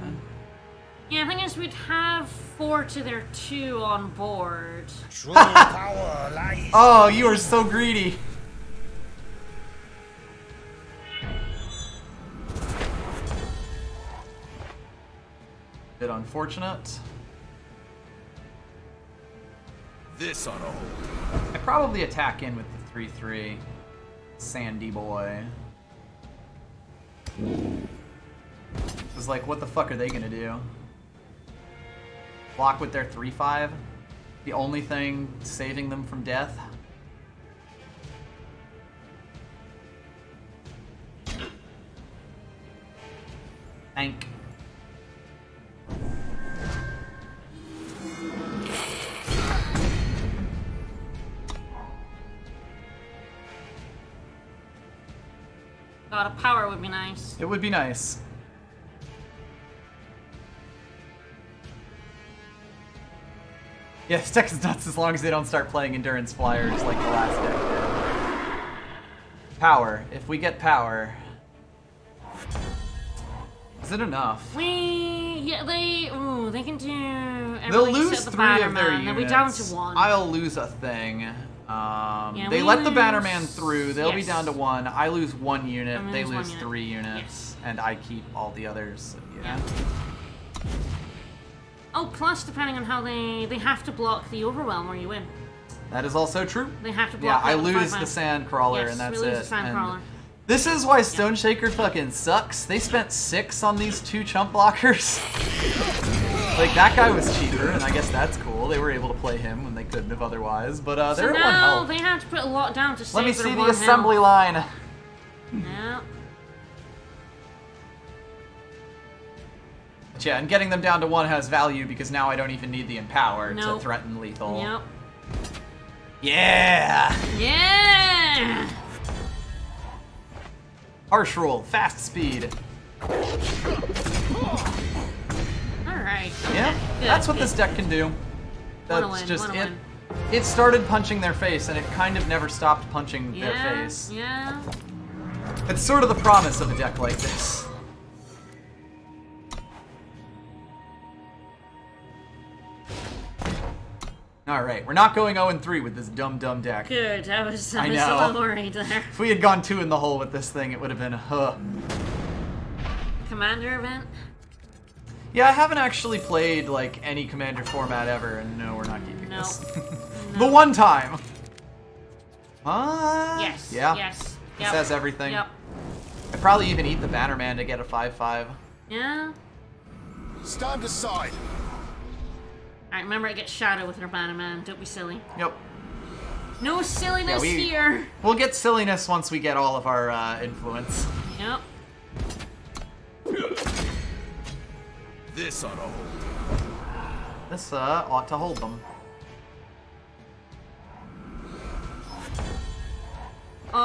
Yeah, the thing is we'd have 4 to their 2 on board. True power lies. Oh, you are so greedy. Bit unfortunate. This on a hold. I probably attack in with the 3/3. Sandy boy. It's like, what the fuck are they gonna do? Block with their 3/5? The only thing saving them from death? Thank. God, a power would be nice. It would be nice. Yeah, this deck is nuts as long as they don't start playing Endurance Flyers like the last deck did. Power. If we get power, Is it enough? They can do. They'll lose the 3 of their Bannerman. units. They'll be down to 1. I'll lose a thing. They we let the lose- Bannerman through. They'll be Yes. down to 1. I lose 1 unit. And we They lose 1 lose unit. 3 units. Yes. And I keep all the others. So yeah. Oh, plus depending on how they have to block the overwhelm or you win. That is also true. They have to Yeah, block. I the lose 5-man. the Sand Crawler, Yes, and that's we lose it. the Sand And Crawler. this is why Stone Shaker fucking sucks. They spent 6 on these 2 chump blockers. Like, that guy was cheaper, and I guess that's cool. They were able to play him when they couldn't have otherwise. But So they're at 1 now health. they had to put a lot down to save Let me their see the 1 assembly health. line. Yeah. But yeah, and getting them down to 1 has value because now I don't even need the Empower to Nope. threaten lethal. Yep. Yeah! Yeah. Harsh Rule, fast speed. All right. Yeah, Good. that's what this deck can do. Wanna That's win, just wanna it. win. It started punching their face, and it kind of never stopped punching Yeah. their face. Yeah. It's sort of the promise of a deck like this. Alright, we're not going 0-3 with this dumb deck. Good. I was I a know. little worried there. If we had gone 2 in the hole with this thing, it would have been, Commander event. Yeah, I haven't actually played, like, any Commander format ever, and no, we're not keeping No. this. No. The one time! Yes. Yeah. Yes. It Yep. says everything. Yep. I'd probably even eat the Bannerman to get a 5/5. Yeah. Stand aside. Alright, remember it gets Shadow with her Bannerman. Don't be silly. Yep. No silliness Yeah, here. We'll get silliness once we get all of our influence. Yep. This ought to hold. This ought to hold them. Oh.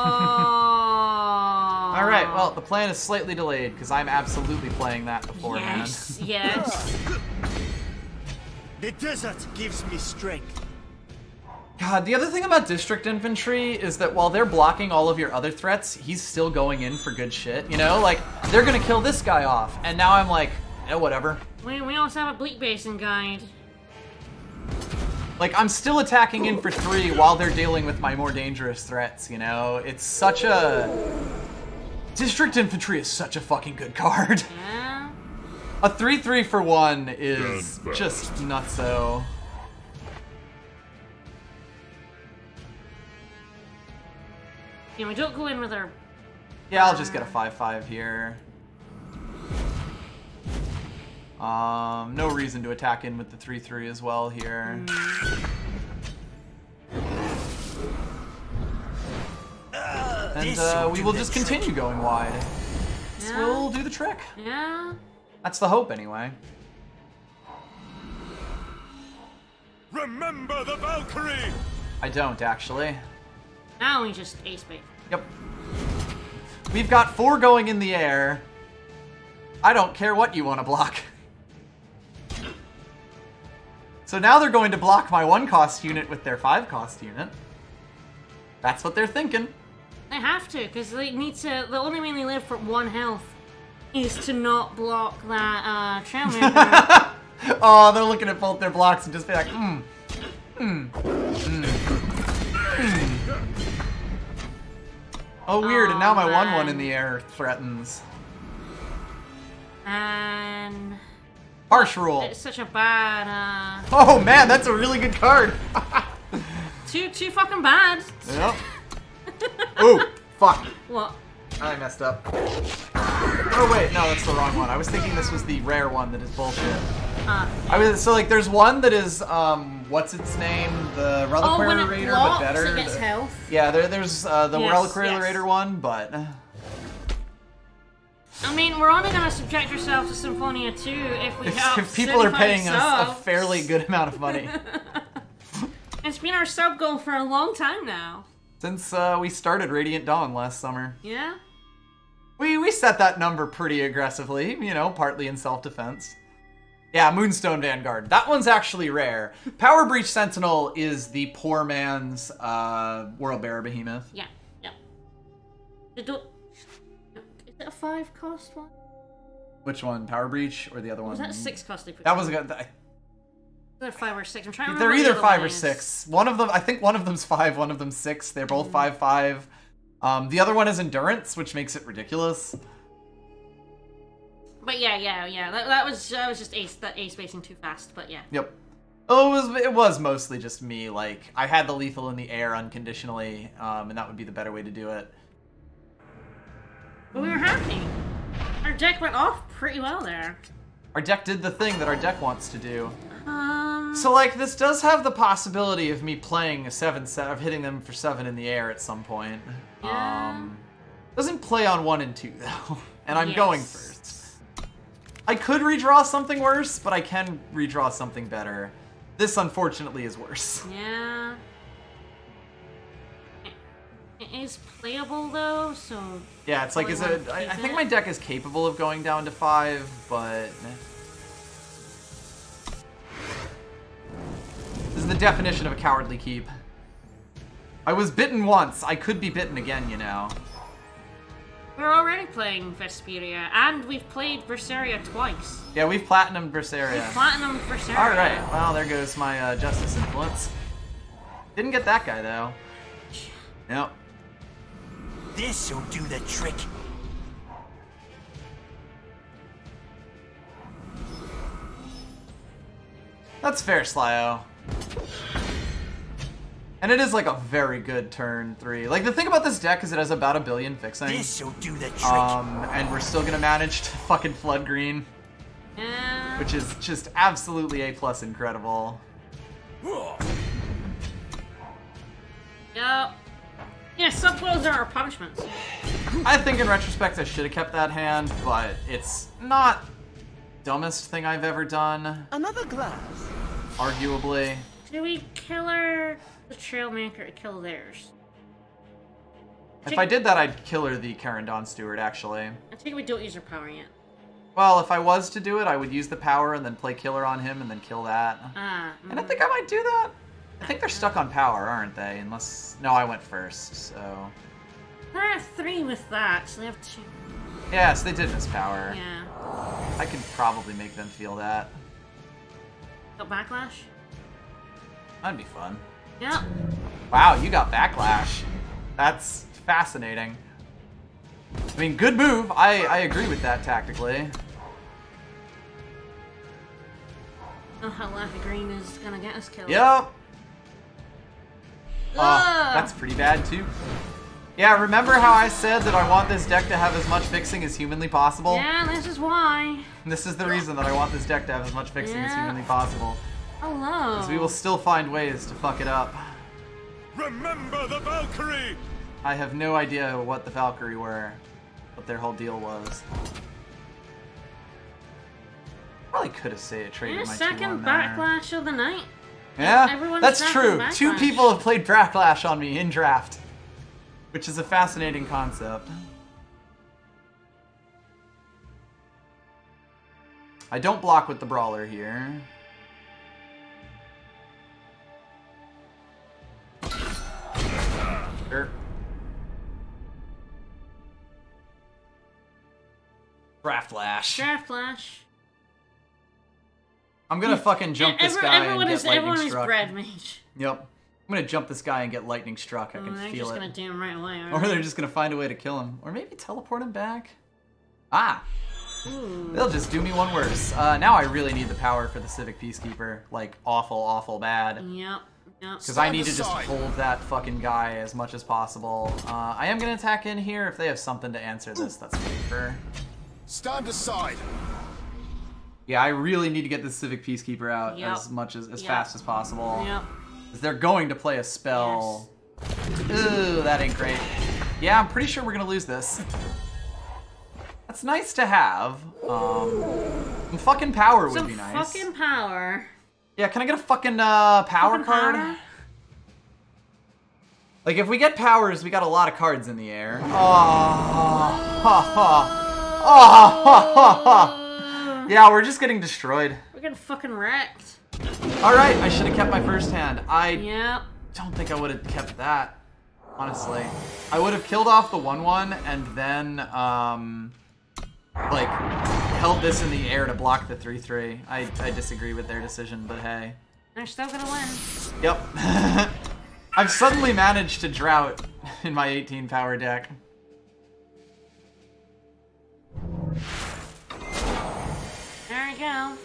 Alright, well, the plan is slightly delayed, because I'm absolutely playing that beforehand. Yes. Yes. The desert gives me strength. God, the other thing about District Infantry is that while they're blocking all of your other threats, he's still going in for good shit, you know? Like, they're gonna kill this guy off, and now I'm like, eh, whatever. We also have a Bleak Basin guide. Like, I'm still attacking in for 3 while they're dealing with my more dangerous threats, you know? It's such a... District Infantry is such a fucking good card. Yeah. A 3/3 for 1 is just nutso. Yeah, we don't go in with our... Yeah, I'll just get a 5/5 here. No reason to attack in with the 3/3 as well here. And we will just continue going wide. This Yeah. will do the trick. Yeah. That's the hope, anyway. Remember the Valkyrie! I don't, actually. Now we just ace bait. Yep. We've got 4 going in the air. I don't care what you want to block. So now they're going to block my 1-cost unit with their 5-cost unit. That's what they're thinking. They have to, because they need to... The only way they live for 1 health is to not block that Trailmaker. Oh, they're looking at both their blocks and just be like, Oh, weird, and now my 1/1 in the air threatens. And... Harsh Rule. It's such a bad, Oh man, that's a really good card. Too fucking bad. Yep. Ooh, fuck. What? I messed up. Oh wait, no, that's the wrong one. I was thinking this was the rare one that is bullshit. So like there's one that is what's its name? The Reliquary when it Raider, blocks, but better. it gets health. Yeah, there's the Yes, Reliquary yes. Raider one, but I mean, we're only gonna subject ourselves to Symphonia 2 if we have if people are 75 paying us a subs. fairly good amount of money. It's been our sub goal for a long time now. Since we started Radiant Dawn last summer. Yeah? We set that number pretty aggressively, you know, partly in self-defense. Yeah, Moonstone Vanguard. That one's actually rare. Power Breach Sentinel is the poor man's World Bearer Behemoth. Yeah. Is it a 5-cost one? Which one? Power Breach or the other one? Was that 6 costly? That was good. They're 5 or 6. I'm trying to They're remember. either 5 or 6. One of them, I think one of them's 5, one of them's 6. They're both 5/5. The other one is endurance, which makes it ridiculous. But yeah. That was just ace spacing too fast. But yeah. Yep. Oh, it was mostly just me. Like I had the lethal in the air unconditionally, and that would be the better way to do it. But we were happy. Our deck went off pretty well there. Our deck did the thing that our deck wants to do. So like this does have the possibility of me playing a 7/7, of hitting them for 7 in the air at some point. Yeah. Doesn't play on 1 and 2 though, and I'm Yes. going first. I could redraw something worse, but I can redraw something better. This unfortunately is worse. Yeah. It is playable though, so. Yeah, it's like I think my deck is capable of going down to 5, but this is the definition of a cowardly keep. I was bitten once. I could be bitten again, you know. We're already playing Vesperia, and we've played Berseria twice. Yeah, we've platinumed Berseria. We've platinumed Berseria. Alright, well, there goes my Justice Influence. Didn't get that guy, though. Yep. This'll do the trick. That's fair, Slyo. And it is like a very good turn 3. Like the thing about this deck is it has about 1 billion fixing. This'll do the trick. And we're still gonna manage to fucking flood green. Yeah. Which is just absolutely A+ incredible. Yep. Yeah, sub-blows are our punishments. I think in retrospect I should have kept that hand, but it's not dumbest thing I've ever done. Another glass. Arguably. Do we kill her, the Trailmaker, or kill theirs? If I did that, I'd kill her the Kerendon Steward, actually. I think we don't use her power yet. Well, if I was to do it, I would use the power and then play killer on him and then kill that. And I think I might do that. I think they're stuck on power, aren't they? Unless... No, I went first, so... They have 3 with that, so they have 2. Yes, they did miss power. Yeah. I could probably make them feel that. Got backlash? That'd be fun. Yep. Wow, you got backlash. That's fascinating. I mean, good move. I agree with that tactically. Oh, how Laffy Green is gonna get us killed. Yep. Oh, Ugh. that's pretty bad too. Yeah, remember how I said that I want this deck to have as much fixing as humanly possible? Yeah, this is why. This is the reason that I want this deck to have as much fixing as humanly possible. Hello. Because we will still find ways to fuck it up. Remember the Valkyrie! I have no idea what the Valkyrie were, what their whole deal was. Probably could have say it traded Yeah, my 2-1 second there. backlash of the night. Yeah, Everyone's that's back true. on 2 Backlash. people have played Backlash on me in draft, which is a fascinating concept. I don't block with the Brawler here. Sure. Draft Lash. Draft flash. I'm gonna fucking jump this guy and Everyone get is lightning everyone is struck. bread mage. Yep. I'm gonna jump this guy and get lightning struck. I can They're feel just it. gonna do him right away. Or they're just gonna find a way to kill him. Or maybe teleport him back. Ah! Ooh. They'll just do me one worse. Now I really need the power for the Civic Peacekeeper. Like, awful, awful bad. Yep. Yep. Because I need to just hold that fucking guy as much as possible. I am gonna attack in here if they have something to answer this. That's safer. Stand aside. Yeah, I really need to get this Civic Peacekeeper out Yep. as Yep. fast as possible. Yep. 'Cause they're going to play a spell. Ooh, that ain't great. Yeah, I'm pretty sure we're gonna lose this. That's nice to have. Some fucking power would Some be nice. fucking power. Yeah, can I get a fucking power Fucking card? power? Like, if we get powers, we got a lot of cards in the air. Oh, ha, ha. Oh, ha, ha, ha. Yeah, we're just getting destroyed. We're getting fucking wrecked. Alright, I should have kept my first hand. I Yep. don't think I would have kept that, honestly. I would have killed off the 1/1 and then like, held this in the air to block the 3/3. I disagree with their decision, but hey. They're still gonna win. Yep. I've suddenly managed to drought in my 18 power deck. There you go.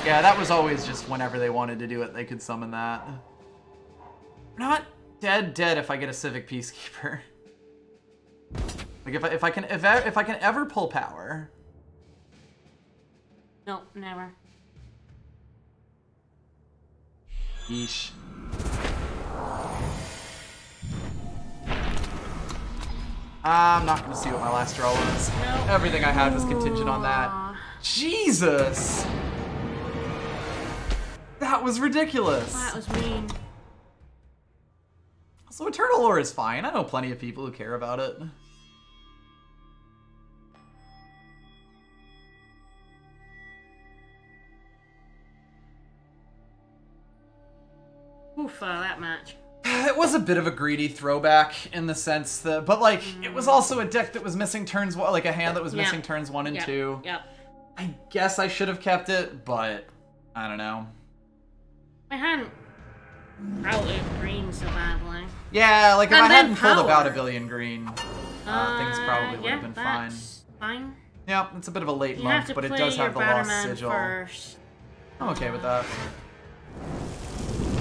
Yeah, that was always just whenever they wanted to do it, they could summon that. Not dead if I get a Civic Peacekeeper. Like if I can ever pull power. Nope, never. Yeesh. I'm not gonna see what my last draw was. Nope. Everything I had was contingent on that. Jesus! That was ridiculous. That was mean. So Eternal Lore is fine. I know plenty of people who care about it. Oof, that match. It was a bit of a greedy throwback in the sense that, but like, it was also a deck that was missing turns, like a hand that was missing turns 1 and 2. Yep. I guess I should have kept it, but I don't know. I hadn't routed green so badly. Yeah, like if And I then hadn't pulled power. about a billion green, things probably would have been fine. That's fine. Yeah, it's a bit of a late You monk, have to but it play does your have the lost Batterman sigil. first. I'm okay with that.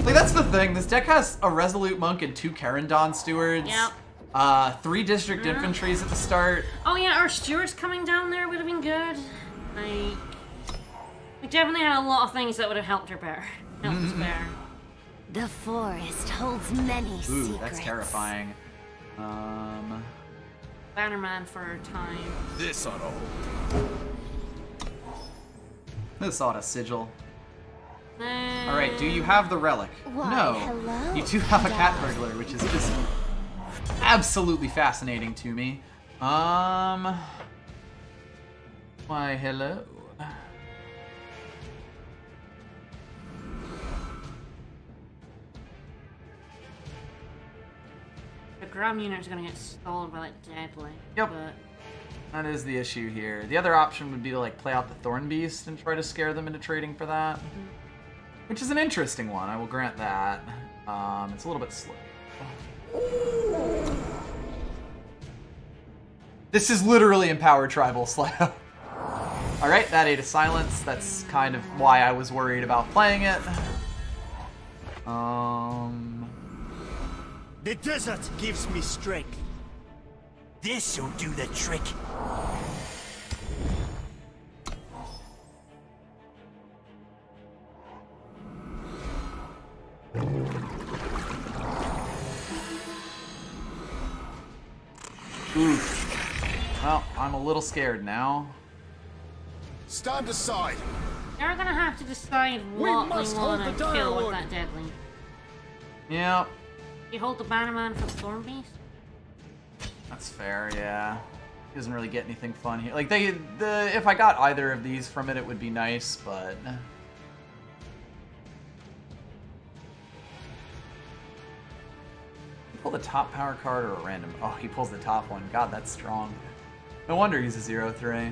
Like, that's the thing. This deck has a Resolute Monk and 2 Kerendon Stewards. Yep. 3 District Infantries at the start. Oh yeah, our stewards coming down there would have been good. Like, we definitely had a lot of things that would have helped her better. Helped us better. The forest holds many Ooh, secrets. that's terrifying. Bannerman for a time. This ought to hold. This ought to sigil. All Alright, do you have the relic? Why, No. hello, You do have a cat dog. burglar, which is just absolutely fascinating to me. Why, hello. The ground unit's gonna get stalled by like deadly. Yep. But That is the issue here. The other option would be to like play out the Thorn Beast and try to scare them into trading for that. Which is an interesting one, I will grant that. It's a little bit slow. This is literally Empowered Tribal Slow. Alright, that ate a silence. That's kind of why I was worried about playing it. The desert gives me strength. This'll do the trick. Oof. Well, I'm a little scared now. Stand aside. they're gonna have to decide We what must they hold want the to kill dialogue. with that deadly. Yeah, You hold the Bannerman for the Storm Beast? that's fair, yeah. He doesn't really get anything fun here. Like, if I got either of these from it, it would be nice, but... Pull the top power card or a random... Oh, he pulls the top one. God, that's strong. No wonder he's a 0-3.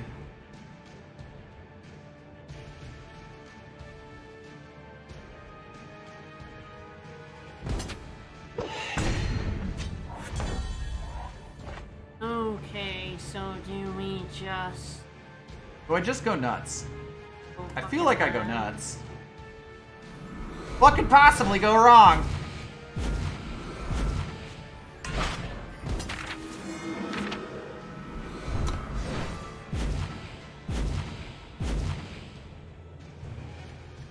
Okay, so do we just... Do I just go nuts? go I fucking feel like I go mad? nuts. What could possibly go wrong?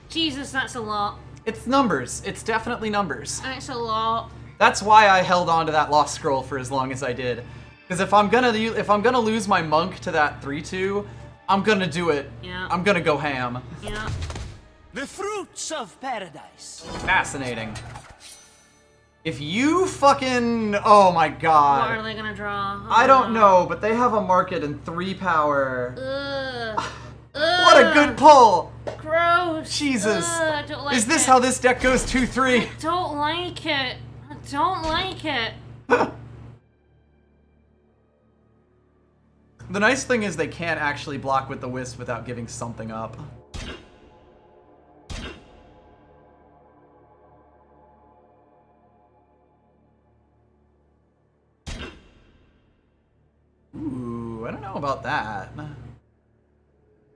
Jesus, that's a lot. It's numbers. It's definitely numbers. That's a lot. That's why I held on to that lost scroll for as long as I did. Because if I'm gonna lose my monk to that 3/2, I'm gonna do it. Yeah. I'm gonna go ham. Yeah. The fruits of paradise. Fascinating. If you fucking... Oh my What god. are they gonna draw? I don't know, but they have a market and 3 power. Ugh. What a good pull! Gross. Jesus. Ugh, I don't like Is this it. how this deck goes 2-3? Don't like it. I don't like it. The nice thing is they can't actually block with the Wisp without giving something up. Ooh, I don't know about that.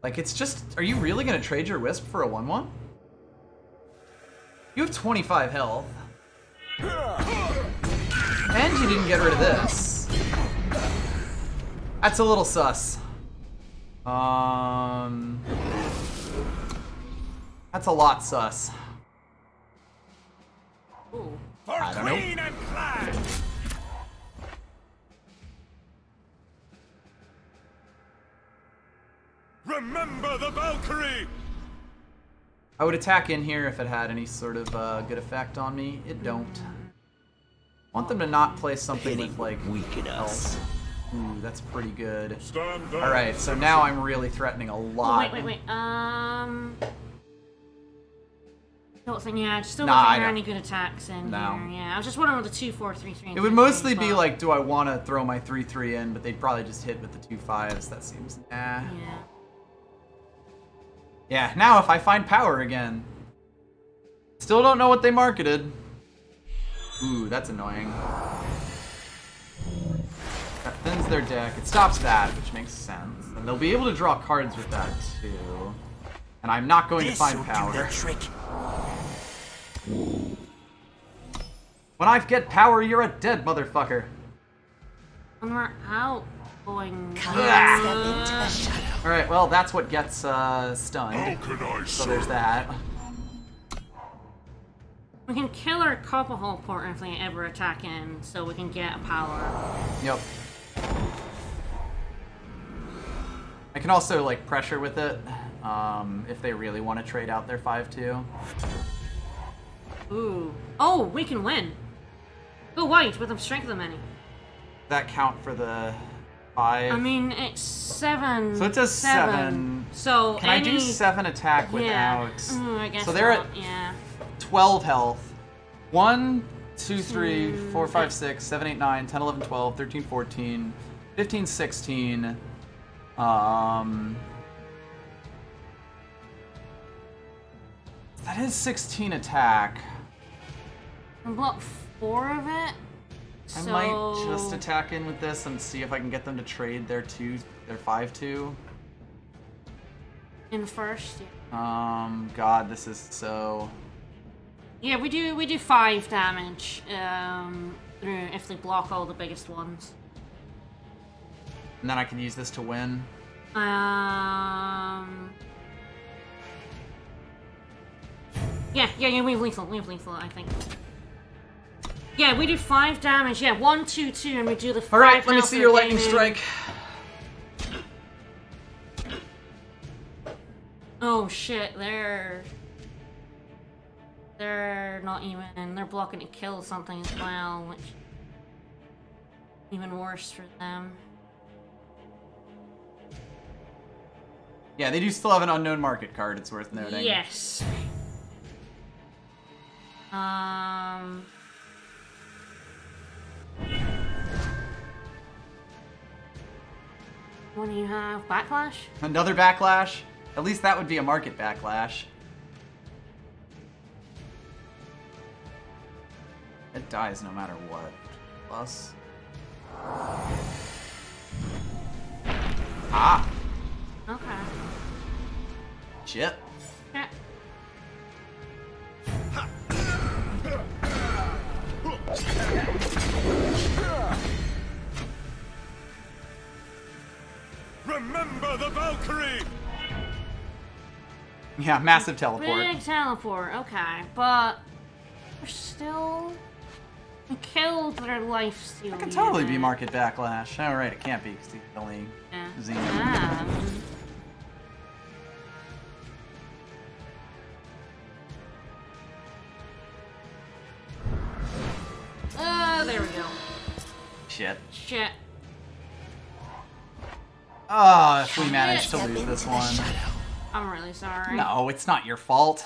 Like, it's just... Are you really going to trade your Wisp for a 1-1? You have 25 health. And you didn't get rid of this. That's a little sus. That's a lot sus. Ooh. I don't know. And clan. Remember the Valkyrie! I would attack in here if it had any sort of good effect on me. It don't. Want them to not play something with, like, weaken us. health. Ooh, that's pretty good. Stand down. Alright, so now I'm really threatening a Oh, lot. wait. Don't think, yeah, I just don't Nah, I think there are don't. any good attacks in No. here. Yeah, I was just wondering with the 2, 4, 3, 3. It would mostly be like, do I want to throw my 3-3 in, but they'd probably just hit with the 2 5s. That seems, nah. Yeah. Yeah, now if I find power again. Still don't know what they marketed. Ooh, that's annoying. That thins their deck. It stops that, which makes sense. And they'll be able to draw cards with that, too. And I'm not going to find power. Do the trick. When I get power, you're a dead motherfucker. When we're out going. Alright, well, that's what gets stunned. How can I So serve? there's that. We can kill our Copper Hole Porter if they ever attack in, so we can get a power. Yep. I can also, like, pressure with it, if they really want to trade out their 5-2. Ooh. Oh, we can win. Go white with a strength of the many. That count for the 5? I mean, it's 7. So it does 7. So Can I do 7 attack Yeah. without... I guess So they're not. at Yeah. 12 health. 1, 2, 3, 4, 5, 6, 7, 8, 9, 10, 11, 12, 13, 14, 15, 16. That is 16 attack. And block 4 of it. I So... might just attack in with this and see if I can get them to trade their 5-2. in first. Yeah. God, this is so... Yeah, we do 5 damage through if they block all the biggest ones. And then I can use this to win. Yeah, we have lethal, I think. Yeah, we do 5 damage, yeah, 1, 2, 2, and we do the 5 Alright, let me health see your lightning gaming. strike. Oh shit, they're not even, they're blocking to kill something as well, which even worse for them. Yeah, they do still have an unknown market card, it's worth noting. Yes. What do you have? Backlash? Another backlash? At least that would be a market backlash. It dies no matter what. Plus. Ah! Okay. Shit. Yeah. Remember the Valkyrie! Yeah, massive teleport. Big teleport, okay. But we're still... We killed their lifesteal. That could totally be market backlash. Alright, it can't be because he's only Xeno. Yeah. There we go. Shit. Shit. Oh, if we manage to lose this one. I'm really sorry. No, it's not your fault.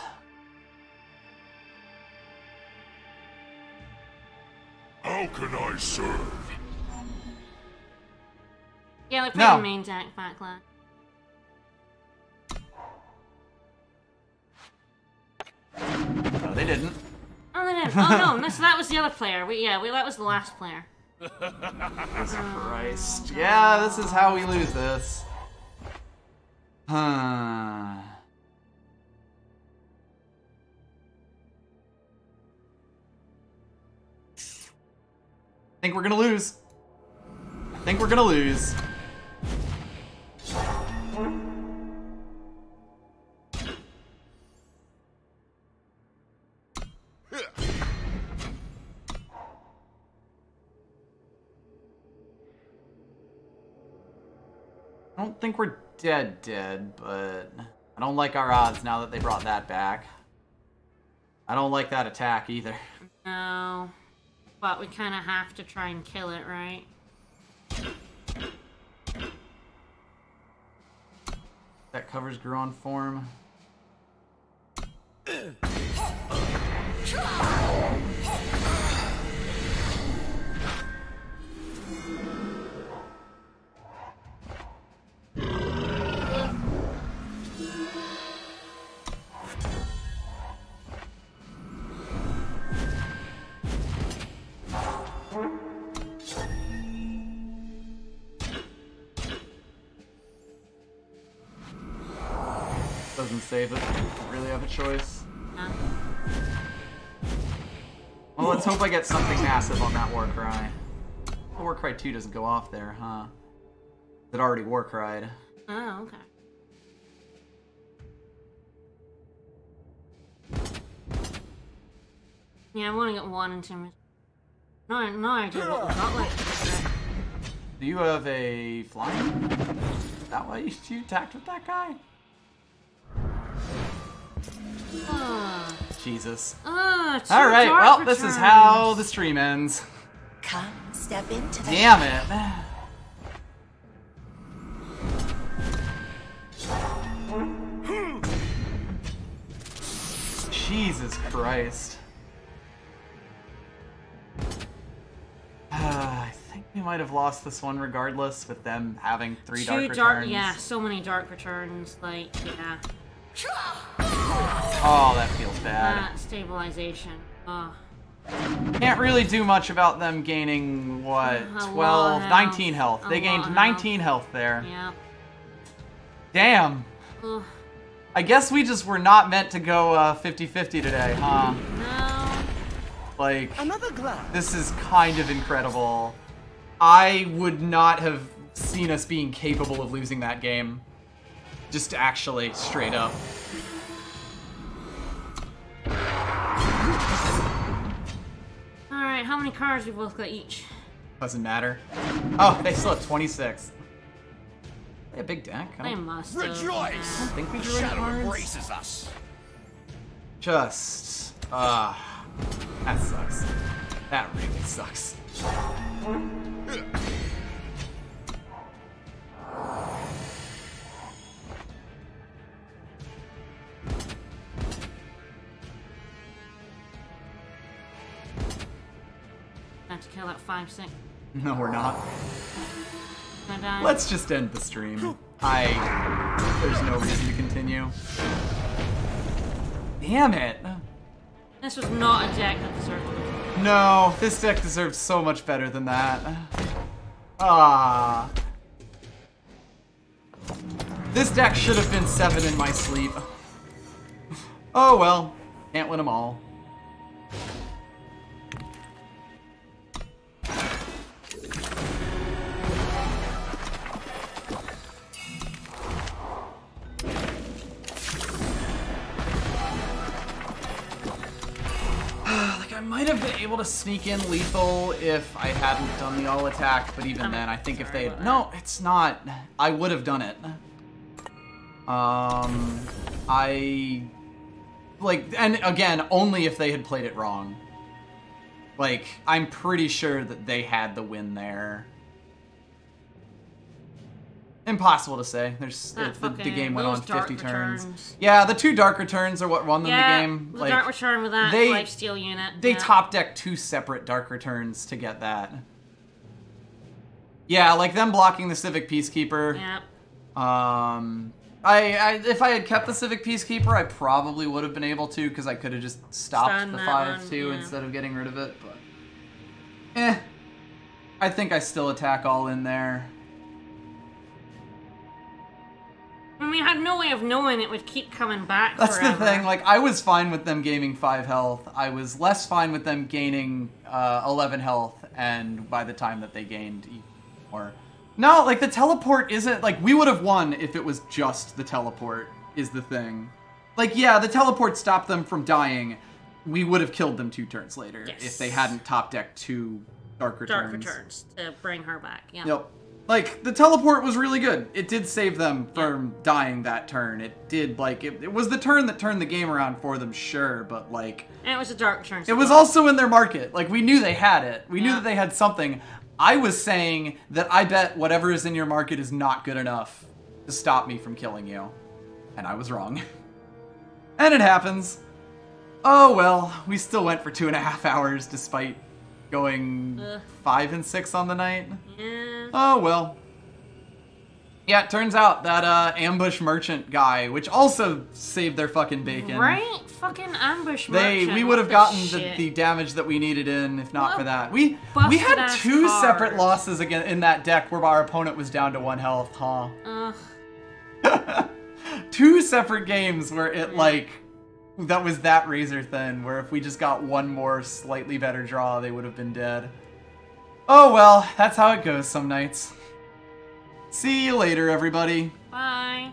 How can I serve? Yeah, they played No. the main deck backlash. No, they didn't. Oh, they didn't. Oh, no, so that was the other player. That was the last player. Christ. Yeah, this is how we lose this. Huh. I think we're gonna lose. I think we're gonna lose. I don't think we're dead, but I don't like our odds now that they brought that back. I don't like that attack either. No. But we kind of have to try and kill it, right? That covers Gruon form. Doesn't save it. Don't really have a choice. No. Well, let's hope I get something massive on that Warcry. The Warcry 2 doesn't go off there, huh? It already Warcried. Oh, okay. Yeah, I want to get one and two. No idea what we got like. Do you have a flying? Is that why you attacked with that guy? Jesus. Alright, well, this is how the stream ends. Come, step into the Damn it. Jesus Christ. I think we might have lost this one regardless with them having three dark returns. Yeah, so many dark returns, like, yeah. Oh, that feels bad. Stabilization. Can't really do much about them gaining, what, 12, 19 health. They gained 19 health there. Yeah. Damn. Ugh. I guess we just were not meant to go 50-50 today, huh? No. Like, another glass. This is kind of incredible. I would not have seen us being capable of losing that game. Just actually, straight up. Alright, how many cards we both got each? Doesn't matter. Oh, they still have 26. They have a big deck. They must have. Rejoice! I don't think we drew any Shadow cards. embraces us. Just, that sucks. That really sucks. Have to kill that 5/6. No, we're not. Can I die? Let's just end the stream. There's no reason to continue. Damn it! This was not a deck that deserved it. No, this deck deserves so much better than that. Ah. This deck should have been 7 in my sleep. Oh well, can't win them all. I might have been able to sneak in lethal if I hadn't done the all attack, but even then, I think if they had... No, it's not. I would have done it. And again, only if they had played it wrong. Like, I'm pretty sure that they had the win there. Impossible to say. The game went on 50 turns. Yeah, the 2 dark returns are what won them the game. The dark return with that lifesteal unit. They top decked 2 separate dark returns to get that. Yeah, like them blocking the Civic Peacekeeper. Yep. If I had kept the Civic Peacekeeper, I probably would have been able to, because I could have just stopped Stun the that 5-2 one, yeah. instead of getting rid of it, but... I think I still attack all in there. And we had no way of knowing it would keep coming back That's forever. the thing, like, I was fine with them gaining 5 health. I was less fine with them gaining 11 health, and by the time that they gained even more. No, like, the teleport isn't, like, we would have won if it was just the teleport, is the thing. Like, yeah, the teleport stopped them from dying. We would have killed them 2 turns later if they hadn't top-decked 2 Dark Returns. Dark Returns to bring her back, yeah. Yep. Like, the teleport was really good. It did save them from dying that turn. It did, like, it was the turn that turned the game around for them, sure, but, like... And it was a Dark Returns. It was also in their market. Like, we knew they had it. We knew Yeah. that they had something. I was saying that I bet whatever is in your market is not good enough to stop me from killing you. And I was wrong. And it happens. Oh, well, we still went for 2.5 hours despite going 5 and 6 on the night. Yeah. Oh, well. Yeah, it turns out that ambush merchant guy, which also saved their fucking bacon. Right? Fucking ambush merchant. We would have gotten the damage that we needed in if not What for that. We busted had ass 2 card. separate losses again in that deck where our opponent was down to 1 health, huh? Ugh. 2 separate games where it like that was that razor thin, where if we just got one more slightly better draw, they would have been dead. Oh well, that's how it goes some nights. See you later, everybody. Bye.